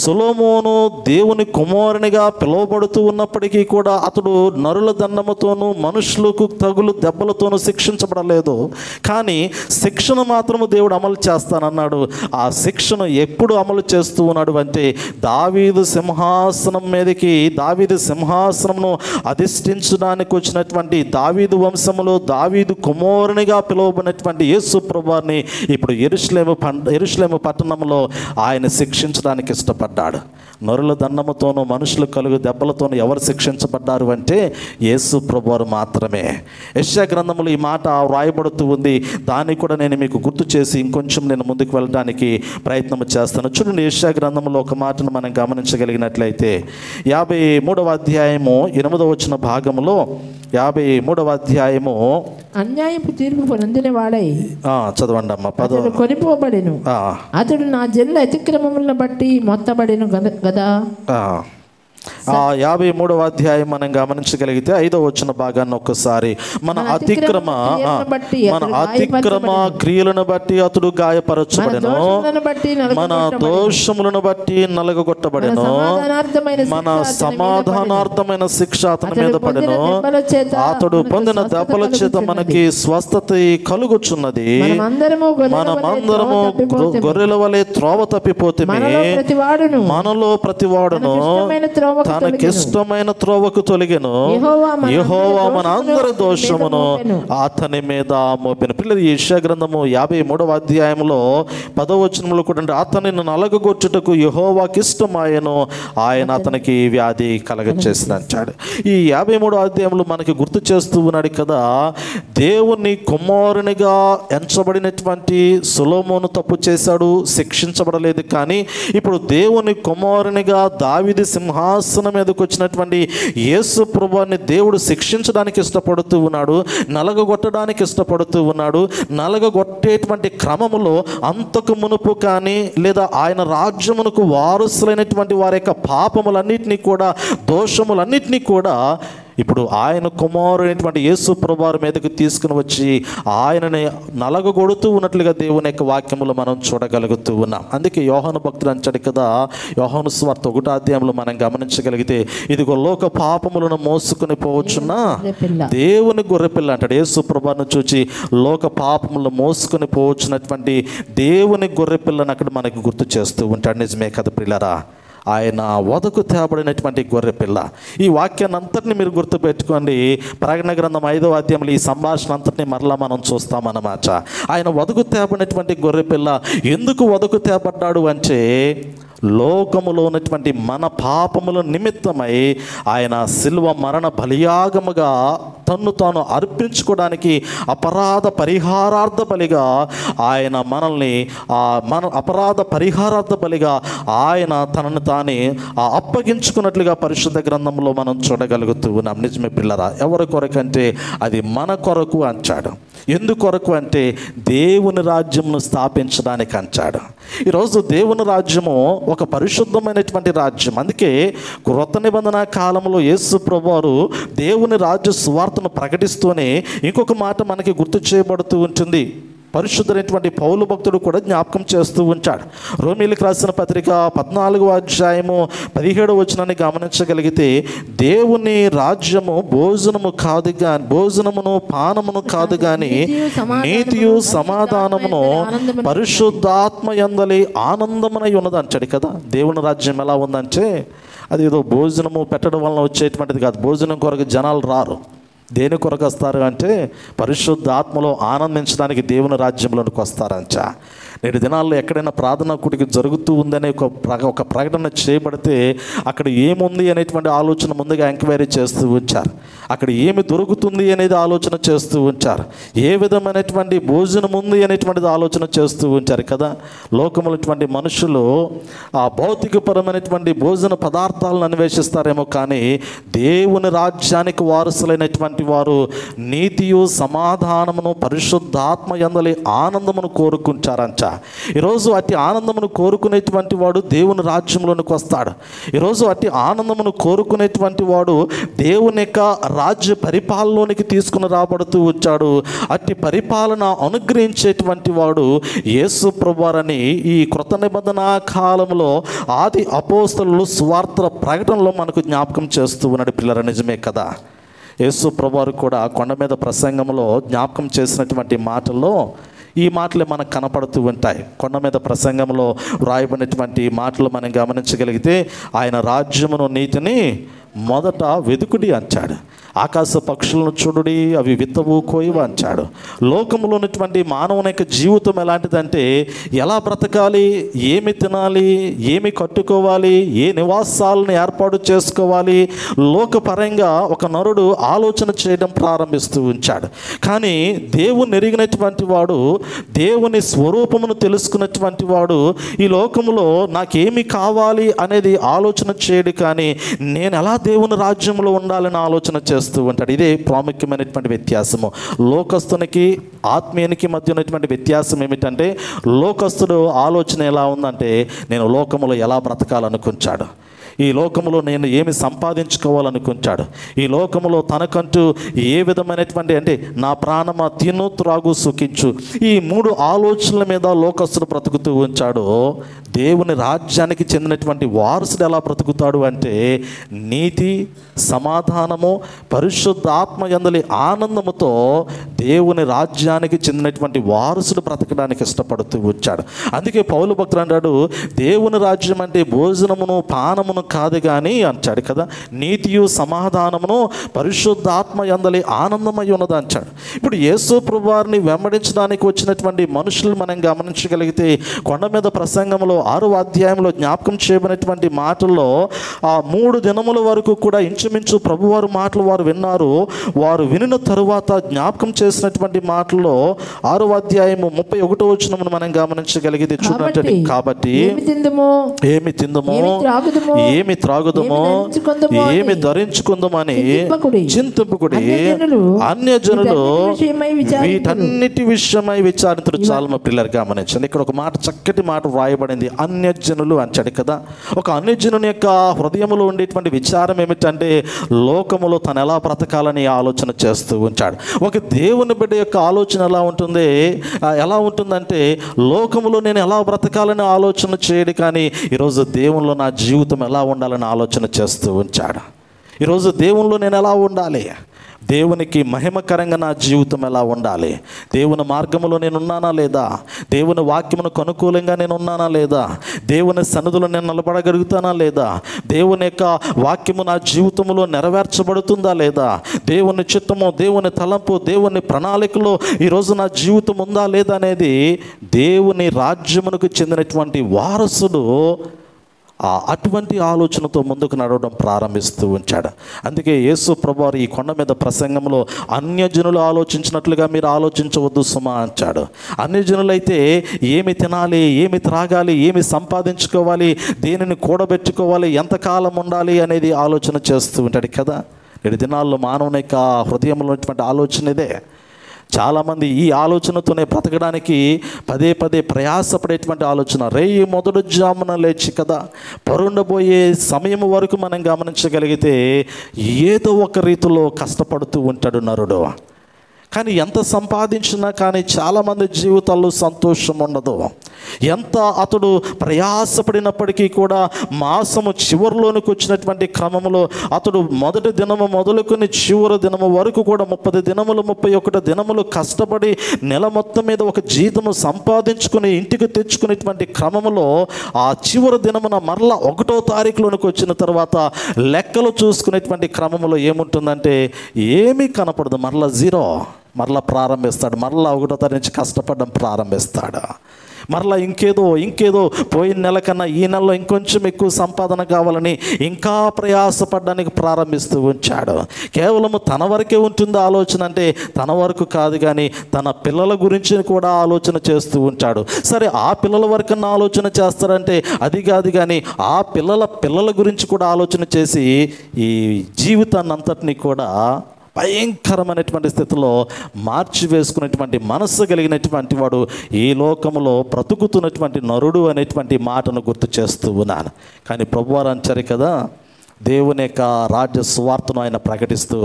సొలొమోను దేవుని కుమారునిగా పిలువబడుతూ ఉన్నప్పటికీ కూడా అతడు నరుల దండముతోనూ మనుషులకు తగులు దెబ్బలతోనూ శిక్షించబడలేదు. కానీ శిక్షను మాత్రము దేవుడు అమలు చేస్తానన్నాడు. ఆ శిక్షను ఎప్పుడు అమలు చేస్తూ ఉన్నాడు అంటే దావీదు సింహాసనం మీదకి, దావీదు సింహాసనంను అధిష్ఠించడానికి వచ్చినటువంటి దావీదు వంశములో దావీదు కుమారునిగా పిలువబడినటువంటి యేసు ప్రభువారిని ఇప్పుడు యెరూషలేము పట్టణంలో ఆయన శిక్షించడానికి ఇష్టపడ్డాడు. నరుల దండముతోనూ మనుషులు కలుగు దెబ్బలతోనూ ఎవరు శిక్షించబడ్డారు అంటే యేసు ప్రభువారు మాత్రమే. యెషయా గ్రంథములో ఈ మాట వ్రాయబడుతూ ఉంది. దాన్ని కూడా నేను మీకు గుర్తు చేసి ఇంకొంచెం నేను ముందుకు వెళ్ళడానికి ప్రయత్నం చేస్తాను. చూడండి, యెషయా గ్రంథంలో ఒక మాటను మనం గమనించగలిగినట్లయితే 53వ అధ్యాయము 8వ వచన భాగంలో 53వ అధ్యాయము అన్యాయపు తీర్పు పొందిన వాడై చదవండి అమ్మ. అతడు కొనిపోబడెను, అతడు నా జన్ల అతిక్రమములను బట్టి మొత్తబడెను గదా. 53వ అధ్యాయం మనం గమనించగలిగితే 5వ వచన భాగాన్ని ఒక్కసారి మన అతిక్రమ క్రియలను బట్టి అతడు గాయపరచబడెను, మన దోషములను బట్టి నలగొట్టబడెను, మన సమాధానార్థమైన శిక్ష అతని మీద పడెను, అతడు పొందిన దెబ్బల చేత మనకి స్వస్థత కలుగుచున్నది, మనమందరము గొర్రెల వలె త్రోవ తప్పిపోతిమి, మనలో ప్రతివాడును తనకిష్టమైన త్రోవకు తొలగెను, యెహోవా మన అందరి దోషమును అతని మీద మోపెను. పిల్లలు, యెషయా గ్రంథము 53వ అధ్యాయంలో 10వ వచనంలో కూడా అతనిని నలగగొట్టుటకు యెహోవాకి ఇష్టమాయెను, ఆయన అతనికి వ్యాధి కలగచేసినంటాడు. ఈ 53వ అధ్యాయంలో మనకి గుర్తు చేస్తూ ఉన్నాడు కదా, దేవుని కుమారునిగా ఎంచబడినటువంటి సొలొమోను తప్పు చేశాడు, శిక్షించబడలేదు. కానీ ఇప్పుడు దేవుని కుమారునిగా దావీదు సింహాసనం మీదకి వచ్చినటువంటి యేసు ప్రభువుని దేవుడు శిక్షించడానికి ఇష్టపడుతూ ఉన్నాడు, నలగగొట్టడానికి ఇష్టపడుతూ ఉన్నాడు. నలగగొట్టేటువంటి క్రమములో అంతకు మునుపు కానీ లేదా ఆయన రాజ్యమునకు వారసులైనటువంటి వారి యొక్క పాపములన్నిటినీ కూడా, దోషములన్నిటినీ కూడా ఇప్పుడు ఆయన కుమారుడైనటువంటి యేసు ప్రభువారి మీదకి తీసుకుని వచ్చి ఆయనని నలగగొడుతూ ఉన్నట్లుగా దేవుని యొక్క వాక్యములు మనం చూడగలుగుతూ ఉన్నాం. అందుకే యోహాను భక్తుడు అంటాడు కదా, యోహాను సువార్త 1వ అధ్యాయంలో మనం గమనించగలిగితే, ఇదిగో లోక పాపములను మోసుకుని పోవచ్చున్న దేవుని గొర్రెపిల్ల అంటాడు. యేసు ప్రభువారిని చూచి లోక పాపములను మోసుకుని పోవచ్చున్నటువంటి దేవుని గొర్రెపిల్లని అక్కడ మనకు గుర్తు చేస్తూ ఉంటాడు. నిజమే కదా ప్రియులారా, ఆయన వదకు తేబడినటువంటి గొర్రెపిల్ల. ఈ వాక్యాన్ని అంతటిని మీరు గుర్తుపెట్టుకోండి. ప్రకటన గ్రంథం 5వ అధ్యాయంలో ఈ సంభాషణ అంతటిని మరలా మనం చూస్తామన్నమాట. ఆయన వదకు తేబడినటువంటి గొర్రెపిల్ల ఎందుకు వదకు తేబడ్డాడు అంటే, లోకములో ఉన్నటువంటి మన పాపముల నిమిత్తమై ఆయన శిలువ మరణ బలియాగముగా తన్ను తాను అర్పించుకోవడానికి అపరాధ పరిహారార్థ బలిగా ఆయన మనల్ని మన అపరాధ పరిహారార్థ బలిగా ఆయన తనను తానే అప్పగించుకున్నట్లుగా పరిశుద్ధ గ్రంథంలో మనం చూడగలుగుతూ ఉన్నాం. నిజమే పిల్లరా, ఎవరి కొరకంటే అది మన కొరకు అంచాడు. ఎందుకొరకు అంటే దేవుని రాజ్యమును స్థాపించడానికి అంచాడు. ఈరోజు దేవుని రాజ్యము ఒక పరిశుద్ధమైనటువంటి రాజ్యం. అందుకే క్రొత్త నిబంధన కాలంలో యేసు ప్రభువారు దేవుని రాజ్య సువార్తను ప్రకటిస్తూనే ఇంకొక మాట మనకి గుర్తు చేయబడుతూ ఉంటుంది. పరిశుద్ధమైనటువంటి పౌలు భక్తుడు కూడా జ్ఞాపకం చేస్తూ ఉంటాడు. రోమీయులకు రాసిన పత్రిక 14వ అధ్యాయము 17వ వచనాన్ని గమనించగలిగితే, దేవుని రాజ్యము భోజనము కాదు గాని, భోజనమును పానమును కాదు గాని నీతియు సమాధానమును పరిశుద్ధాత్మ యందలి ఆనందమునై ఉన్నది అంటాడు కదా. దేవుని రాజ్యం ఎలా ఉందంటే, అది ఏదో భోజనము పెట్టడం వలన వచ్చేటువంటిది కాదు. భోజనం కొరకు జనాలు రారు. దేని కొరకు వస్తారు అంటే, పరిశుద్ధ ఆత్మలో ఆనందించడానికి దేవుని రాజ్యంలోనికి వస్తారంట. నేటి దినాల్లో ఎక్కడైనా ప్రార్థనా కూడిక జరుగుతూ ఉందనే ఒక ప్రకటన చేయబడితే అక్కడ ఏముంది అనేటువంటి ఆలోచన ముందుగా ఎంక్వైరీ చేస్తూ ఉంచారు. అక్కడ ఏమి దొరుకుతుంది అనేది ఆలోచన చేస్తూ ఉంచారు. ఏ విధమైనటువంటి భోజనం ఉంది అనేటువంటిది ఆలోచన చేస్తూ ఉంచారు కదా. లోకములటువంటి మనుషులు ఆ భౌతికపరమైనటువంటి భోజన పదార్థాలను అన్వేషిస్తారేమో, కానీ దేవుని రాజ్యానికి వారసులైనటువంటి కలిగినటువంటి వారు నీతియు సమాధానమును పరిశుద్ధాత్మ యందలి ఆనందమును కోరుకుంటారంట. ఈరోజు అట్టి ఆనందమును కోరుకునేటువంటి వాడు దేవుని రాజ్యంలోనికి వస్తాడు. ఈరోజు అట్టి ఆనందమును కోరుకునేటువంటి వాడు దేవుని యొక్క రాజ్య పరిపాలనలోనికి తీసుకుని రాబడుతూ వచ్చాడు. అట్టి పరిపాలన అనుగ్రహించేటువంటి వాడు యేసు ప్రభువారని ఈ కృత నిబంధన కాలంలో ఆది అపోస్తలులు సువార్త ప్రకటనలో మనకు జ్ఞాపకం చేస్తూ ఉన్నాడు. పిల్లల నిజమే కదా, యేసు ప్రభువారు కూడా కొండ మీద ప్రసంగంలో జ్ఞాపకం చేసినటువంటి మాటల్లో ఈ మాటలే మనకు కనపడుతూ ఉంటాయి. కొండ మీద ప్రసంగంలో వ్రాయబడినటువంటి మాటలు మనం గమనించగలిగితే ఆయన రాజ్యమును నీతిని మొదట వెదుకుడి అంచాడు. ఆకాశ పక్షులను చూడుడి, అవి విత్తవు కోయవు అంచాడు. లోకంలో ఉన్నటువంటి మానవుని యొక్క జీవితం ఎలాంటిదంటే ఎలా బ్రతకాలి, ఏమి తినాలి, ఏమి కట్టుకోవాలి, ఏ నివాసాలను ఏర్పాటు చేసుకోవాలి, లోకపరంగా ఒక నరుడు ఆలోచన చేయడం ప్రారంభిస్తూ ఉంచాడు. కానీ దేవుని ఎరిగినటువంటి వాడు, దేవుని స్వరూపమును తెలుసుకున్నటువంటి వాడు ఈ లోకంలో నాకేమి కావాలి అనేది ఆలోచన చేయడు. కానీ నేను ఎలా దేవుని రాజ్యంలో ఉండాలని ఆలోచన చేస్తూ ఉంటాడు. ఇదే ప్రాముఖ్యమైనటువంటి వ్యత్యాసము. లోకస్తునికి ఆత్మీయునికి మధ్య ఉన్నటువంటి వ్యత్యాసం ఏమిటంటే లోకస్తుడు ఆలోచన ఎలా ఉందంటే నేను లోకములో ఎలా బ్రతకాలనుకుంటాడు, ఈ లోకములో నేను ఏమి సంపాదించుకోవాలనుకుంటాడు, ఈ లోకములో తనకంటూ ఏ విధమైనటువంటి అంటే నా ప్రాణమా తిను త్రాగు సుఖించు, ఈ 3 ఆలోచనల మీద లోకస్తుడు బ్రతుకుతూ ఉంచాడు. దేవుని రాజ్యానికి చెందినటువంటి వారసుడు ఎలా బ్రతుకుతాడు అంటే నీతి సమాధానము పరిశుద్ధాత్మ యందలి ఆనందముతో దేవుని రాజ్యానికి చెందినటువంటి వారసుడు బ్రతకడానికి ఇష్టపడుతూ వచ్చాడు. అందుకే పౌలు భక్తుడు అంటాడు దేవుని రాజ్యం అంటే భోజనమును పానమును కాదు కానీ అంటాడు కదా, నీతియు సమాధానమును పరిశుద్ధాత్మ యందలి ఆనందమై ఉన్నది అంటాడు. ఇప్పుడు యేసు ప్రభువారిని వెంబడించడానికి వచ్చినటువంటి మనుషులు మనం గమనించగలిగితే కొండ మీద ప్రసంగంలో 6వ అధ్యాయంలో జ్ఞాపకం చేయబడినటువంటి మాటల్లో ఆ 3 దినముల వరకు కూడా ఇంచుమించు ప్రభువారు మాటలు వారు విన్నారు. వారు వినిన తరువాత జ్ఞాపకం చేసినటువంటి మాటల్లో 6వ అధ్యాయము 31వ వచనమును మనం గమనించగలిగితే చూడండి, కాబట్టి ఏమి తిందుమో ఏమి త్రాగుదమో ఏమి ధరించుకుందామని చింతింపుకుడి, అన్యజనులు వీటన్నిటి విషయమై విచారించరు. చాలా మా పిల్లలు గమనించండి, ఇక్కడ ఒక మాట చక్కటి మాట వ్రాయబడింది, అన్యజనులు అంటాడు కదా. ఒక అన్యజనుని యొక్క హృదయంలో ఉండేటువంటి విచారం ఏమిటంటే లోకములో తను ఎలా బ్రతకాలని ఆలోచన చేస్తూ ఉంటాడు. ఒక దేవుని బిడ్డ యొక్క ఆలోచన ఎలా ఉంటుందంటే లోకములో నేను ఎలా బ్రతకాలని ఆలోచన చేయడు, కానీ ఈరోజు దేవునిలో నా జీవితం ఎలా ఉండాలని ఆలోచన చేస్తూ ఉంచాడు. ఈరోజు దేవునిలో నేను ఎలా ఉండాలి, దేవునికి మహిమకరంగా నా జీవితం ఎలా ఉండాలి, దేవుని మార్గంలో నేను ఉన్నానా లేదా, దేవుని వాక్యమునకు అనుకూలంగా నేను ఉన్నానా లేదా, దేవుని సన్నిధిలో నేను నిలబడగలుగుతానా లేదా, దేవుని యొక్క వాక్యము నా జీవితంలో నెరవేర్చబడుతుందా లేదా, దేవుని చిత్తము దేవుని తలంపు దేవుని ప్రణాళికలో ఈరోజు నా జీవితం ఉందా లేదా అనేది దేవుని రాజ్యమునకు చెందినటువంటి వారసుడు అటువంటి ఆలోచనతో ముందుకు నడవడం ప్రారంభిస్తూ ఉంచాడు. అందుకే యేసు ప్రభువారు ఈ కొండ మీద ప్రసంగంలో అన్యజనులు ఆలోచించినట్లుగా మీరు ఆలోచించవద్దు సుమా అంటాడు. అన్యజనులైతే ఏమి తినాలి, ఏమి త్రాగాలి, ఏమి సంపాదించుకోవాలి, దేనిని కూడబెట్టుకోవాలి, ఎంతకాలం ఉండాలి అనేది ఆలోచన చేస్తూ ఉంటాడు కదా. 7 దినాల్లో మానవుని యొక్క హృదయంలో ఉన్నటువంటి ఆలోచన ఇదే. చాలామంది ఈ ఆలోచనతోనే బ్రతకడానికి పదే ప్రయాసపడేటువంటి ఆలోచన. రేయి మొదటి జామున లేచి కదా పరుండబోయే సమయం వరకు మనం గమనించగలిగితే ఏదో ఒక రీతిలో కష్టపడుతూ ఉంటాడు నరుడు. కానీ ఎంత సంపాదించినా కానీ చాలామంది జీవితాల్లో సంతోషం ఉండదు. ఎంత అతడు ప్రయాసపడినప్పటికీ కూడా మాసము చివరిలోనికి వచ్చినటువంటి క్రమంలో అతడు మొదటి దినము మొదలుకొని చివరి దినము వరకు కూడా 30 దినములు 31 దినములు కష్టపడి నెల మొత్తం మీద ఒక జీతము సంపాదించుకుని ఇంటికి తెచ్చుకునేటువంటి క్రమంలో ఆ చివరి దినమున మరలా 1వ తారీఖులోనికి వచ్చిన తర్వాత లెక్కలు చూసుకునేటువంటి క్రమంలో ఏముంటుందంటే ఏమీ కనపడదు, మరలా 0. మరలా ప్రారంభిస్తాడు, మరలా 1వ తారీఖు నుంచి కష్టపడడం ప్రారంభిస్తాడు. మరలా ఇంకేదో పోయిన నెల కన్నా ఈ నెలలో ఇంకొంచెం ఎక్కువ సంపాదన కావాలని ఇంకా ప్రయాసపడడానికి ప్రారంభిస్తూ ఉంచాడు. కేవలము తన వరకే ఉంటుంది ఆలోచన, అంటే తన వరకు కాదు కానీ తన పిల్లల గురించి కూడా ఆలోచన చేస్తూ ఉంటాడు. సరే ఆ పిల్లల వరకన్నా ఆలోచన చేస్తారంటే అది కాదు కానీ ఆ పిల్లల గురించి కూడా ఆలోచన చేసి ఈ జీవితాన్ని అంతటినీ కూడా భయంకరమైనటువంటి స్థితిలో మార్చివేసుకునేటువంటి మనస్సు కలిగినటువంటి వాడు ఈ లోకంలో బ్రతుకుతున్నటువంటి నరుడు అనేటువంటి మాటను గుర్తు చేస్తూ ఉన్నాను. కానీ ప్రభువారు అంటారు కదా, దేవుని యొక్క రాజ్య సువార్తను ఆయన ప్రకటిస్తూ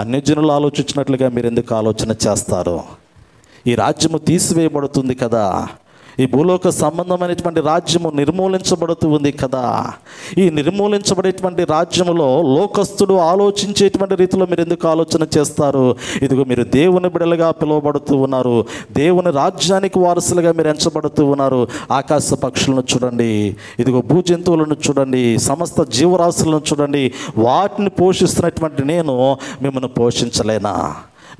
అన్యజనులు ఆలోచించినట్లుగా మీరు ఎందుకు ఆలోచన చేస్తారు? ఈ రాజ్యము తీసివేయబడుతుంది కదా, ఈ భూలోక సంబంధమైనటువంటి రాజ్యము నిర్మూలించబడుతూ ఉంది కదా. ఈ నిర్మూలించబడేటువంటి రాజ్యములో లోకస్తుడు ఆలోచించేటువంటి రీతిలో మీరు ఎందుకు ఆలోచన చేస్తారు? ఇదిగో మీరు దేవుని బిడ్డలుగా పిలువబడుతూ ఉన్నారు, దేవుని రాజ్యానికి వారసులుగా మీరు ఎంచబడుతూ ఉన్నారు. ఆకాశ పక్షులను చూడండి, ఇదిగో భూజంతువులను చూడండి, సమస్త జీవరాశులను చూడండి, వాటిని పోషిస్తున్నటువంటి నేను మిమ్మల్ని పోషించలేనా?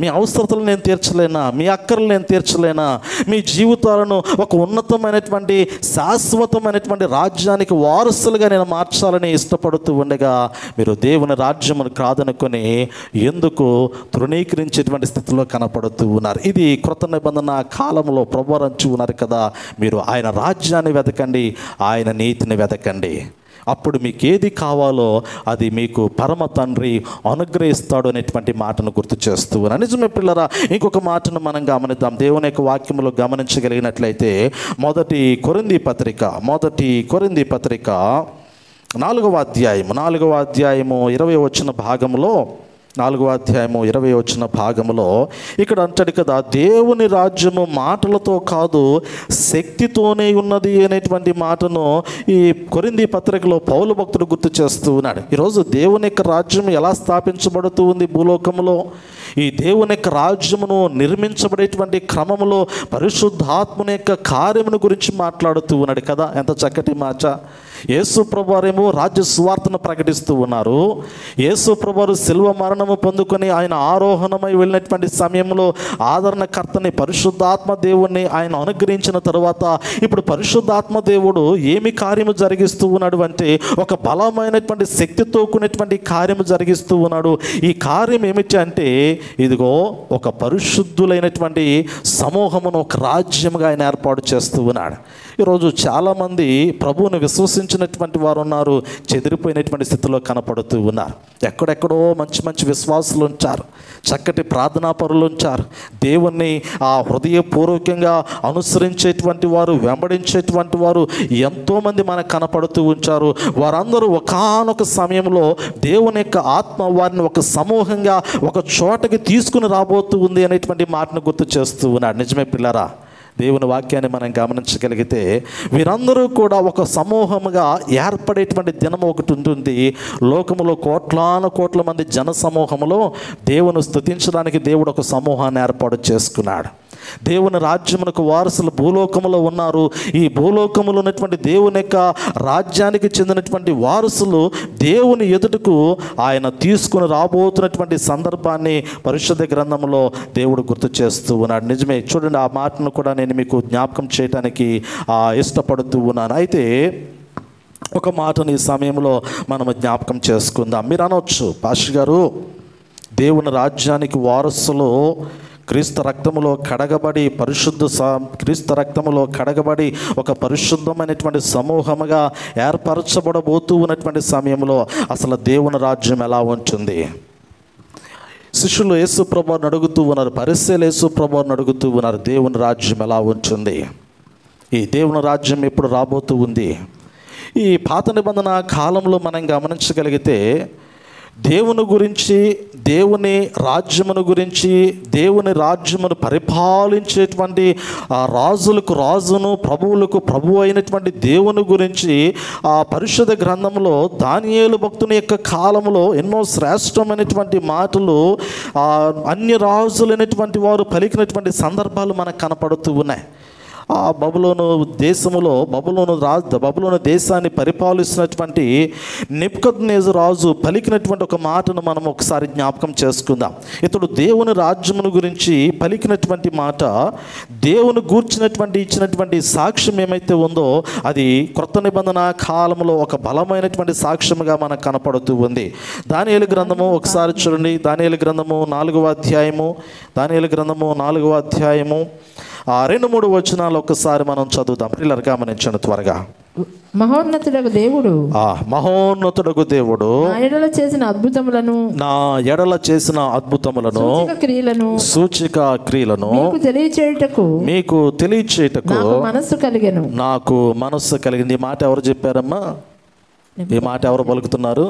మీ అవసరతలు నేను తీర్చలేనా? మీ అక్కర్లు నేను తీర్చలేనా? మీ జీవితాలను ఒక ఉన్నతమైనటువంటి శాశ్వతమైనటువంటి రాజ్యానికి వారసులుగా నేను మార్చాలని ఇష్టపడుతూ ఉండగా మీరు దేవుని రాజ్యమును కాదనుకొని ఎందుకు తృణీకరించేటువంటి స్థితిలో కనపడుతూ ఉన్నారు? ఇది క్రొత్త నిబంధన కాలంలో ప్రభువు అంటూ ఉన్నారు కదా, మీరు ఆయన రాజ్యాన్ని వెతకండి, ఆయన నీతిని వెతకండి, అప్పుడు మీకు ఏది కావాలో అది మీకు పరమ తండ్రి అనుగ్రహిస్తాడు అనేటువంటి మాటను గుర్తు చేస్తూ ఉన్నాను. నిజమే పిల్లరా, ఇంకొక మాటను మనం గమనిద్దాం. దేవుని యొక్క వాక్యములో గమనించగలిగినట్లయితే మొదటి కొరింథీ పత్రిక 4వ అధ్యాయము 20 భాగంలో 4వ అధ్యాయము 20 భాగంలో ఇక్కడ అంటాడు కదా, దేవుని రాజ్యము మాటలతో కాదు శక్తితోనే ఉన్నది అనేటువంటి మాటను ఈ కొరింథీ పత్రికలో పౌలు భక్తుడు గుర్తు చేస్తూ ఉన్నాడు. ఈరోజు దేవుని యొక్క రాజ్యం ఎలా స్థాపించబడుతూ ఉంది భూలోకంలో? ఈ దేవుని యొక్క రాజ్యమును నిర్మించబడేటువంటి క్రమంలో పరిశుద్ధాత్మని యొక్క కార్యమును గురించి మాట్లాడుతూ ఉన్నాడు కదా. ఎంత చక్కటి మాట! యేసు ప్రభువారేమో రాజ్య సువార్తను ప్రకటిస్తూ ఉన్నారు. యేసు ప్రభువారు శిలువ మరణము పొందుకొని ఆయన ఆరోహణమై వెళ్ళినటువంటి సమయంలో ఆదరణకర్తని పరిశుద్ధాత్మ దేవుణ్ణి ఆయన అనుగ్రహించిన తరువాత ఇప్పుడు పరిశుద్ధాత్మ దేవుడు ఏమి కార్యము జరిగిస్తూ ఉన్నాడు అంటే ఒక బలమైనటువంటి శక్తితో కూడినటువంటి కార్యము జరిగిస్తూ ఉన్నాడు. ఈ కార్యం ఏమిటి అంటే ఇదిగో ఒక పరిశుద్ధులైనటువంటి సమూహమును ఒక రాజ్యముగా ఆయన ఏర్పాటు చేస్తూ ఉన్నాడు. ఈరోజు చాలామంది ప్రభువుని విశ్వసించినటువంటి వారు ఉన్నారు, చెదిరిపోయినటువంటి స్థితిలో కనపడుతూ ఉన్నారు. ఎక్కడెక్కడో మంచి మంచి విశ్వాసులు ఉంచారు, చక్కటి ప్రార్థనా పరులు ఉంచారు, దేవుణ్ణి హృదయపూర్వకంగా అనుసరించేటువంటి వారు, వెంబడించేటువంటి వారు ఎంతోమంది మనకు కనపడుతూ ఉంచారు. వారందరూ ఒకానొక సమయంలో దేవుని యొక్క ఆత్మ వారిని ఒక సమూహంగా ఒక చోటకి తీసుకుని రాబోతూ ఉంది అనేటువంటి మాటను గుర్తు చేస్తూ ఉన్నాడు. నిజమే పిల్లరా, దేవుని వాక్యాన్ని మనం గమనించగలిగితే వీరందరూ కూడా ఒక సమూహముగా ఏర్పడేటువంటి దినం ఒకటి ఉంటుంది. లోకములో కోట్ల మంది జన సమూహములో దేవుని స్తుతించడానికి దేవుడు ఒక సమూహాన్ని ఏర్పాటు చేసుకున్నాడు. దేవుని రాజ్యమునకు వారసులు భూలోకములో ఉన్నారు. ఈ భూలోకములో ఉన్నటువంటి దేవుని యొక్క రాజ్యానికి చెందినటువంటి వారసులు దేవుని ఎదుటకు ఆయన తీసుకుని రాబోతున్నటువంటి సందర్భాన్ని పరిశుద్ధ గ్రంథంలో దేవుడు గుర్తు చేస్తూ ఉన్నాడు. నిజమే, చూడండి, ఆ మాటను కూడా నేను మీకు జ్ఞాపకం చేయడానికి ఇష్టపడుతూ ఉన్నాను. అయితే ఒక మాటను ఈ సమయంలో మనము జ్ఞాపకం చేసుకుందాం. మీరు అనవచ్చు, పాస్టర్ గారు, దేవుని రాజ్యానికి వారసులు క్రీస్తు రక్తములో కడగబడి క్రీస్తు రక్తములో కడగబడి ఒక పరిశుద్ధమైనటువంటి సమూహముగా ఏర్పరచబడబోతూ ఉన్నటువంటి సమయంలో అసలు దేవుని రాజ్యం ఎలా ఉంటుంది? శిష్యులు యేసు ప్రభువుని అడుగుతూ ఉన్నారు, పరిసయ్యులు యేసు ప్రభువుని అడుగుతూ ఉన్నారు, దేవుని రాజ్యం ఎలా ఉంటుంది? ఈ దేవుని రాజ్యం ఎప్పుడు రాబోతూ ఉంది? ఈ పాత నిబంధన కాలంలో మనం గమనించగలిగితే దేవుని గురించి, దేవుని రాజ్యమును గురించి, దేవుని రాజ్యమును పరిపాలించేటువంటి రాజులకు రాజును, ప్రభువులకు ప్రభువు అయినటువంటి దేవుని గురించి ఆ పరిశుద్ధ గ్రంథంలో దానియేలు భక్తుని యొక్క కాలంలో ఎన్నో శ్రేష్టమైనటువంటి మాటలు అన్య రాజులైనటువంటి వారు పలికినటువంటి సందర్భాలు మనకు కనపడుతూ ఉన్నాయి. ఆ బబులోను దేశాన్ని పరిపాలిస్తున్నటువంటి నెబుకద్నెజరు రాజు పలికినటువంటి ఒక మాటను మనం ఒకసారి జ్ఞాపకం చేసుకుందాం. ఇతడు దేవుని రాజ్యమును గురించి పలికినటువంటి మాట, దేవుని ఇచ్చినటువంటి సాక్ష్యం ఏమైతే ఉందో అది క్రొత్త నిబంధన కాలంలో ఒక బలమైనటువంటి సాక్ష్యముగా మనకు కనపడుతూ ఉంది. దానియేలు గ్రంథము ఒకసారి చూడండి. దానియేలు గ్రంథము 4వ అధ్యాయము ఆ 2-3 వచనాలు ఒకసారి మనం చదువుదాం. పిల్లలు గమనించండి త్వరగా. మహోన్నతుడగు దేవుడు, మహోన్నతుడగు దేవుడు నా ఎడల చేసిన అద్భుతములను, నా ఎడల చేసిన అద్భుతములను, సూచక క్రియలను మీకు తెలియచేయుటకు నాకు మనస్సు కలిగింది. ఈ మాట ఎవరు చెప్పారమ్మా? ఈ మాట ఎవరు పలుకుతున్నారు?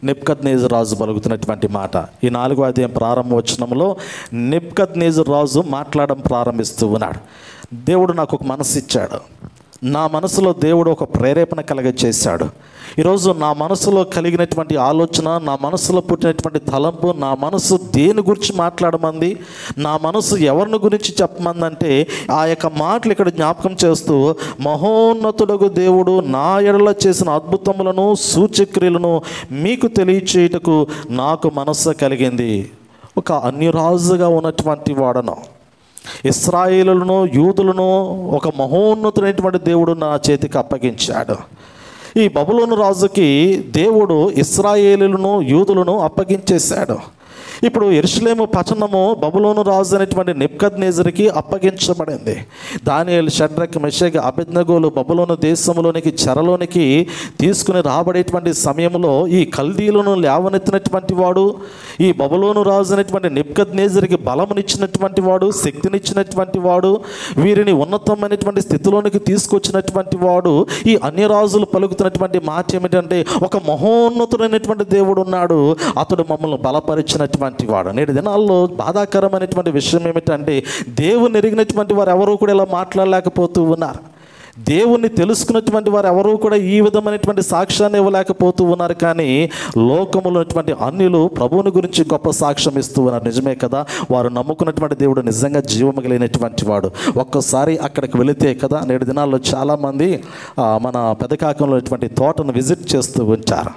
నెబుకద్నెజరు రాజు పలుకుతున్నటువంటి మాట. ఈ 4వ అధ్యాయం ప్రారంభ వచనంలో నెబుకద్నెజరు రాజు మాట్లాడడం ప్రారంభిస్తూ ఉన్నాడు. దేవుడు నాకు ఒక మనసు ఇచ్చాడు, నా మనసులో దేవుడు ఒక ప్రేరేపణ చేశాడు. ఈరోజు నా మనసులో కలిగినటువంటి ఆలోచన, నా మనసులో పుట్టినటువంటి తలంపు, నా మనసు దేని గురించి మాట్లాడమంది, నా మనసు ఎవరిని గురించి చెప్పమందంటే ఆ యొక్క మాటలు ఇక్కడ జ్ఞాపకం చేస్తూ, మహోన్నతుడగు దేవుడు నా ఎడల చేసిన అద్భుతములను, సూచక్రియలను మీకు తెలియచేయుటకు నాకు మనస్సు కలిగింది. ఒక అన్యరాజుగా ఉన్నటువంటి వాడను, ఇశ్రాయేలులను, యూదులను ఒక మహోన్నతుడైనటువంటి దేవుడు నా చేతికి అప్పగించాడు. ఈ బబులోను రాజుకి దేవుడు ఇశ్రాయేలులను, యూదులను అప్పగించేశాడు. ఇప్పుడు యెరూషలేము పట్టణము బబులోను రాజు అనేటువంటి నెబుకద్నెజరుకి అప్పగించబడింది. దానియేలు, షడ్రక్, మెషక్, అబేద్నెగోలు బబులోను దేశంలోనికి చెరలోనికి తీసుకుని రాబడేటువంటి సమయంలో ఈ కల్దీలను లేవనెత్తినటువంటి వాడు, ఈ బబులోను రాజు అనేటువంటి నెబుకద్నెజరుకి బలమునిచ్చినటువంటి వాడు, శక్తినిచ్చినటువంటి వాడు, వీరిని ఉన్నతమైనటువంటి స్థితిలోనికి తీసుకొచ్చినటువంటి వాడు, ఈ అన్యరాజులు పలుకుతున్నటువంటి మాట ఏమిటంటే ఒక మహోన్నతుడైనటువంటి దేవుడు ఉన్నాడు, అతడు మమ్మల్ని బలపరిచినటువంటి వాడు. నేటి దినాల్లో బాధాకరమైనటువంటి విషయం ఏమిటంటే దేవుని ఎరిగినటువంటి వారు ఎవరూ కూడా ఇలా మాట్లాడలేకపోతూ ఉన్నారు. దేవుణ్ణి తెలుసుకున్నటువంటి వారు ఎవరూ కూడా ఈ విధమైనటువంటి సాక్ష్యాన్ని ఇవ్వలేకపోతూ ఉన్నారు. కానీ లోకములో ఉన్నటువంటి అన్యులు ప్రభువుని గురించి గొప్ప సాక్ష్యం ఇస్తూ ఉన్నారు. నిజమే కదా, వారు నమ్ముకున్నటువంటి దేవుడు నిజంగా జీవము కలిగినటువంటి వాడు. ఒక్కసారి అక్కడికి వెళితే కదా, నేటి దినాల్లో చాలామంది మన పెదకాకంలో ఉన్నటువంటి తోటను విజిట్ చేస్తూ ఉంటారు,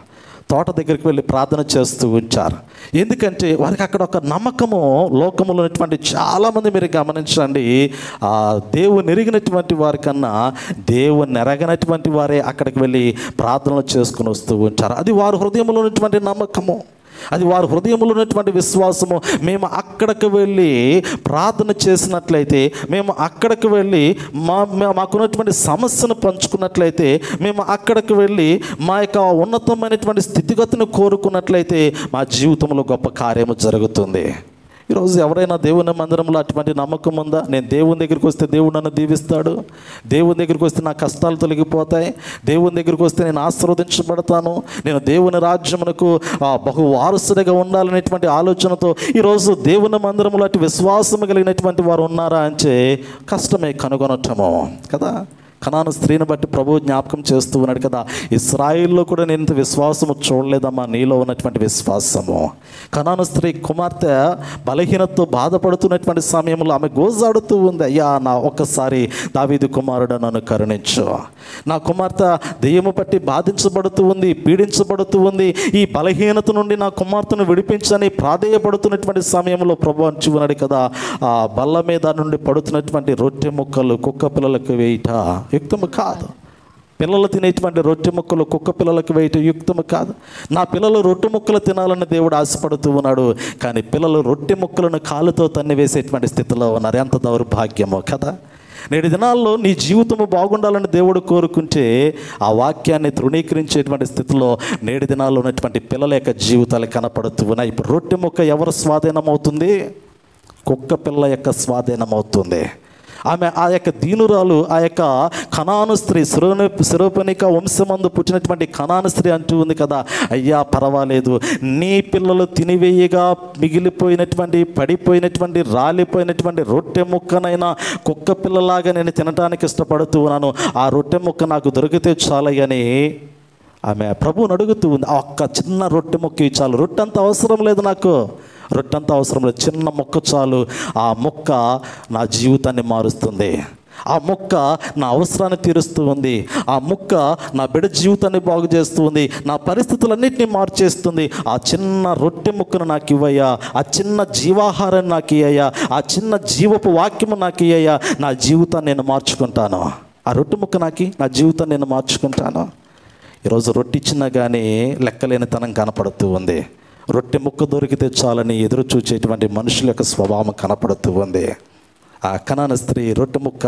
తోట దగ్గరికి వెళ్ళి ప్రార్థన చేస్తూ ఉంచారు. ఎందుకంటే వారికి అక్కడ ఒక నమ్మకము, లోకములో ఉన్నటువంటి చాలామంది మీరు గమనించండి, దేవుని ఎరిగినటువంటి వారి కన్నా దేవుని ఎరగనటువంటి వారే అక్కడికి వెళ్ళి ప్రార్థనలు చేసుకుని వస్తూ ఉంటారు. అది వారి హృదయంలో ఉన్నటువంటి నమ్మకము, అది వారి హృదయంలో ఉన్నటువంటి విశ్వాసము. మేము అక్కడికి వెళ్ళి ప్రార్థన చేసినట్లయితే, మేము అక్కడికి వెళ్ళి మాకున్నటువంటి సమస్యను పంచుకున్నట్లయితే, మేము అక్కడికి వెళ్ళి మా యొక్క ఉన్నతమైనటువంటి స్థితిగతిని కోరుకున్నట్లయితే మా జీవితంలో గొప్ప కార్యము జరుగుతుంది. ఈరోజు ఎవరైనా దేవుని మందిరంలో అటువంటి నమ్మకం ఉందా? నేను దేవుని దగ్గరికి వస్తే దేవుడు నన్ను దీవిస్తాడు, దేవుని దగ్గరికి వస్తే నా కష్టాలు తొలగిపోతాయి, దేవుని దగ్గరికి వస్తే నేను ఆశీర్వదించబడతాను, నేను దేవుని రాజ్యమునకు బహు వారసుడిగా ఉండాలనేటువంటి ఆలోచనతో ఈరోజు దేవుని మందిరంలో అటు విశ్వాసం కలిగినటువంటి వారు ఉన్నారా అంటే కష్టమే కనుగొనటము కదా. కనాను స్త్రీని బట్టి ప్రభువు జ్ఞాపకం చేస్తూ ఉన్నాడు కదా, ఇశ్రాయేల్లో కూడా నేను ఇంత విశ్వాసము చూడలేదమ్మా, నీలో ఉన్నటువంటి విశ్వాసము. కనాను స్త్రీ కుమార్తె బలహీనతతో బాధపడుతున్నటువంటి సమయంలో ఆమె గోజాడుతూ ఉంది, అయ్యా నా ఒక్కసారి దావీదు కుమారుడు నన్ను కరుణించు, నా కుమార్తె దెయ్యము పట్టి బాధించబడుతూ ఉంది, పీడించబడుతూ ఉంది, ఈ బలహీనత నుండి నా కుమార్తెను విడిపించని ప్రాధేయపడుతున్నటువంటి సమయంలో ప్రభు అంచు ఉన్నాడు కదా, ఆ బల్ల మీద నుండి పడుతున్నటువంటి రొట్టె ముక్కలు కుక్క పిల్లలకు వేయట యుక్తము కాదు. పిల్లలు తినేటువంటి రొట్టె ముక్కలు కుక్క పిల్లలకు వేయటం యుక్తము కాదు. నా పిల్లలు రొట్టె ముక్కలు తినాలని దేవుడు ఆశపడుతూ ఉన్నాడు, కానీ పిల్లలు రొట్టె ముక్కలను కాలుతో తన్ని వేసేటువంటి స్థితిలో ఉన్నారు. ఎంత దౌర్భాగ్యమో కదా. నేటి దినాల్లో నీ జీవితము బాగుండాలని దేవుడు కోరుకుంటే ఆ వాక్యాన్ని తృణీకరించేటువంటి స్థితిలో నేటి దినాల్లో ఉన్నటువంటి పిల్లల యొక్క జీవితాలు కనపడుతూ ఉన్నాయి. ఇప్పుడు రొట్టె ముక్క ఎవరు స్వాధీనం అవుతుంది? కుక్క పిల్ల యొక్క స్వాధీనం అవుతుంది. ఆమె ఆ యొక్క దీనురాలు, ఆ యొక్క కనాను స్త్రీ, శిరోపనిక వంశమందు పుట్టినటువంటి కనాను స్త్రీ అంటూ ఉంది కదా, అయ్యా పర్వాలేదు, నీ పిల్లలు తినివేయగా మిగిలిపోయినటువంటి పడిపోయినటువంటి రాలిపోయినటువంటి రొట్టె ముక్కనైనా కుక్క పిల్లలాగా నేను తినడానికి ఇష్టపడుతూ ఉన్నాను, ఆ రొట్టె ముక్క నాకు దొరికితే చాలయ్యని ఆమె ప్రభువుని అడుగుతూ ఉంది. ఆ ఒక్క చిన్న రొట్టె ముక్క చాలు, రొట్టె అంత అవసరం లేదు, నాకు రొట్టె అంత అవసరం లేదు, చిన్న మొక్క చాలు. ఆ మొక్క నా జీవితాన్ని మారుస్తుంది, ఆ మొక్క నా అవసరాన్ని తీరుస్తూ ఉంది, ఆ మొక్క నా బిడ్డ జీవితాన్ని బాగు చేస్తూ ఉంది, నా పరిస్థితులన్నింటినీ మార్చేస్తుంది. ఆ చిన్న రొట్టె ముక్కను నాకు ఇవ్వయ్యా, ఆ చిన్న జీవాహారాన్ని నాకు ఇయ్యయ్యా, ఆ చిన్న జీవపు వాక్యము నాకు ఇయ్యయ్యా, నా జీవితాన్ని నేను మార్చుకుంటాను. ఆ రొట్టె ముక్క నాకు నా జీవితాన్ని నేను మార్చుకుంటాను. ఈరోజు రొట్టె ఇచ్చినా కానీ లెక్కలేనితనం కనపడుతూ ఉంది. రొట్టె ముక్క దొరికితే చాలని ఎదురు చూచేటువంటి మనుషుల యొక్క స్వభావం కనపడుతూ ఉంది. ఆ కనాన స్త్రీ రొట్టె ముక్క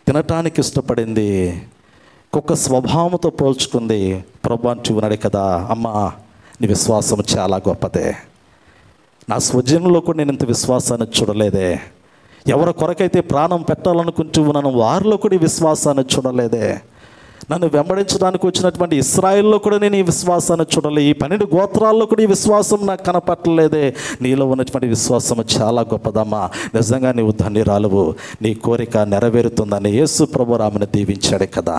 తినటానికి ఇష్టపడింది. కుక్క స్వభావంతో పోల్చుకుంది. ప్రభు అంటున్నాడు కదా, అమ్మా నీ విశ్వాసం చాలా గొప్పదే, నా స్వజనంలో కూడా నేను ఇంత విశ్వాసాన్ని చూడలేదే, ఎవరి కొరకైతే ప్రాణం పెట్టాలనుకుంటూ ఉన్నాను వారిలో కూడా ఈ విశ్వాసాన్ని చూడలేదే, నన్ను వెంబడించడానికి వచ్చినటువంటి ఇశ్రాయేల్లో కూడా నేను ఈ విశ్వాసాన్ని చూడలే, ఈ 12 గోత్రాల్లో కూడా ఈ విశ్వాసం నాకు కనపట్టలేదే, నీలో ఉన్నటువంటి విశ్వాసం చాలా గొప్పదమ్మా, నిజంగా నీవు ధన్యురాలువు, నీ కోరిక నెరవేరుతుందని యేసు ప్రభువు ఆమెను దీవించాడు కదా.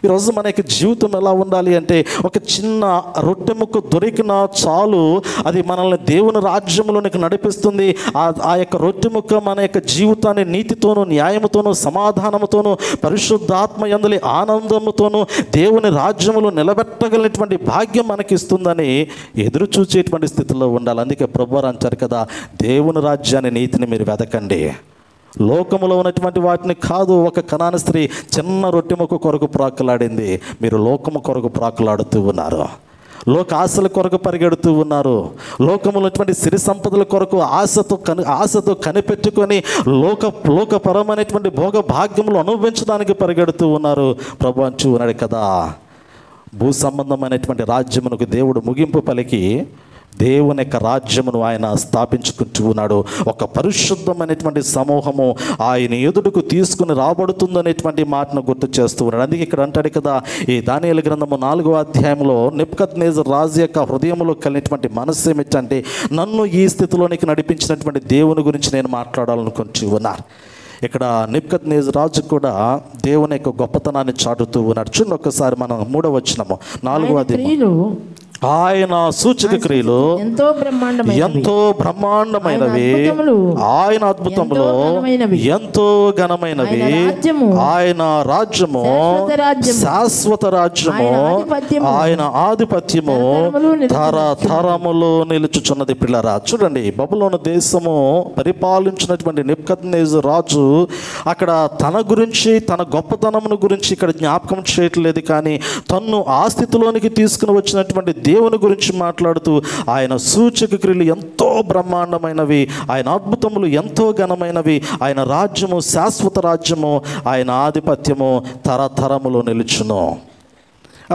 ఈరోజు మనకి జీవితం ఎలా ఉండాలి అంటే, ఒక చిన్న రొట్టె ముక్క దొరికినా చాలు, అది మనల్ని దేవుని రాజ్యంలోనికి నడిపిస్తుంది. ఆ యొక్క రొట్టె ముక్క మన యొక్క జీవితాన్ని నీతితోనూ న్యాయముతోనూ సమాధానముతోనూ పరిశుద్ధాత్మ యందలి ఆనందముతోనూ దేవుని రాజ్యములో నిలబెట్టగలిగినటువంటి భాగ్యం మనకి ఇస్తుందని ఎదురు చూసేటువంటి స్థితిలో ఉండాలి. అందుకే ప్రభువారు అంటారు కదా, దేవుని రాజ్యాన్ని నీతిని మీరు వెతకండి, లోకములో ఉన్నటువంటి వాటిని కాదు. ఒక కనాన స్త్రీ చిన్న రొట్టె ముక్క కొరకు ప్రాకులాడింది, మీరు లోకము కొరకు ప్రాకులాడుతూ ఉన్నారు, లోక ఆశల కొరకు పరిగెడుతూ ఉన్నారు, లోకములో ఉన్నటువంటి సిరి సంపదల కొరకు ఆశతో కనిపెట్టుకొని లోకపరమైనటువంటి భోగ భాగ్యములు అనుభవించడానికి పరిగెడుతూ ఉన్నారు. ప్రభు అంటూ ఉన్నాడు కదా, భూ సంబంధమైనటువంటి రాజ్యమునకు దేవుడు ముగింపు పలికి దేవుని యొక్క రాజ్యమును ఆయన స్థాపించుకుంటూ ఉన్నాడు. ఒక పరిశుద్ధమైనటువంటి సమూహము ఆయన ఎదుటకు తీసుకుని రాబడుతుందనేటువంటి మాటను గుర్తు చేస్తూ ఉన్నాడు. అందుకే ఇక్కడ అంటాడు కదా, ఈ దానియేలు గ్రంథము 4వ అధ్యాయంలో నెబుకద్నెజర్ రాజు యొక్క హృదయంలో కలిగినటువంటి మనస్సు ఏమిటంటే, నన్ను ఈ స్థితిలోనికి నడిపించినటువంటి దేవుని గురించి నేను మాట్లాడాలనుకుంటూ ఉన్నాను. ఇక్కడ నెబుకద్నెజర్ రాజు కూడా దేవుని యొక్క గొప్పతనాన్ని చాటుతూ ఉన్నాడు. చూడండి ఒకసారి మనం 3వ వచనము 4వ అధ్యాయం. ఆయన సూచక క్రియలు ఎంతో బ్రహ్మాండమైనవి, ఆయన అద్భుతములు ఎంతో ఘనమైనవి, ఆయన రాజ్యము శాశ్వత రాజ్యము, ఆయన ఆధిపత్యము తరతరములు నిలుచుచున్నది. పిల్లరా చూడండి, బబులోను దేశము పరిపాలించినటువంటి నెబుకద్నెజర్ రాజు అక్కడ తన గురించి, తన గొప్పతనమును గురించి ఇక్కడ జ్ఞాపకం చేయట్లేదు, కానీ తన్ను ఆ స్థితిలోనికి తీసుకుని వచ్చినటువంటి దేవుని గురించి మాట్లాడుతూ ఆయన సూచక క్రియలు ఎంతో బ్రహ్మాండమైనవి, ఆయన అద్భుతములు ఎంతో ఘనమైనవి, ఆయన రాజ్యము శాశ్వత రాజ్యము, ఆయన ఆధిపత్యము తరతరములో నిలుచును.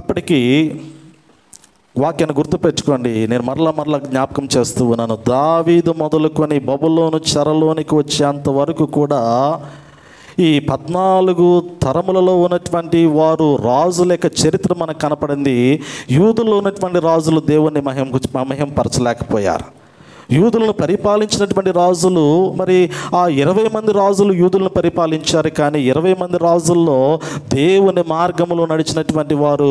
అప్పటికి వాక్యాన్ని గుర్తుపెట్టుకోండి, నేను మరలా జ్ఞాపకం చేస్తూ ఉన్నాను. దావీదు మొదలుకొని బబులోను చెరలోనికి వచ్చేంత వరకు కూడా ఈ 14 తరములలో ఉన్నటువంటి వారు రాజుల యొక్క చరిత్ర మనకు కనపడింది. యూదుల్లో ఉన్నటువంటి రాజులు దేవుణ్ణి మహింపరచలేకపోయారు. యూదులను పరిపాలించినటువంటి రాజులు, మరి ఆ 20 మంది రాజులు యూదులను పరిపాలించారు, కానీ 20 మంది రాజుల్లో దేవుని మార్గంలో నడిచినటువంటి వారు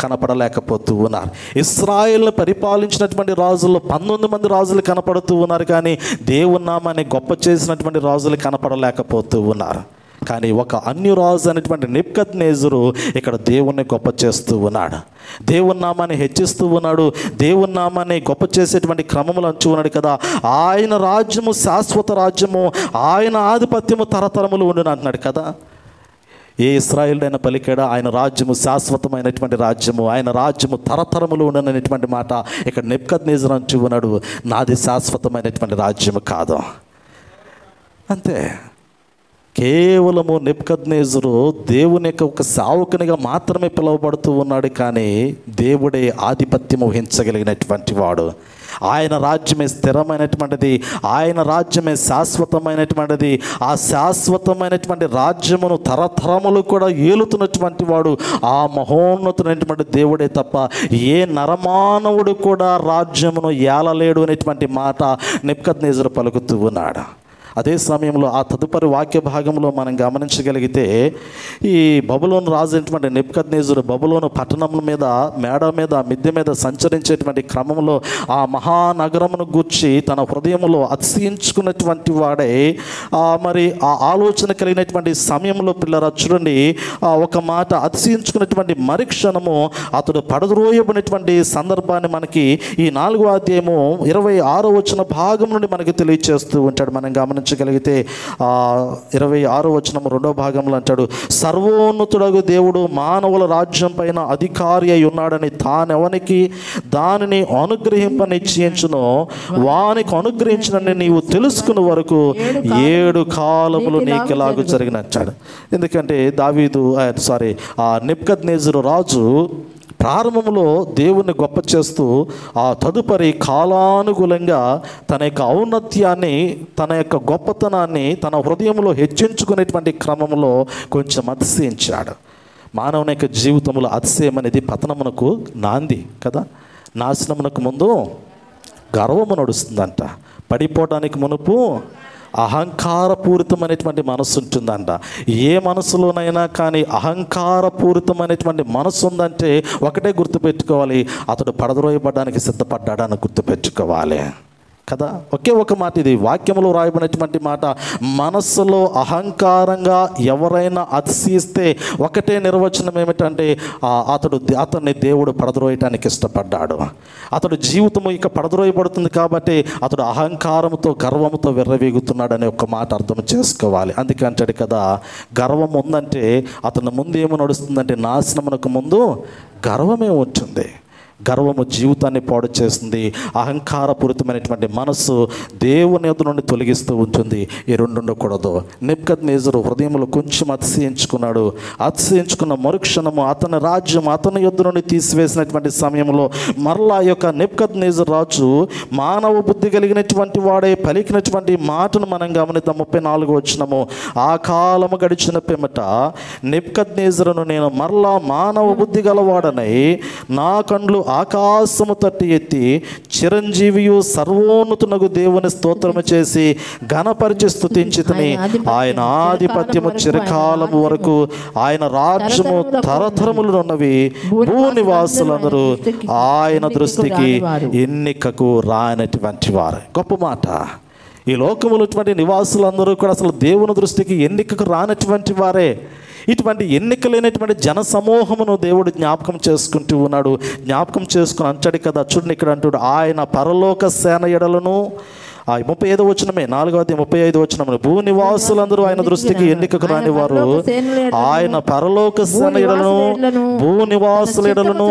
కనపడలేకపోతూ ఉన్నారు. ఇశ్రాయేల్ని పరిపాలించినటువంటి రాజుల్లో 19 మంది రాజులు కనపడుతూ ఉన్నారు, కానీ దేవుని నామాన్ని గొప్ప చేసినటువంటి రాజులు కనపడలేకపోతూ ఉన్నారు. కానీ ఒక అన్యరాజు అనేటువంటి నెబుకద్నెజరు ఇక్కడ దేవుణ్ణి గొప్ప చేస్తూ ఉన్నాడు, దేవుని నామాన్ని హెచ్చిస్తూ ఉన్నాడు, దేవుని నామాన్ని గొప్ప చేసేటువంటి క్రమములు అంచు ఉన్నాడు కదా. ఆయన రాజ్యము శాశ్వత రాజ్యము, ఆయన ఆధిపత్యము తరతరములు ఉండును అంటున్నాడు కదా. ఏ ఇశ్రాయేలుడైనా పలికాడా, ఆయన రాజ్యము శాశ్వతమైనటువంటి రాజ్యము, ఆయన రాజ్యము తరతరములు ఉండనటువంటి మాట ఇక్కడ నెబుకద్నెజరు అంటూ ఉన్నాడు. నాది శాశ్వతమైనటువంటి రాజ్యము కాదు. అంతే, కేవలము నెబుకద్నెజరు దేవుని యొక్క ఒక సేవకునిగా మాత్రమే పిలువబడుతూ ఉన్నాడు, కానీ దేవుడే ఆధిపత్యం వహించగలిగినటువంటి వాడు. ఆయన రాజ్యమే స్థిరమైనటువంటిది, ఆయన రాజ్యమే శాశ్వతమైనటువంటిది. ఆ శాశ్వతమైనటువంటి రాజ్యమును తరతరములు కూడా ఏలుతున్నటువంటి వాడు ఆ మహోన్నతునైనటువంటి దేవుడే తప్ప ఏ నరమానవుడు కూడా రాజ్యమును ఏలలేడు అనేటువంటి మాట నెబుకద్నెజరు పలుకుతూ ఉన్నాడు. అదే సమయంలో ఆ తదుపరి వాక్య భాగంలో మనం గమనించగలిగితే, ఈ బబులోను రాజు అయినటువంటి నెబుకద్నెజరు బబులోను పట్టణం మీద మేడ మీద మిద్దె మీద సంచరించేటువంటి క్రమంలో ఆ మహానగరమును గూర్చి తన హృదయంలో అతిశయించుకున్నటువంటి వాడే మరి ఆ ఆలోచన కలిగినటువంటి సమయంలో పిల్లరా చూడండి, ఒక మాట అతిశయించుకున్నటువంటి మరుక్షణము అతడు పడద్రోయబడినటువంటి సందర్భాన్ని మనకి ఈ 4వ అధ్యాయము 26వ వచన భాగం నుండి మనకి తెలియచేస్తూ ఉంటాడు. మనం గమనించ గమనించగలిగితే 26వ వచనం 2వ భాగంలో అంటాడు, సర్వోన్నతుడగు దేవుడు మానవుల రాజ్యం పైన అధికారి అయి ఉన్నాడని తానెవనికి దానిని అనుగ్రహింప నిశ్చయించునో వానికి అనుగ్రహించినని నీవు తెలుసుకున్న వరకు 7 కాలములు నీకు ఎలాగూ జరిగినచ్చాడు. ఎందుకంటే నెబుకద్నెజరు రాజు ప్రారంభంలో దేవుణ్ణి గొప్ప చేస్తూ ఆ తదుపరి కాలానుగుణంగా తన యొక్క ఔన్నత్యాన్ని, తన యొక్క గొప్పతనాన్ని తన హృదయంలో హెచ్చించుకునేటువంటి క్రమంలో కొంచెం అతిశయించాడు. మానవుని యొక్క జీవితంలో అతిశయం అనేది పతనమునకు నాంది కదా. నాశనమునకు ముందు గర్వము నడుస్తుందంట, పడిపోవడానికి మునుపు అహంకారపూరితమైనటువంటి మనసు ఉంటుందంట. ఏ మనసులోనైనా కానీ అహంకారపూరితమైనటువంటి మనసు ఉందంటే ఒకటే గుర్తుపెట్టుకోవాలి, అతడు పడద్రోయబడడానికి సిద్ధపడ్డాడని గుర్తుపెట్టుకోవాలి కదా. ఒకే ఒక మాట, ఇది వాక్యంలో రాయబడినటువంటి మాట. మనస్సులో అహంకారంగా ఎవరైనా అతిశయిస్తే ఒకటే నిర్వచనం ఏమిటంటే అతన్ని దేవుడు పడద్రోయటానికి ఇష్టపడ్డాడు. అతడు జీవితము ఇక పడద్రోయబడుతుంది కాబట్టి అతడు అహంకారంతో గర్వంతో విర్రవీగుతున్నాడనే ఒక మాట అర్థం చేసుకోవాలి. అందుకే అంటాడు కదా, గర్వం ఉందంటే అతని ముందు ఏమో నడుస్తుందంటే నాశనమునకు ముందు గర్వమే ఉంటుంది. గర్వము జీవితాన్ని పాడు చేస్తుంది. అహంకారపూరితమైనటువంటి మనస్సు దేవుని యొద్ద నుండి తొలగిస్తూ ఉంటుంది. ఈ రెండు ఉండకూడదు. నెబుకద్నెజరు హృదయంలో కొంచెం అతిశయించుకున్నాడు. అతిశయించుకున్న మరుక్షణము అతని రాజ్యం అతని యొద్ద నుండి తీసివేసినటువంటి సమయంలో మరలా యొక్క నెబుకద్నెజరు రాజు మానవ బుద్ధి కలిగినటువంటి వాడే పలికినటువంటి మాటను మనం గమనిద్దాం. 34వ వచనము, ఆ కాలము గడిచిన పిమ్మట నెబుకద్నెజరును నేను మరలా మానవ బుద్ధి గలవాడనై నా కండ్లు ఆకాశము తట్టి ఎత్తి చిరంజీవియు సర్వోన్నతునగు దేవుని స్తోత్రము చేసి ఘనపరిచి స్తుతించితిని. ఆయన ఆధిపత్యము చిరకాలము వరకు, ఆయన రాజ్యము తరతరములు ఉన్నవి. భూనివాసులందరూ ఆయన దృష్టికి ఎన్నికకు రానటువంటి వారు. గొప్ప మాట. ఈ లోకములో నివాసులందరూ కూడా అసలు దేవుని దృష్టికి ఎన్నికకు రానటువంటి వారే. ఇటువంటి ఎన్నిక లేనటువంటి జన సమూహమును దేవుడు జ్ఞాపకం చేసుకుంటూ ఉన్నాడు. జ్ఞాపకం చేసుకుని అంటాడు కదా, చూడండి ఇక్కడ అంటాడు, ఆయన పరలోక సేన ఎడలను 35వ వచనమే 4వ అధ్యాయం 35వ వచనము, భూనివాసులందరూ ఆయన దృష్టికి ఎన్నికకు రాని వారు, ఆయన పరలోక సేన ఎడలను భూనివాసుల ఎడలను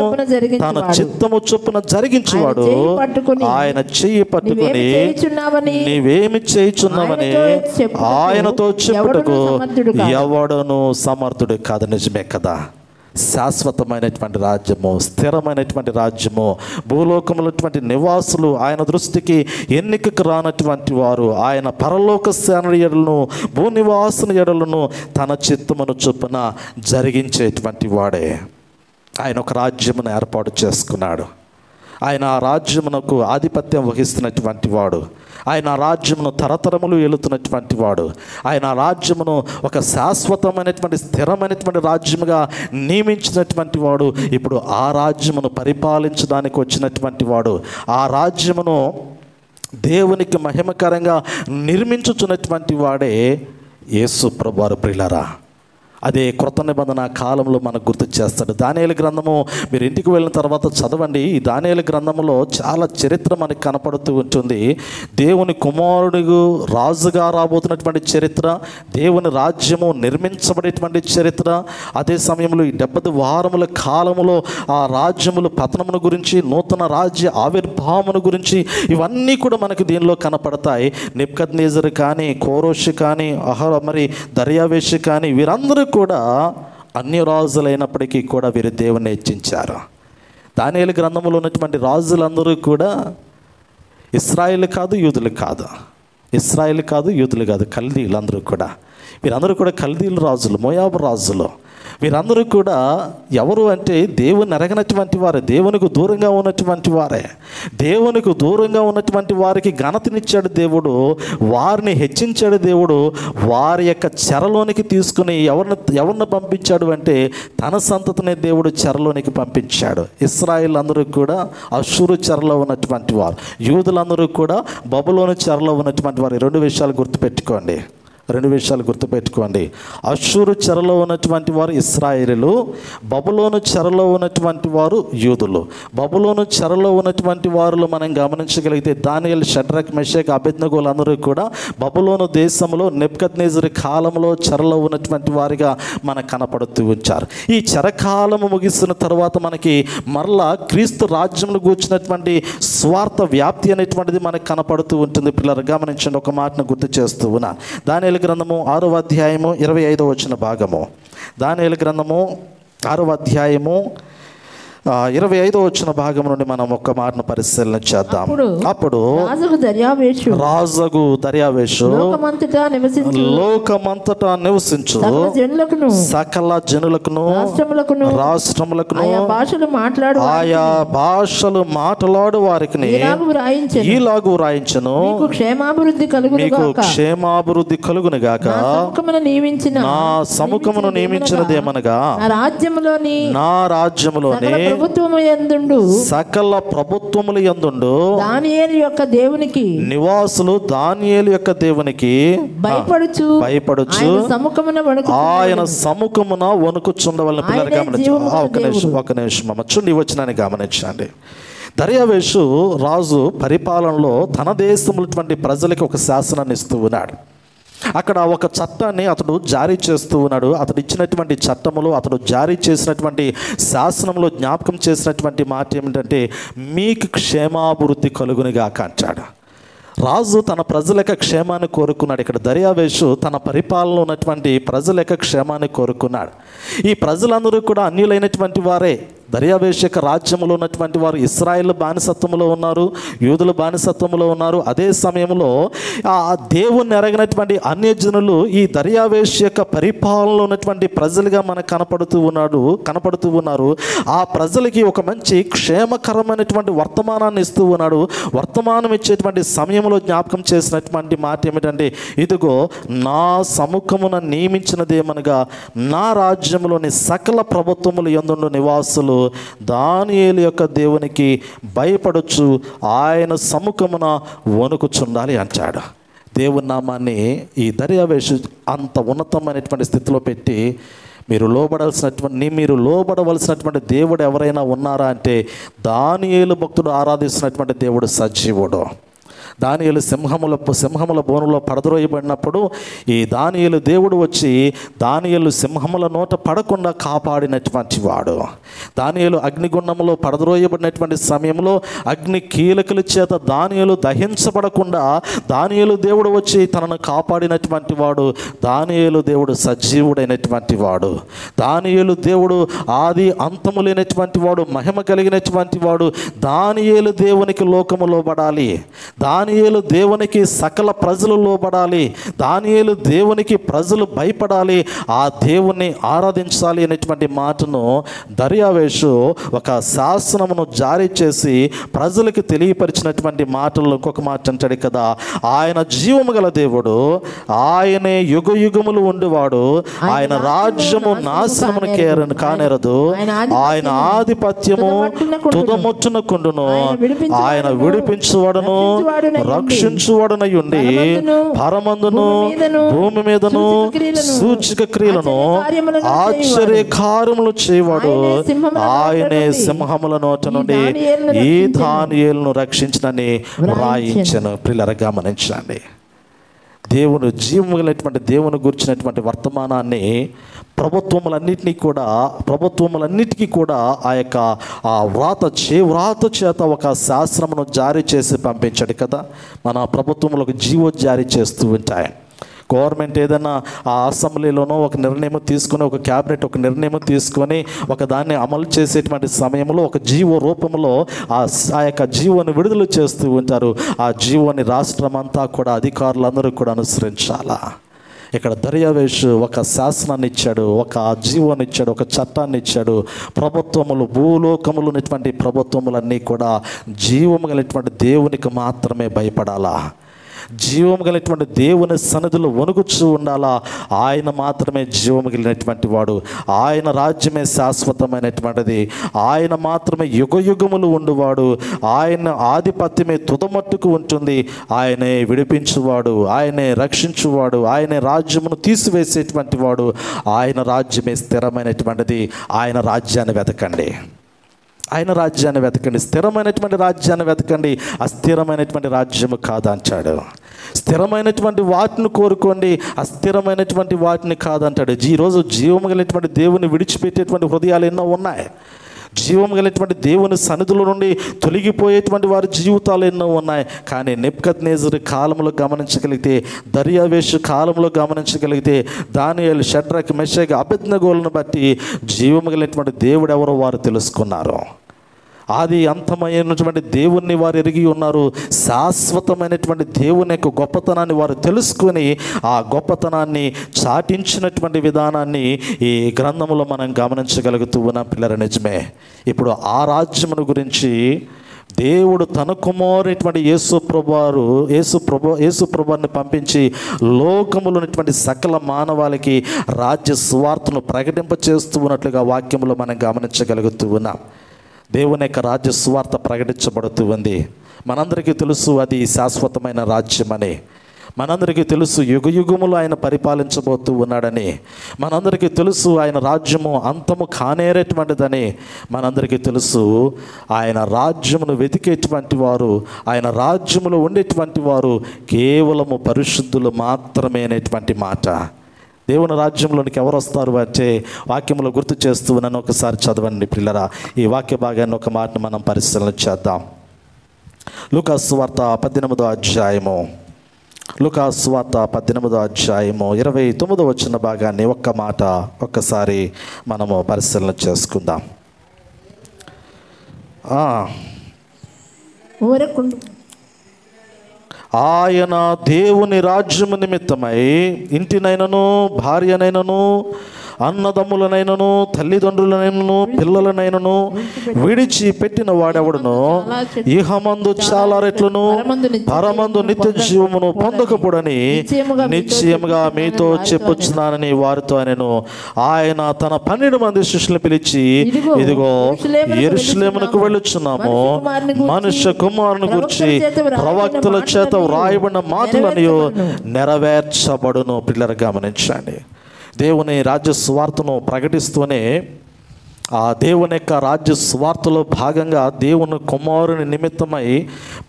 తన చిత్తము చొప్పున జరిగించువాడు. ఆయన చెయ్యి పట్టుకుని నీవేమి చేయుచున్నావని ఆయనతో చెప్పుటకు ఎవడను సమర్థుడు కాదు. నిజమే కదా. శాశ్వతమైనటువంటి రాజ్యము, స్థిరమైనటువంటి రాజ్యము, భూలోకములో నివాసులు ఆయన దృష్టికి ఎన్నికకు రానటువంటి వారు, ఆయన పరలోక సేన ఎడలను భూనివాసుని ఎడలను తన చిత్తమును చొప్పున జరిగించేటువంటి వాడే. ఆయన ఒక రాజ్యమును ఏర్పాటు చేసుకున్నాడు. ఆయన ఆ రాజ్యమునకు ఆధిపత్యం వహిస్తున్నటువంటి వాడు. ఆయన ఆ రాజ్యమును తరతరములు ఏలుతున్నటువంటి వాడు. ఆయన ఆ రాజ్యమును ఒక శాశ్వతమైనటువంటి స్థిరమైనటువంటి రాజ్యముగా నియమించినటువంటి వాడు. ఇప్పుడు ఆ రాజ్యమును పరిపాలించడానికి వచ్చినటువంటి వాడు. ఆ రాజ్యమును దేవునికి మహిమకరంగా నిర్మించుచున్నటువంటి వాడే యేసు ప్రభువారు. ప్రియులారా, అదే క్రొత్త నిబంధన కాలంలో మనకు గుర్తు చేస్తాడు. దానియేలు గ్రంథము మీరు ఇంటికి వెళ్ళిన తర్వాత చదవండి. ఈ దానియేలు గ్రంథంలో చాలా చరిత్ర మనకు కనపడుతూ ఉంటుంది. దేవుని కుమారుడు రాజుగా రాబోతున్నటువంటి చరిత్ర, దేవుని రాజ్యము నిర్మించబడేటువంటి చరిత్ర, అదే సమయంలో ఈ 70 వారముల కాలములో ఆ రాజ్యముల పతనమును గురించి, నూతన రాజ్య ఆవిర్భావమును గురించి ఇవన్నీ కూడా మనకు దీనిలో కనపడతాయి. నెబుకద్నెజరు కానీ, కోరోషు కానీ, దర్యావేషు కానీ వీరందరూ కూడా అన్యరాజులైనప్పటికీ కూడా వీరు దేవుని హెచ్చించారు. దానియేలు గ్రంథంలో ఉన్నటువంటి రాజులందరూ కూడా ఇశ్రాయేలు కాదు, యూదులు కాదు. ఇశ్రాయేలు కాదు, యూదులు కాదు, కల్దీయులు అందరూ కూడా. వీరందరూ కూడా కల్దీయుల రాజులు, మోయాబు రాజులు. వీరందరూ కూడా ఎవరు అంటే దేవుని ఎరగనటువంటి వారే, దేవునికి దూరంగా ఉన్నటువంటి వారే. దేవునికి దూరంగా ఉన్నటువంటి వారికి ఘనతనిచ్చాడు దేవుడు, వారిని హెచ్చించాడు దేవుడు. వారి యొక్క చెరలోనికి తీసుకుని ఎవరిని పంపించాడు అంటే తన సంతతిని దేవుడు చెరలోనికి పంపించాడు. ఇశ్రాయేల్ అందరూ కూడా అష్షూరు చెరలో ఉన్నటువంటి వారు, యూదులందరూ కూడా బబులోను చెరలో ఉన్నటువంటి వారు. 2 విషయాలు గుర్తుపెట్టుకోండి. 2 విషయాలు గుర్తుపెట్టుకోండి. అష్షూరు చెరలో ఉన్నటువంటి వారు ఇశ్రాయేలీయులు, బబులోను చెరలో ఉన్నటువంటి వారు యూదులు. బబులోను చెరలో ఉన్నటువంటి వారిలో మనం గమనించగలిగితే దానియేలు, షడ్రక్, మెషక్, అబేద్నెగోలు అందరూ కూడా బబులోను దేశంలో నెబుకద్నెజరు కాలంలో చెరలో ఉన్నటువంటి వారిగా మనకు కనపడుతూ ఉంచారు. ఈ చెరకాలము ముగిసిన తర్వాత మనకి మరలా క్రీస్తు రాజ్యంలో కూర్చున్నటువంటి స్వార్థ వ్యాప్తి అనేటువంటిది మనకు కనపడుతూ ఉంటుంది. పిల్లలు గమనించండి, ఒక మాటను గుర్తు చేస్తూ ఉన్నాను. దానియేలు గ్రంథము 6వ అధ్యాయము 25వ వచన భాగము. దానియేలు గ్రంథము 6వ అధ్యాయము 25వ వచన భాగం నుండి మనం ఒక మాటను పరిశీలన చేద్దాం. అప్పుడు రాజగు దర్యావేషు లోకమంతటా నివసించు సకల జనులకును రాష్ట్రములకును ఆయా భాషలు మాట్లాడు వారికి ఈలాగు వ్రాయించను, మీకు క్షేమాభివృద్ధి కలుగును గాక. నా సముఖమును నియమించినదేమనగా నా రాజ్యములోని సకల ప్రభుత్వములు యందుండు దానియేలు యొక్క దేవునికి నివాసులు దానియేలు యొక్క దేవునికి భయపడుచు ఆయన సముఖమున వణుకుచుండవలన. పిల్లలు గమనించండి, ఒక నిమిషం చూడండి, వచనాన్ని గమనించండి. దర్యావేషు రాజు పరిపాలనలో తన దేశములటువంటి ప్రజలకి ఒక శాసనాన్ని ఇస్తూ ఉన్నాడు. అక్కడ ఒక చట్టాన్ని అతడు జారీ చేస్తూ ఉన్నాడు. అతడు ఇచ్చినటువంటి చట్టములో, అతడు జారీ చేసినటువంటి శాసనంలో జ్ఞాపకం చేసినటువంటి మాట ఏమిటంటే, మీకు క్షేమాభివృద్ధి కలుగునిగాక అంటాడు. రాజు తన ప్రజల యొక్క క్షేమాన్ని కోరుకున్నాడు. ఇక్కడ దర్యావేషు తన పరిపాలనలో ఉన్నటువంటి ప్రజల యొక్క క్షేమాన్ని కోరుకున్నాడు. ఈ ప్రజలందరూ కూడా అన్యులైనటువంటి వారే. దర్యావేషు యొక్క రాజ్యంలో ఉన్నటువంటి వారు ఇశ్రాయేలు బానిసత్వంలో ఉన్నారు, యూదుల బానిసత్వంలో ఉన్నారు. అదే సమయంలో ఆ దేవుణ్ణి ఎరగినటువంటి అన్యజనులు ఈ దర్యావేషు యొక్క పరిపాలనలో ఉన్నటువంటి ప్రజలుగా మనకు కనపడుతూ ఉన్నారు. ఆ ప్రజలకి ఒక మంచి క్షేమకరమైనటువంటి వర్తమానాన్ని ఇస్తూ ఉన్నాడు. వర్తమానం ఇచ్చేటువంటి సమయంలో జ్ఞాపకం చేసినటువంటి మాట ఏమిటంటే, ఇదిగో నా సముఖమున నియమించినదేమనగా నా రాజ్యంలోని సకల ప్రభుత్వములు యందుండు నివాసులు దానియేలు యొక్క దేవునికి భయపడొచ్చు, ఆయన సముఖమున వణుకుచుండాలి అంటాడు. దేవుని నామాన్ని ఈ దర్యావేషు అంత ఉన్నతమైనటువంటి స్థితిలో పెట్టి, మీరు లోబడవలసినటువంటి దేవుడు ఎవరైనా ఉన్నారా అంటే దానియేలు భక్తుడు ఆరాధిస్తున్నటువంటి దేవుడు సజీవుడు. దానియేలు సింహముల బోనులో పడద్రోయబడినప్పుడు ఈ దానియేలు దేవుడు వచ్చి దానియేలు సింహముల నోట పడకుండా కాపాడినటువంటి వాడు. దానియేలు అగ్నిగుండంలో పడద్రోయబడినటువంటి సమయంలో అగ్ని కీలకల చేత దానియేలు దహించబడకుండా దానియేలు దేవుడు వచ్చి తనను కాపాడినటువంటి వాడు. దానియేలు దేవుడు సజీవుడైనటువంటి వాడు. దానియేలు దేవుడు ఆది అంతము లేనటువంటి వాడు, మహిమ కలిగినటువంటి వాడు. దానియేలు దేవునికి లోకము లోబడాలి, దానియేలు దేవునికి సకల ప్రజలు లోబడాలి, దానియేలు దేవునికి ప్రజలు భయపడాలి, ఆ దేవుణ్ణి ఆరాధించాలి అనేటువంటి మాటను దర్యావేషు ఒక శాసనమును జారీ చేసి ప్రజలకు తెలియపరిచినటువంటి మాటల్లో ఇంకొక మాట అంటాడు కదా, ఆయన జీవము గల దేవుడు, ఆయనే యుగ యుగములు ఉండేవాడు, ఆయన రాజ్యము నాశనమును కానేరదు, ఆయన ఆధిపత్యము తుదముట్టునకుండును, ఆయన విడిపించువాడును రక్షించువాడనై ఉండి పరమందును భూమి మీదను సూచక క్రియలను ఆశ్చర్య కార్యములు చేయవాడు, ఆయనే సింహముల నోట నుండి ఈ దానియేలును రక్షించనని రాయించను. ప్రియులారా గమనించండి, దేవుని జీవము కలిగినటువంటి దేవుని గురించినటువంటి వర్తమానాన్ని ప్రభుత్వములన్నిటికీ కూడా ఆ యొక్క వ్రాత చేత ఒక శాస్త్రమును జారీ చేసి పంపించాడు కదా. మన ప్రభుత్వములకు జీవో జారీ చేస్తూ ఉంటాయి. గవర్నమెంట్ ఏదైనా ఆ అసెంబ్లీలోనో ఒక నిర్ణయం తీసుకొని, ఒక క్యాబినెట్ ఒక నిర్ణయం తీసుకొని ఒక దాన్ని అమలు చేసేటువంటి సమయంలో ఒక జీవో రూపంలో ఆ యొక్క జీవోని విడుదల చేస్తూ ఉంటారు. ఆ జీవోని రాష్ట్రం అంతా కూడా అధికారులందరూ కూడా అనుసరించాలా. ఇక్కడ దర్యావేషు ఒక శాసనాన్ని ఇచ్చాడు, ఒక జీవోని ఇచ్చాడు, ఒక చట్టాన్ని ఇచ్చాడు. ప్రభుత్వములు, భూలోకములు ఉన్నటువంటి ప్రభుత్వములన్నీ కూడా జీవము కలిగినటువంటి దేవునికి మాత్రమే భయపడాలా. జీవం కలిగినటువంటి దేవుని సన్నిధిలో వణుకుచూ ఉండాలా. ఆయన మాత్రమే జీవం కలిగినటువంటి వాడు. ఆయన రాజ్యమే శాశ్వతమైనటువంటిది. ఆయన మాత్రమే యుగయుగములు ఉండువాడు. ఆయన ఆధిపత్యమే తుదమట్టుకు ఉంటుంది. ఆయనే విడిపించువాడు, ఆయనే రక్షించువాడు, ఆయనే రాజ్యమును తీసివేసేటువంటి వాడు. ఆయన రాజ్యమే స్థిరమైనటువంటిది. ఆయన రాజ్యాన్ని వెతకండి, ఆయన రాజ్యాన్ని వెతకండి, స్థిరమైనటువంటి రాజ్యాన్ని వెతకండి. అస్థిరమైనటువంటి రాజ్యము కాదంటాడు. స్థిరమైనటువంటి వాటిని కోరుకోండి, అస్థిరమైనటువంటి వాటిని కాదంటాడు. ఈరోజు జీవము కలిగినటువంటి దేవుని విడిచిపెట్టేటువంటి హృదయాలు ఎన్నో ఉన్నాయి. జీవం కలిగినటువంటి దేవుని సన్నిధిలో నుండి తొలగిపోయేటువంటి వారి జీవితాలు ఎన్నో ఉన్నాయి. కానీ నెబుకద్నెజరు కాలంలో గమనించగలిగితే, దర్యావేషు కాలంలో గమనించగలిగితే, దానియేలు, షడ్రక్, మెషక్, అబేద్నెగోలను బట్టి జీవం కలిగినటువంటి దేవుడు ఎవరో వారు తెలుసుకున్నారు. ఆది అంతమైనటువంటి దేవుణ్ణి వారు ఎరిగి ఉన్నారు. శాశ్వతమైనటువంటి దేవుని యొక్క గొప్పతనాన్ని వారు తెలుసుకొని ఆ గొప్పతనాన్ని చాటించినటువంటి విధానాన్ని ఈ గ్రంథంలో మనం గమనించగలుగుతూ ఉన్నాం పిల్లల. నిజమే. ఇప్పుడు ఆ రాజ్యమును గురించి దేవుడు తన కుమారుడైనటువంటి యేసుప్రభుని పంపించి లోకములో ఉన్నటువంటి సకల మానవాళికి రాజ్య సువార్తను ప్రకటింపచేస్తూ ఉన్నట్లుగా వాక్యములో మనం గమనించగలుగుతూ ఉన్నాం. దేవుని యొక్క రాజ్య సువార్త ప్రకటించబడుతూ ఉంది. మనందరికీ తెలుసు అది శాశ్వతమైన రాజ్యమని. మనందరికీ తెలుసు యుగయుగములు ఆయన పరిపాలించబోతూ ఉన్నాడని. మనందరికీ తెలుసు ఆయన రాజ్యము అంతము కానేరేటువంటిదని. మనందరికీ తెలుసు ఆయన రాజ్యమును వెతికేటువంటి వారు, ఆయన రాజ్యములో ఉండేటువంటి వారు కేవలము పరిశుద్ధులు మాత్రమే అనేటువంటి మాట. దేవుని రాజ్యంలోనికి ఎవరు వస్తారు అంటే వాక్యంలో గుర్తు చేస్తూ నన్ను ఒకసారి చదవండి పిల్లరా. ఈ వాక్య భాగాన్ని ఒక మాటను మనం పరిశీలన చేద్దాం. లూకాసు వార్త 18వ అధ్యాయము, లూకాసు వార్త 18వ అధ్యాయము 29వ వచన భాగాన్ని ఒక్క మాట ఒక్కసారి మనము పరిశీలన చేసుకుందాం. ఆయన దేవుని రాజ్యము నిమిత్తమై ఇంటినైనను, భార్యనైనను, అన్నదమ్ములనైనను, తల్లిదండ్రులనైనను, పిల్లలనైనను విడిచి పెట్టిన వాడెవడును ఇహమందు చాలా రెట్లను పరమందు నిత్య జీవమును పొందకపోడని నిశ్చయముగా మీతో చెప్పుచున్నానని వారితో అనెను. ఆయన తన 12 మంది శిష్యులను పిలిచి, ఇదిగో యెరూషలేమునకు వెళ్ళుచున్నాము, మనుష్య కుమారుని గురించి ప్రవక్తల చేత వ్రాయబడిన మాటలని నెరవేర్చబడును. పిల్లలు గమనించండి. దేవుని రాజ్య సువార్తను ప్రకటిస్తూనే ఆ దేవుని యొక్క రాజ్య సువార్తలో భాగంగా దేవుని కుమారుని నిమిత్తమై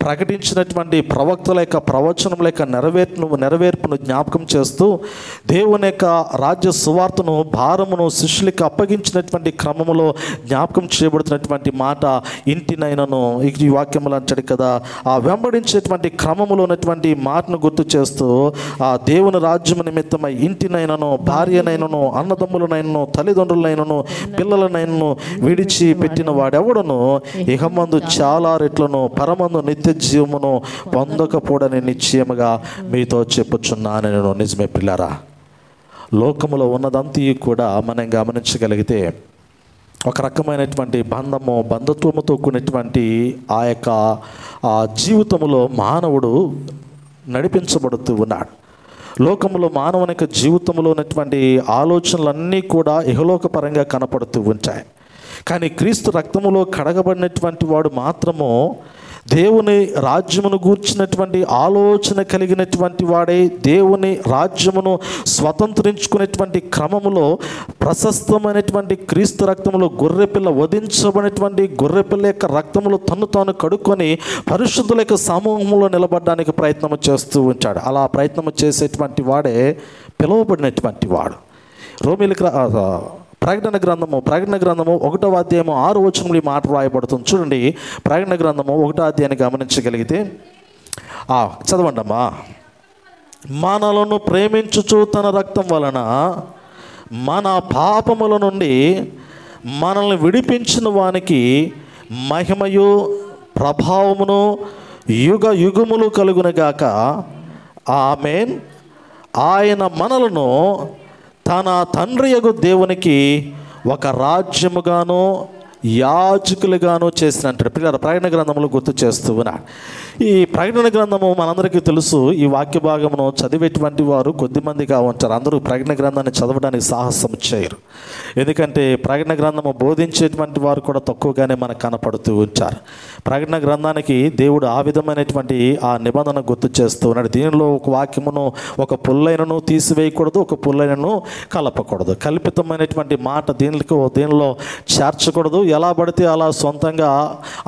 ప్రకటించినటువంటి ప్రవక్తల యొక్క ప్రవచనముల యొక్క నెరవేర్పును జ్ఞాపకం చేస్తూ దేవుని యొక్క రాజ్య సువార్తను భారమును శిష్యులకు అప్పగించినటువంటి క్రమములో జ్ఞాపకం చేయబడుతున్నటువంటి మాట ఇంటినైనను. ఈ వాక్యములు అంటాడు కదా, ఆ వెంబడించేటువంటి క్రమములో ఉన్నటువంటి మాటను గుర్తు చేస్తూ ఆ దేవుని రాజ్యము నిమిత్తమై ఇంటినైనను, భార్యనైనను, అన్నదమ్ములనైనను, తల్లిదండ్రులనైనను, పిల్లలనైనా విడిచి పెట్టిన వాడెవడను ఇహమందు చాలా రెట్లను పరమందు నిత్య జీవమును పొందకపోడని నిశ్చయముగా మీతో చెప్పుచున్నాను నేను. నిజమే పిల్లరా. లోకములో ఉన్నదంతా కూడా మనం గమనించగలిగితే ఒక రకమైనటువంటి బంధత్వముతో కూడినటువంటి ఆ యొక్క జీవితంలో మానవుడు నడిపించబడుతూ ఉన్నాడు. లోకంలో మానవుని యొక్క జీవితంలో ఉన్నటువంటి ఆలోచనలన్నీ కూడా ఇహలోక పరంగా కనపడుతూ ఉంటాయి. కానీ క్రీస్తు రక్తములో కడగబడినటువంటి వాడు మాత్రము దేవుని రాజ్యమును గూర్చినటువంటి ఆలోచన కలిగినటువంటి వాడే దేవుని రాజ్యమును స్వతంత్రించుకునేటువంటి క్రమములో ప్రశస్తమైనటువంటి క్రీస్తు రక్తములో గొర్రెపిల్ల వధించబడినటువంటి గొర్రెపిల్ల యొక్క రక్తములో తను తాను కడుక్కొని పరిశుద్ధుల యొక్క సమూహంలో నిలబడడానికి ప్రయత్నం చేస్తూ ఉంటాడు. అలా ప్రయత్నం చేసేటువంటి వాడే పిలువబడినటువంటి వాడు. ప్రకటన గ్రంథము 1వ అధ్యాయము 6వ వచనంలో ఈ మాట రాయబడుతుంది. చూడండి, ప్రకటన గ్రంథము 1వ అధ్యాయాన్ని గమనించగలిగితే చదవండమ్మా. మనలను ప్రేమించుచు తన రక్తం వలన మన పాపముల నుండి మనల్ని విడిపించిన వానికి మహిమయు ప్రభావమును యుగ యుగములు కలుగునగాక. ఆమేన్. ఆయన మనలను తన తండ్రియగు దేవునికి ఒక రాజ్యముగాను యాజకులుగాను చేసిన అంటాడు. పిల్లల ప్రకటన గ్రంథంలో గుర్తు చేస్తూ ఉన్నాడు. ఈ ప్రకటన గ్రంథము మనందరికీ తెలుసు. ఈ వాక్య భాగమును చదివేటువంటి వారు కొద్దిమందిగా ఉంటారు. అందరూ ప్రకటన గ్రంథాన్ని చదవడానికి సాహసం చేయరు. ఎందుకంటే ప్రకటన గ్రంథము బోధించేటువంటి వారు కూడా తక్కువగానే మనకు కనపడుతూ ఉంటారు. ప్రకటన గ్రంథానికి దేవుడు ఆ విధమైనటువంటి ఆ నిబంధన గుర్తు చేస్తూ ఉన్నాడు. దీనిలో ఒక వాక్యమును ఒక పుల్లైనను తీసివేయకూడదు, ఒక పుల్లైనను కలపకూడదు. కల్పితమైనటువంటి మాట దీనిలో చేర్చకూడదు, ఎలా పడితే అలా సొంతంగా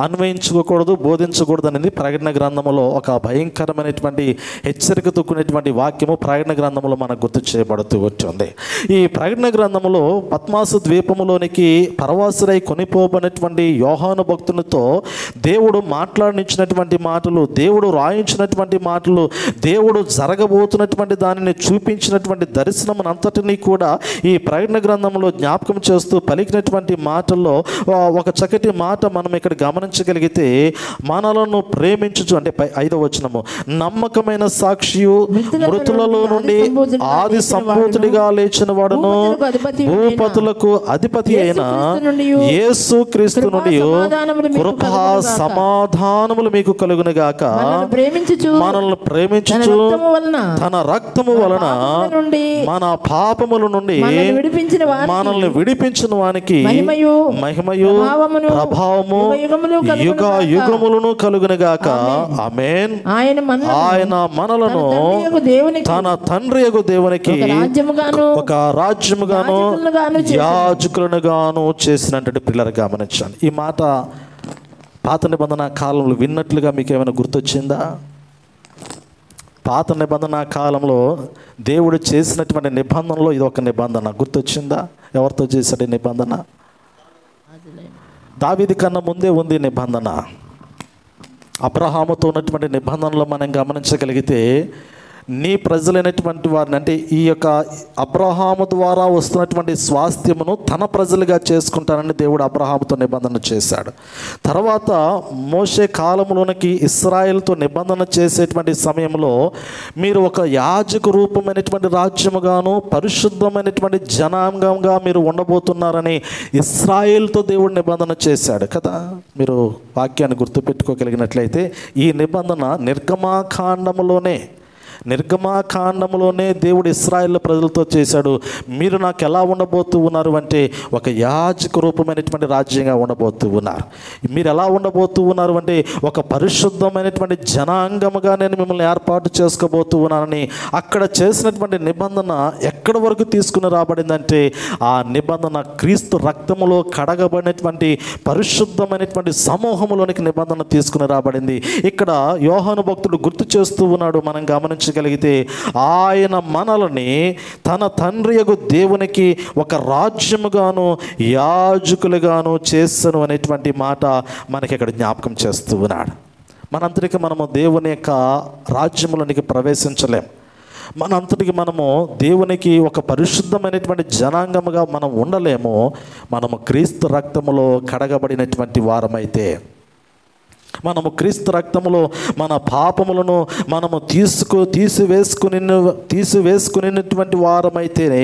అన్వయించుకోకూడదు, బోధించకూడదు అనేది ప్రకటన గ్రంథములో ఒక భయంకరమైనటువంటి హెచ్చరికతో కూడినటువంటి వాక్యము ప్రకటన గ్రంథంలో మనకు గుర్తు చేయబడుతూ ఉంటుంది. ఈ ప్రకటన గ్రంథములో పద్మాసు ద్వీపములోనికి పరవాసులై కొనిపోబడినటువంటి యోహాను భక్తునితో దేవుడు మాట్లాడించినటువంటి మాటలు, దేవుడు రాయించినటువంటి మాటలు, దేవుడు జరగబోతున్నటువంటి దానిని చూపించినటువంటి దర్శనం అంతటినీ కూడా ఈ ప్రకటన గ్రంథంలో జ్ఞాపకం చేస్తూ పలికినటువంటి మాటల్లో ఒక చక్కటి మాట మనం ఇక్కడ గమనించగలిగితే, మనలను ప్రేమించుచు అంటే 5వ వచనము, నమ్మకమైన సాక్షియు, మృతులలో నుండి ఆది సంభూతుడిగా లేచిన వాడును, భూపతులకు అధిపతి అయిన యేసు క్రీస్తు నుండి కృపా సమాధానములు మీకు కలుగునుగాక. మనల్ని ప్రేమించుచు తన రక్తము వలన మన పాపముల నుండి మనల్ని విడిపించిన వానికి మహిమయు ప్రభావము యుగ యుగములను కలుగునుగాక. ఆమేన్. ఆయన మనలను తన తండ్రి యగు దేవునికి ఒక రాజ్యముగాను యాజకులనుగాను చేసినటువంటి పిల్లలు గమనించండి. ఈ మాట పాత నిబంధన కాలంలో విన్నట్లుగా మీకు ఏమైనా గుర్తొచ్చిందా? పాత నిబంధన కాలంలో దేవుడు చేసినటువంటి నిబంధనలో ఇది ఒక నిబంధన గుర్తొచ్చిందా? ఎవరితో చేశాడు ఈ నిబంధన? దావీదు కన్నా ముందే ఉంది నిబంధన. అబ్రహాముతో ఉన్నటువంటి నిబంధనలో మనం గమనించగలిగితే, నీ ప్రజలైనటువంటి వారిని అంటే ఈ యొక్క అబ్రహాము ద్వారా వస్తున్నటువంటి స్వాస్థ్యమును తన ప్రజలుగా చేసుకుంటానని దేవుడు అబ్రహాముతో నిబంధన చేశాడు. తర్వాత మోషే కాలంలోనికి ఇశ్రాయేలుతో నిబంధన చేసేటువంటి సమయంలో మీరు ఒక యాజక రూపమైనటువంటి రాజ్యముగాను పరిశుద్ధమైనటువంటి జనాంగంగా మీరు ఉండబోతున్నారని ఇశ్రాయేలుతో దేవుడు నిబంధన చేశాడు కదా. మీరు వాక్యాన్ని గుర్తుపెట్టుకోగలిగినట్లయితే ఈ నిబంధన నిర్గమాకాండములోనే దేవుడు ఇశ్రాయేల్ ప్రజలతో చేశాడు. మీరు నాకు ఎలా ఉండబోతూ ఉన్నారు అంటే ఒక యాజక రూపమైనటువంటి రాజ్యంగా ఉండబోతూ ఉన్నారు. మీరు ఎలా ఉండబోతూ ఉన్నారు అంటే ఒక పరిశుద్ధమైనటువంటి జనాంగముగా నేను మిమ్మల్ని ఏర్పాటు చేసుకోబోతూ ఉన్నానని అక్కడ చేసినటువంటి నిబంధన ఎక్కడి వరకు తీసుకుని రాబడిందంటే, ఆ నిబంధన క్రీస్తు రక్తములో కడగబడినటువంటి పరిశుద్ధమైనటువంటి సమూహంలోనికి నిబంధన తీసుకుని రాబడింది. ఇక్కడ యోహాను భక్తుడు గుర్తు చేస్తూ ఉన్నాడు. మనం గమనించగలిగితే ఆయన మనల్ని తన తండ్రి యగు దేవునికి ఒక రాజ్యముగాను యాజకులుగాను చేసను అనేటువంటి మాట మనకి ఇక్కడ జ్ఞాపకం చేస్తూ ఉన్నాడు. మనంతటికి మనము దేవుని యొక్క రాజ్యములోనికి ప్రవేశించలేం. మనంతటికి మనము దేవునికి ఒక పరిశుద్ధమైనటువంటి జనాంగముగా మనం ఉండలేము. మనము క్రీస్తు రక్తములో కడగబడినటువంటి వారమైతే, మనము క్రీస్తు రక్తములో మన పాపములను మనము తీసివేసుకునేటువంటి వారమైతేనే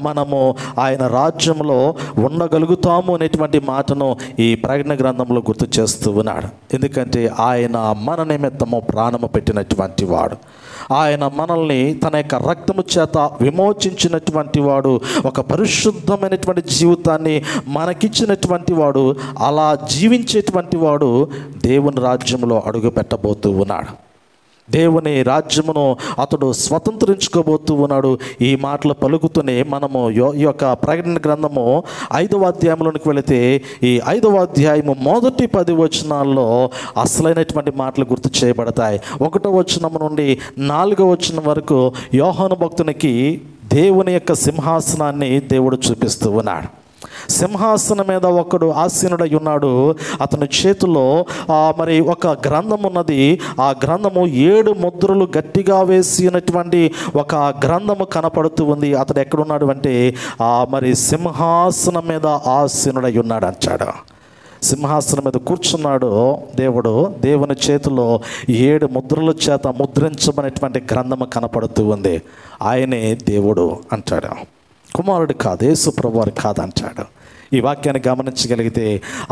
మనము ఆయన రాజ్యంలో ఉండగలుగుతాము అనేటువంటి మాటను ఈ ప్రకటన గ్రంథంలో గుర్తు చేస్తూ ఉన్నాడు. ఎందుకంటే ఆయన మన నిమిత్తము ప్రాణము పెట్టినటువంటి వాడు. ఆయన మనల్ని తన యొక్క రక్తము చేత విమోచించినటువంటి వాడు. ఒక పరిశుద్ధమైనటువంటి జీవితాన్ని మనకిచ్చినటువంటి వాడు. అలా జీవించేటువంటి వాడు దేవుని రాజ్యంలో అడుగు పెట్టబోతూ ఉన్నాడు. దేవుని రాజ్యమును అతడు స్వతంత్రించుకోబోతూ ఉన్నాడు. ఈ మాటలు పలుకుతూనే మనము ఈ యొక్క ప్రకటన గ్రంథము 5వ అధ్యాయంలోనికి వెళితే, ఈ 5వ అధ్యాయము మొదటి 10 వచనాల్లో అసలైనటువంటి మాటలు గుర్తు చేయబడతాయి. 1వ వచనం నుండి 4వ వచనం వరకు యోహాను భక్తునికి దేవుని యొక్క సింహాసనాన్ని దేవుడు చూపిస్తూ ఉన్నాడు. సింహాసనం మీద ఒకడు ఆసీనుడై ఉన్నాడు. అతని చేతిలో మరి ఒక గ్రంథం ఉన్నది. ఆ గ్రంథము 7 ముద్రలు గట్టిగా వేసినటువంటి ఒక గ్రంథము కనపడుతూ ఉంది. అతడు ఎక్కడున్నాడు అంటే మరి సింహాసనం మీద ఆసీనుడై ఉన్నాడు అంటాడు. సింహాసనం మీద కూర్చున్నాడు దేవుడు. దేవుని చేతిలో 7 ముద్రల చేత ముద్రించబడినటువంటి గ్రంథము కనపడుతూ ఉంది. ఆయనే దేవుడు అంటాడు. కుమారుడు కాదు, యేసు ప్రభువారు కాదు అంటాడు. ఈ వాక్యాన్ని గమనించగలిగితే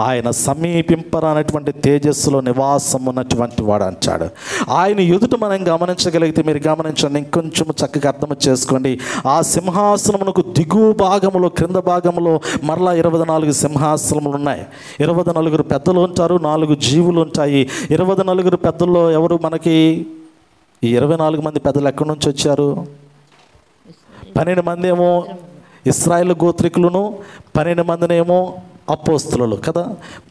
ఆయన సమీపింపరానటువంటి తేజస్సులో నివాసం ఉన్నటువంటి వాడు అంటాడు. ఆయన ఎదుట మనం గమనించగలిగితే, మీరు గమనించండి, ఇంకొంచెం చక్కగా అర్థం చేసుకోండి. ఆ సింహాసనమునకు దిగువ భాగంలో, క్రింద భాగంలో మరలా 24 సింహాసనములు ఉన్నాయి. 24 పెద్దలు ఉంటారు, 4 జీవులు ఉంటాయి. 24 పెద్దల్లో ఎవరు మనకి? ఈ 24 మంది పెద్దలు ఎక్కడి నుంచి వచ్చారు? 12 మంది ఏమో ఇశ్రాయేలు గోత్రికులను, 12 మందినేమో అపోస్తులు కదా.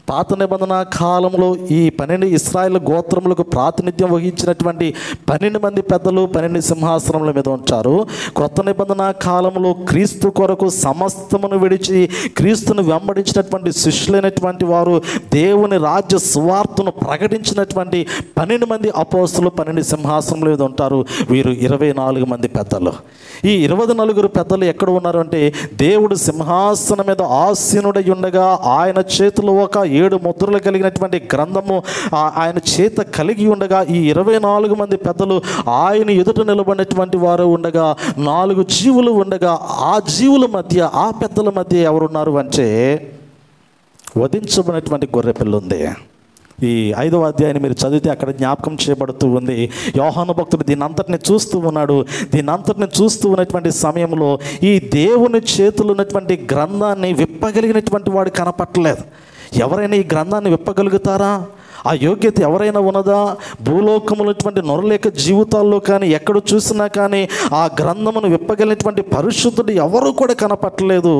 పాత నిబంధన కాలంలో ఈ 12 ఇశ్రాయేలు గోత్రములకు ప్రాతినిధ్యం వహించినటువంటి 12 మంది పెద్దలు 12 సింహాసనముల మీద ఉంటారు. క్రొత్త నిబంధన కాలంలో క్రీస్తు కొరకు సమస్తమును విడిచి క్రీస్తును వెంబడించినటువంటి శిష్యులైనటువంటి వారు, దేవుని రాజ్య సువార్తను ప్రకటించినటువంటి 12 మంది అపోస్తులు 12 సింహాసనముల మీద ఉంటారు. వీరు 24 మంది పెద్దలు. ఈ 24 పెద్దలు ఎక్కడ ఉన్నారు అంటే, దేవుడు సింహాసనం మీద ఆసీనుడై ఉండగా ఆయన చేతిలో ఒక 7 ముద్రలు కలిగినటువంటి గ్రంథము ఆయన చేత కలిగి ఉండగా, ఈ 24 మంది పెద్దలు ఆయన ఎదుట నిలబడినటువంటి వారు ఉండగా, 4 జీవులు ఉండగా, ఆ జీవుల మధ్య, ఆ పెద్దల మధ్య ఎవరున్నారు అంటే వధించబడినటువంటి గొర్రెపిల్ల ఉంది. ఈ 5వ అధ్యాయాన్ని మీరు చదివితే అక్కడ జ్ఞాపకం చేయబడుతూ ఉంది. యోహాను భక్తుడు దీని అంతటిని చూస్తూ ఉన్నాడు. దీని అంతటిని చూస్తూ ఉన్నటువంటి సమయంలో ఈ దేవుని చేతులు ఉన్నటువంటి గ్రంథాన్ని విప్పగలిగినటువంటి వాడు కనపట్టలేదు. ఎవరైనా ఈ గ్రంథాన్ని విప్పగలుగుతారా? ఆ యోగ్యత ఎవరైనా ఉన్నదా? భూలోకములటువంటి నొరలేక జీవితాల్లో కానీ ఎక్కడ చూసినా కానీ ఆ గ్రంథమును విప్పగలిగినటువంటి పరిశుద్ధుడు ఎవరు కూడా కనపట్టలేదు.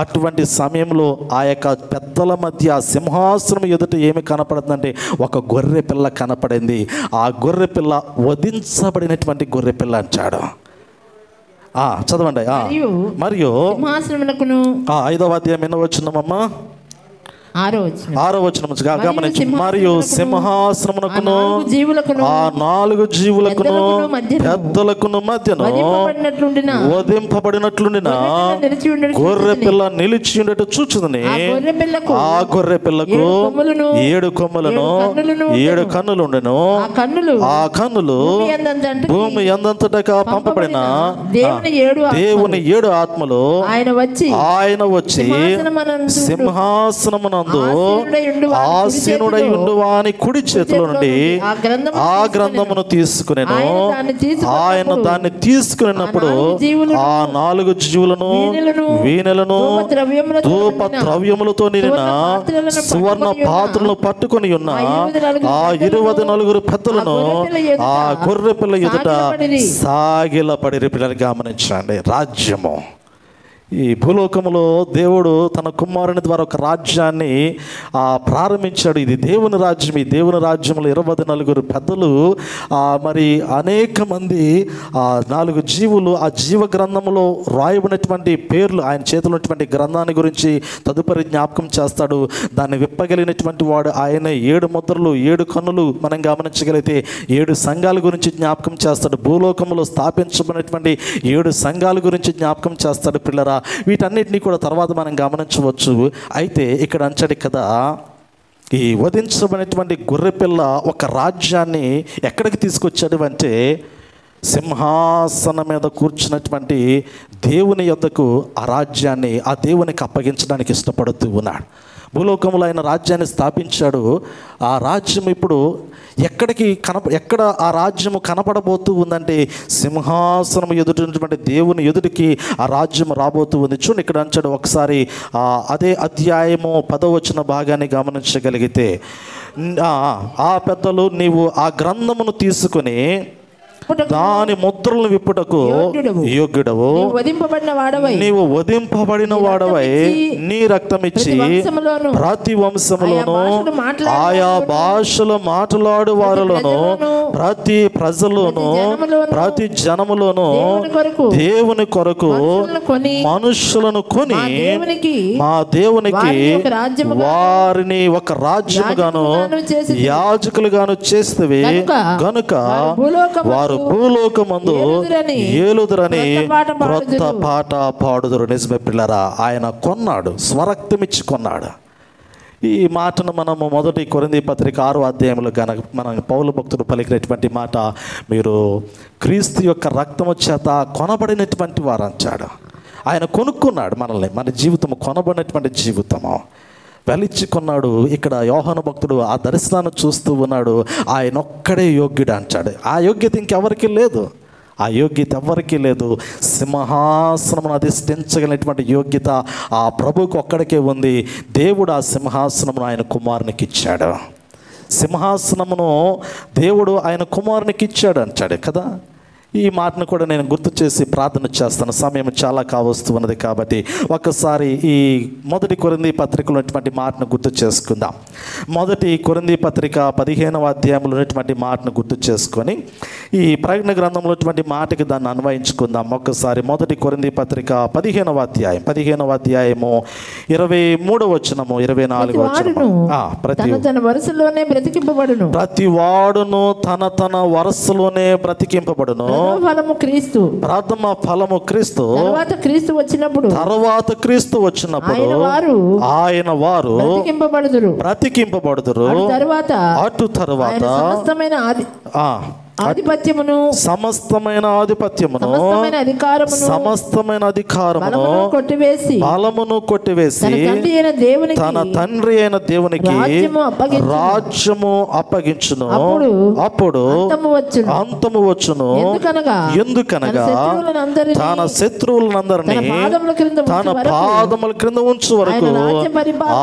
అటువంటి సమయంలో ఆ యొక్క పెద్దల మధ్య సింహాసనం ఎదుట ఏమి కనపడుతుందంటే ఒక గొర్రె పిల్ల కనపడింది. ఆ గొర్రె పిల్ల వధించబడినటువంటి గొర్రె పిల్ల అంటాడు. చదవండి. మరియు 5వ అధ్యాయం ఎన్నో వచ్చిందమ్మా? 6వ వచనం గమనించి, మరియు సింహాసనమునకును ఆ 4 జీవులకును పెద్దలకును మధ్యను వధింపబడినట్లుండిన గొర్రె పిల్ల నిలిచి ఉండేట్టు చూచుంది. ఆ గొర్రె పిల్లకు 7 కొమ్ములను 7 కన్నులు ఉండెను. ఆ కన్నులు భూమి ఎందంతటా పంపబడిన దేవుని 7 ఆత్మలు ఆయన వచ్చి సింహాసనమున ఆసీనుడై ఉండు వాని కుడి చేతిలో నుండి ఆ గ్రంథమును తీసుకునేను. ఆయన దాన్ని తీసుకున్నప్పుడు ఆ 4 జీవులను, వీణెలను, ధూప ద్రవ్యములతో నిండిన సువర్ణ పాత్రలను పట్టుకొని ఉన్న ఆ 24 పెద్దలను ఆ గొర్రె పిల్ల ఎదుట సాగిలపడి. పిల్లలు గమనించండి, రాజ్యము ఈ భూలోకములో దేవుడు తన కుమారుని ద్వారా ఒక రాజ్యాన్ని ప్రారంభించాడు. ఇది దేవుని రాజ్యం. ఈ దేవుని రాజ్యంలో 24 పెద్దలు, మరి అనేక మంది 4 జీవులు ఆ జీవ గ్రంథంలో రాయబడినటువంటి పేర్లు, ఆయన చేతిలో ఉన్నటువంటి గ్రంథాన్ని గురించి తదుపరి జ్ఞాపకం చేస్తాడు. దాన్ని విప్పగలిగినటువంటి వాడు ఆయన. 7 ముద్రలు, 7 కన్నులు మనం గమనించగలిగితే 7 సంఘాల గురించి జ్ఞాపకం చేస్తాడు. భూలోకంలో స్థాపించబడినటువంటి 7 సంఘాల గురించి జ్ఞాపకం చేస్తాడు. పిల్లరా, వీటన్నిటినీ కూడా తర్వాత మనం గమనించవచ్చు. అయితే ఇక్కడ అంచాడు కదా, ఈ వధించబడినటువంటి గొర్రెపిల్ల ఒక రాజ్యాన్ని ఎక్కడికి తీసుకొచ్చాడు అంటే, సింహాసనం మీద కూర్చున్నటువంటి దేవుని యొద్దకు ఆ రాజ్యాన్ని, ఆ దేవునికి అప్పగించడానికి ఇష్టపడుతూ ఉన్నాడు. భూలోకంలో ఆయన రాజ్యాన్ని స్థాపించాడు. ఆ రాజ్యం ఇప్పుడు ఎక్కడ ఆ రాజ్యము కనపడబోతూ ఉందంటే, సింహాసనం ఎదుటినటువంటి దేవుని ఎదుటికి ఆ రాజ్యం రాబోతూ ఉంది. చూడండి, ఇక్కడ అంచాడు ఒకసారి అదే అధ్యాయము 10వ వచన భాగాన్ని గమనించగలిగితే, ఆ పెద్దలు నీవు ఆ గ్రంథమును తీసుకుని దాని ముద్రలను విప్పుటకు యోగ్యుడవు, నీవు వధింపబడిన వాడవై నీ రక్తమిచ్చి ప్రతి వంశములోను ఆయా భాషలు మాట్లాడు వారిలోను ప్రతి ప్రజలోను ప్రతి జనములోను దేవుని కొరకు మనుషులను కొని మా దేవునికి వారిని ఒక రాజ్యముగాను యాజకులుగాను చేస్తవి గనుక వారు భూలోకమందు ఏలుదురని క్రొత్త పాట పాడుదురు. నిజమే పిల్లరా, ఆయన కొన్నాడు, స్వరక్తమిచ్చి కొన్నాడు. ఈ మాటను మనము 1 కొరింథీ పత్రిక 6వ అధ్యాయంలో కనుక మన పౌలు భక్తుడు పలికినటువంటి మాట, మీరు క్రీస్తు యొక్క రక్తము చేత కొనబడినటువంటి వారు అంటాడు. ఆయన కొనుక్కున్నాడు మనల్ని. మన జీవితం కొనబడినటువంటి జీవితము వెలిచ్చి కొన్నాడు. ఇక్కడ యోహాను భక్తుడు ఆ దర్శనాన్ని చూస్తూ ఉన్నాడు. ఆయన ఒక్కడే యోగ్యుడు అంటాడు. ఆ యోగ్యత ఇంకెవరికి లేదు, ఆ యోగ్యత ఎవరికీ లేదు. సింహాసనమును అధిష్ఠించగలిగినటువంటి యోగ్యత ఆ ప్రభువుకు ఒక్కడికే ఉంది. దేవుడు ఆ సింహాసనమును ఆయన కుమారునికి ఇచ్చాడు. సింహాసనమును దేవుడు ఆయన కుమారునికి ఇచ్చాడు అంటాడు కదా. ఈ మాటను కూడా నేను గుర్తు చేసి ప్రార్థన చేస్తాను. సమయం చాలా కావస్తూ ఉన్నది కాబట్టి ఒకసారి ఈ 1 కొరింథీ పత్రికలో ఉన్నటువంటి మాటను గుర్తు చేసుకుందాం. 1 కొరింథీ పత్రిక 15వ అధ్యాయంలో ఉన్నటువంటి మాటను గుర్తు చేసుకొని ఈ ప్రకటన గ్రంథంలో ఉన్నటువంటి మాటకి దాన్ని అన్వయించుకుందాం. ఒక్కసారి 1 కొరింథీ పత్రిక 15వ అధ్యాయము 23వ వచనము 24వ వచనము. ప్రతి వాడును తన వరుసలోనే బ్రతికింపబడును. ప్రథమ ఫలము క్రీస్తు. తర్వాత క్రీస్తు వచ్చినప్పుడు ఆయన వారు బ్రతికింపబడుదురు. అటు తరువాత సమస్తమైన ఆధిపత్యమును బలమును కొట్టివేసి తన తండ్రి అయిన దేవునికి రాజ్యము అప్పగించును. అప్పుడు అంతము వచ్చును. ఎందుకనగా తన శత్రువులందరినీ తన పాదముల క్రింద ఉంచు వరకు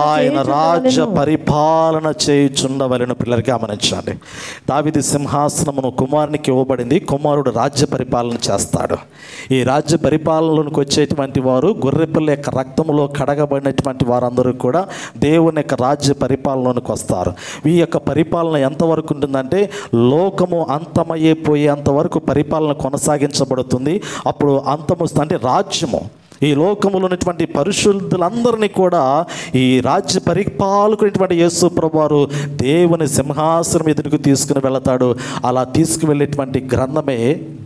ఆయన రాజ్య పరిపాలన చేయుచుండవలెను. పిల్లలకి గమనించండి, దావీదు సింహాసనమును కుమారునికి ఇవ్వబడింది. కుమారుడు రాజ్య పరిపాలన చేస్తాడు. ఈ రాజ్య పరిపాలనలోకి వచ్చేటువంటి వారు గొర్రెపిల్ల యొక్క రక్తంలో కడగబడినటువంటి వారందరూ కూడా దేవుని యొక్క రాజ్య పరిపాలనలోకి వస్తారు. ఈ యొక్క పరిపాలన ఎంతవరకు ఉంటుందంటే లోకము అంతమయ్యేంతవరకు పరిపాలన కొనసాగించబడుతుంది. అప్పుడు అంతము అంటే రాజ్యము ఈ లోకములో ఉన్నటువంటి పరిశుద్ధులందరినీ కూడా ఈ రాజ్య పరిపాలకునేటువంటి యేసు ప్రభువారు దేవుని సింహాసనం ఎదురుకు తీసుకుని వెళతాడు. అలా తీసుకువెళ్ళేటువంటి గ్రంథమే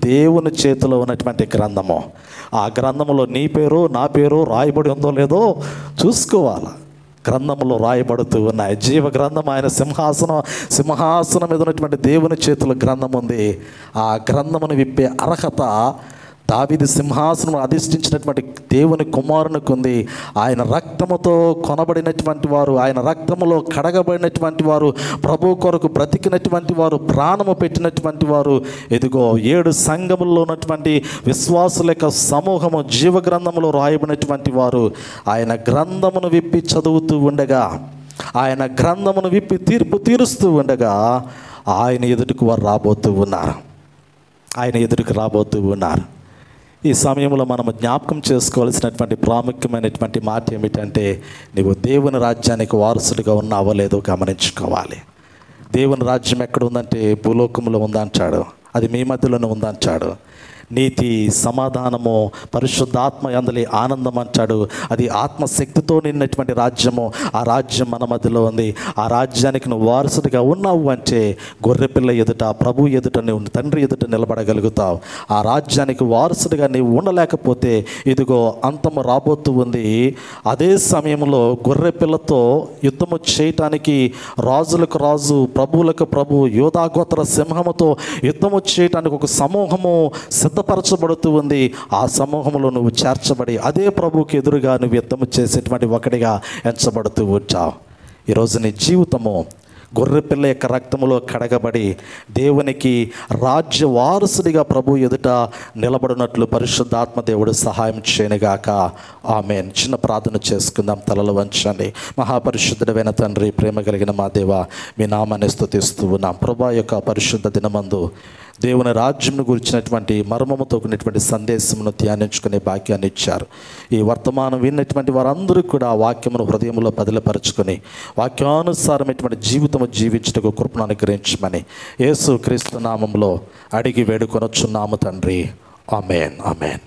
దేవుని చేతిలో ఉన్నటువంటి గ్రంథము. ఆ గ్రంథములో నీ పేరు నా పేరు రాయబడి ఉందో లేదో చూసుకోవాలి. గ్రంథంలో రాయబడుతూ ఉన్నాయి. జీవ గ్రంథం ఆయన సింహాసనం మీద ఉన్నటువంటి దేవుని చేతిలో గ్రంథం ఉంది. ఆ గ్రంథమును విప్పే అర్హత దావీదు సింహాసనం అధిష్ఠించినటువంటి దేవుని కుమారునికి ఉంది. ఆయన రక్తముతో కొనబడినటువంటి వారు, ఆయన రక్తములో కడగబడినటువంటి వారు, ప్రభు కొరకు బ్రతికినటువంటి వారు, ప్రాణము పెట్టినటువంటి వారు, ఇదిగో 7 సంఘముల్లో ఉన్నటువంటి విశ్వాసుల యొక్క సమూహము జీవ గ్రంథములో రాయబడినటువంటి వారు ఆయన గ్రంథమును విప్పి చదువుతూ ఉండగా, ఆయన గ్రంథమును విప్పి తీర్పు తీరుస్తూ ఉండగా ఆయన ఎదుటికి వారు రాబోతూ ఉన్నారు. ఆయన ఎదుటికి రాబోతూ ఉన్నారు. ఈ సమయంలో మనం జ్ఞాపకం చేసుకోవాల్సినటువంటి ప్రాముఖ్యమైనటువంటి మాట ఏమిటంటే, నీవు దేవుని రాజ్యానికి వారసుడిగా ఉన్నావో లేదో గమనించుకోవాలి. దేవుని రాజ్యం ఎక్కడ ఉందంటే భూలోకంలో ఉందంటాడు. అది మీ మధ్యలోనే ఉందంటాడు. నీతి, సమాధానము, పరిశుద్ధాత్మ యందలి ఆనందం అంటాడు. అది ఆత్మశక్తితో నిన్నటువంటి రాజ్యము. ఆ రాజ్యం మన మధ్యలో ఉంది. ఆ రాజ్యానికి నువ్వు వారసుడిగా ఉన్నావు అంటే గొర్రెపిల్ల ఎదుట, ప్రభు ఎదుట, నువ్వు తండ్రి ఎదుట నిలబడగలుగుతావు. ఆ రాజ్యానికి వారసుడిగా నీవు ఉండలేకపోతే ఇదిగో అంతము రాబోతూ ఉంది. అదే సమయంలో గొర్రెపిల్లతో యుద్ధము చేయటానికి రాజులకు రాజు, ప్రభువులకు ప్రభు, యోధాగోత్ర సింహముతో యుద్ధము చేయటానికి ఒక సమూహము సిద్ధపరచబడుతూ ఉంది. ఆ సమూహంలో నువ్వు చేర్చబడి అదే ప్రభువుకి ఎదురుగా నువ్వు యుద్ధము చేసేటువంటి ఒకటిగా ఎంచబడుతూ ఉంటావు. ఈరోజు నీ జీవితము గొర్రెపిల్ల యొక్క రక్తములో కడగబడి దేవునికి రాజ్య వారసుడిగా ప్రభు ఎదుట నిలబడినట్లు పరిశుద్ధాత్మ దేవుడు సహాయం చేయనుగాక. ఆమేన్. చిన్న ప్రార్థన చేసుకుందాం. తలలు వంచండి. మహాపరిశుద్ధుడైన తండ్రి, ప్రేమ కలిగిన మా దేవ, మీ నామాన్ని స్తుతిస్తూ ఉన్నాం. ప్రభా యొక్క పరిశుద్ధ దినమందు దేవుని రాజ్యంను గురించినటువంటి మర్మముతో కూడినటువంటి సందేశమును ధ్యానించుకునే భాగ్యాన్ని ఇచ్చారు. ఈ వర్తమానం విన్నటువంటి వారందరూ కూడా ఆ వాక్యమును హృదయంలో బదిలపరుచుకొని వాక్యానుసారమైనటువంటి జీవితము జీవించుటకు కృపను అనుగ్రహించమని యేసు క్రీస్తు నామములో అడిగి వేడుకొనొచ్చున్నాము తండ్రి. ఆమేన్. ఆమేన్.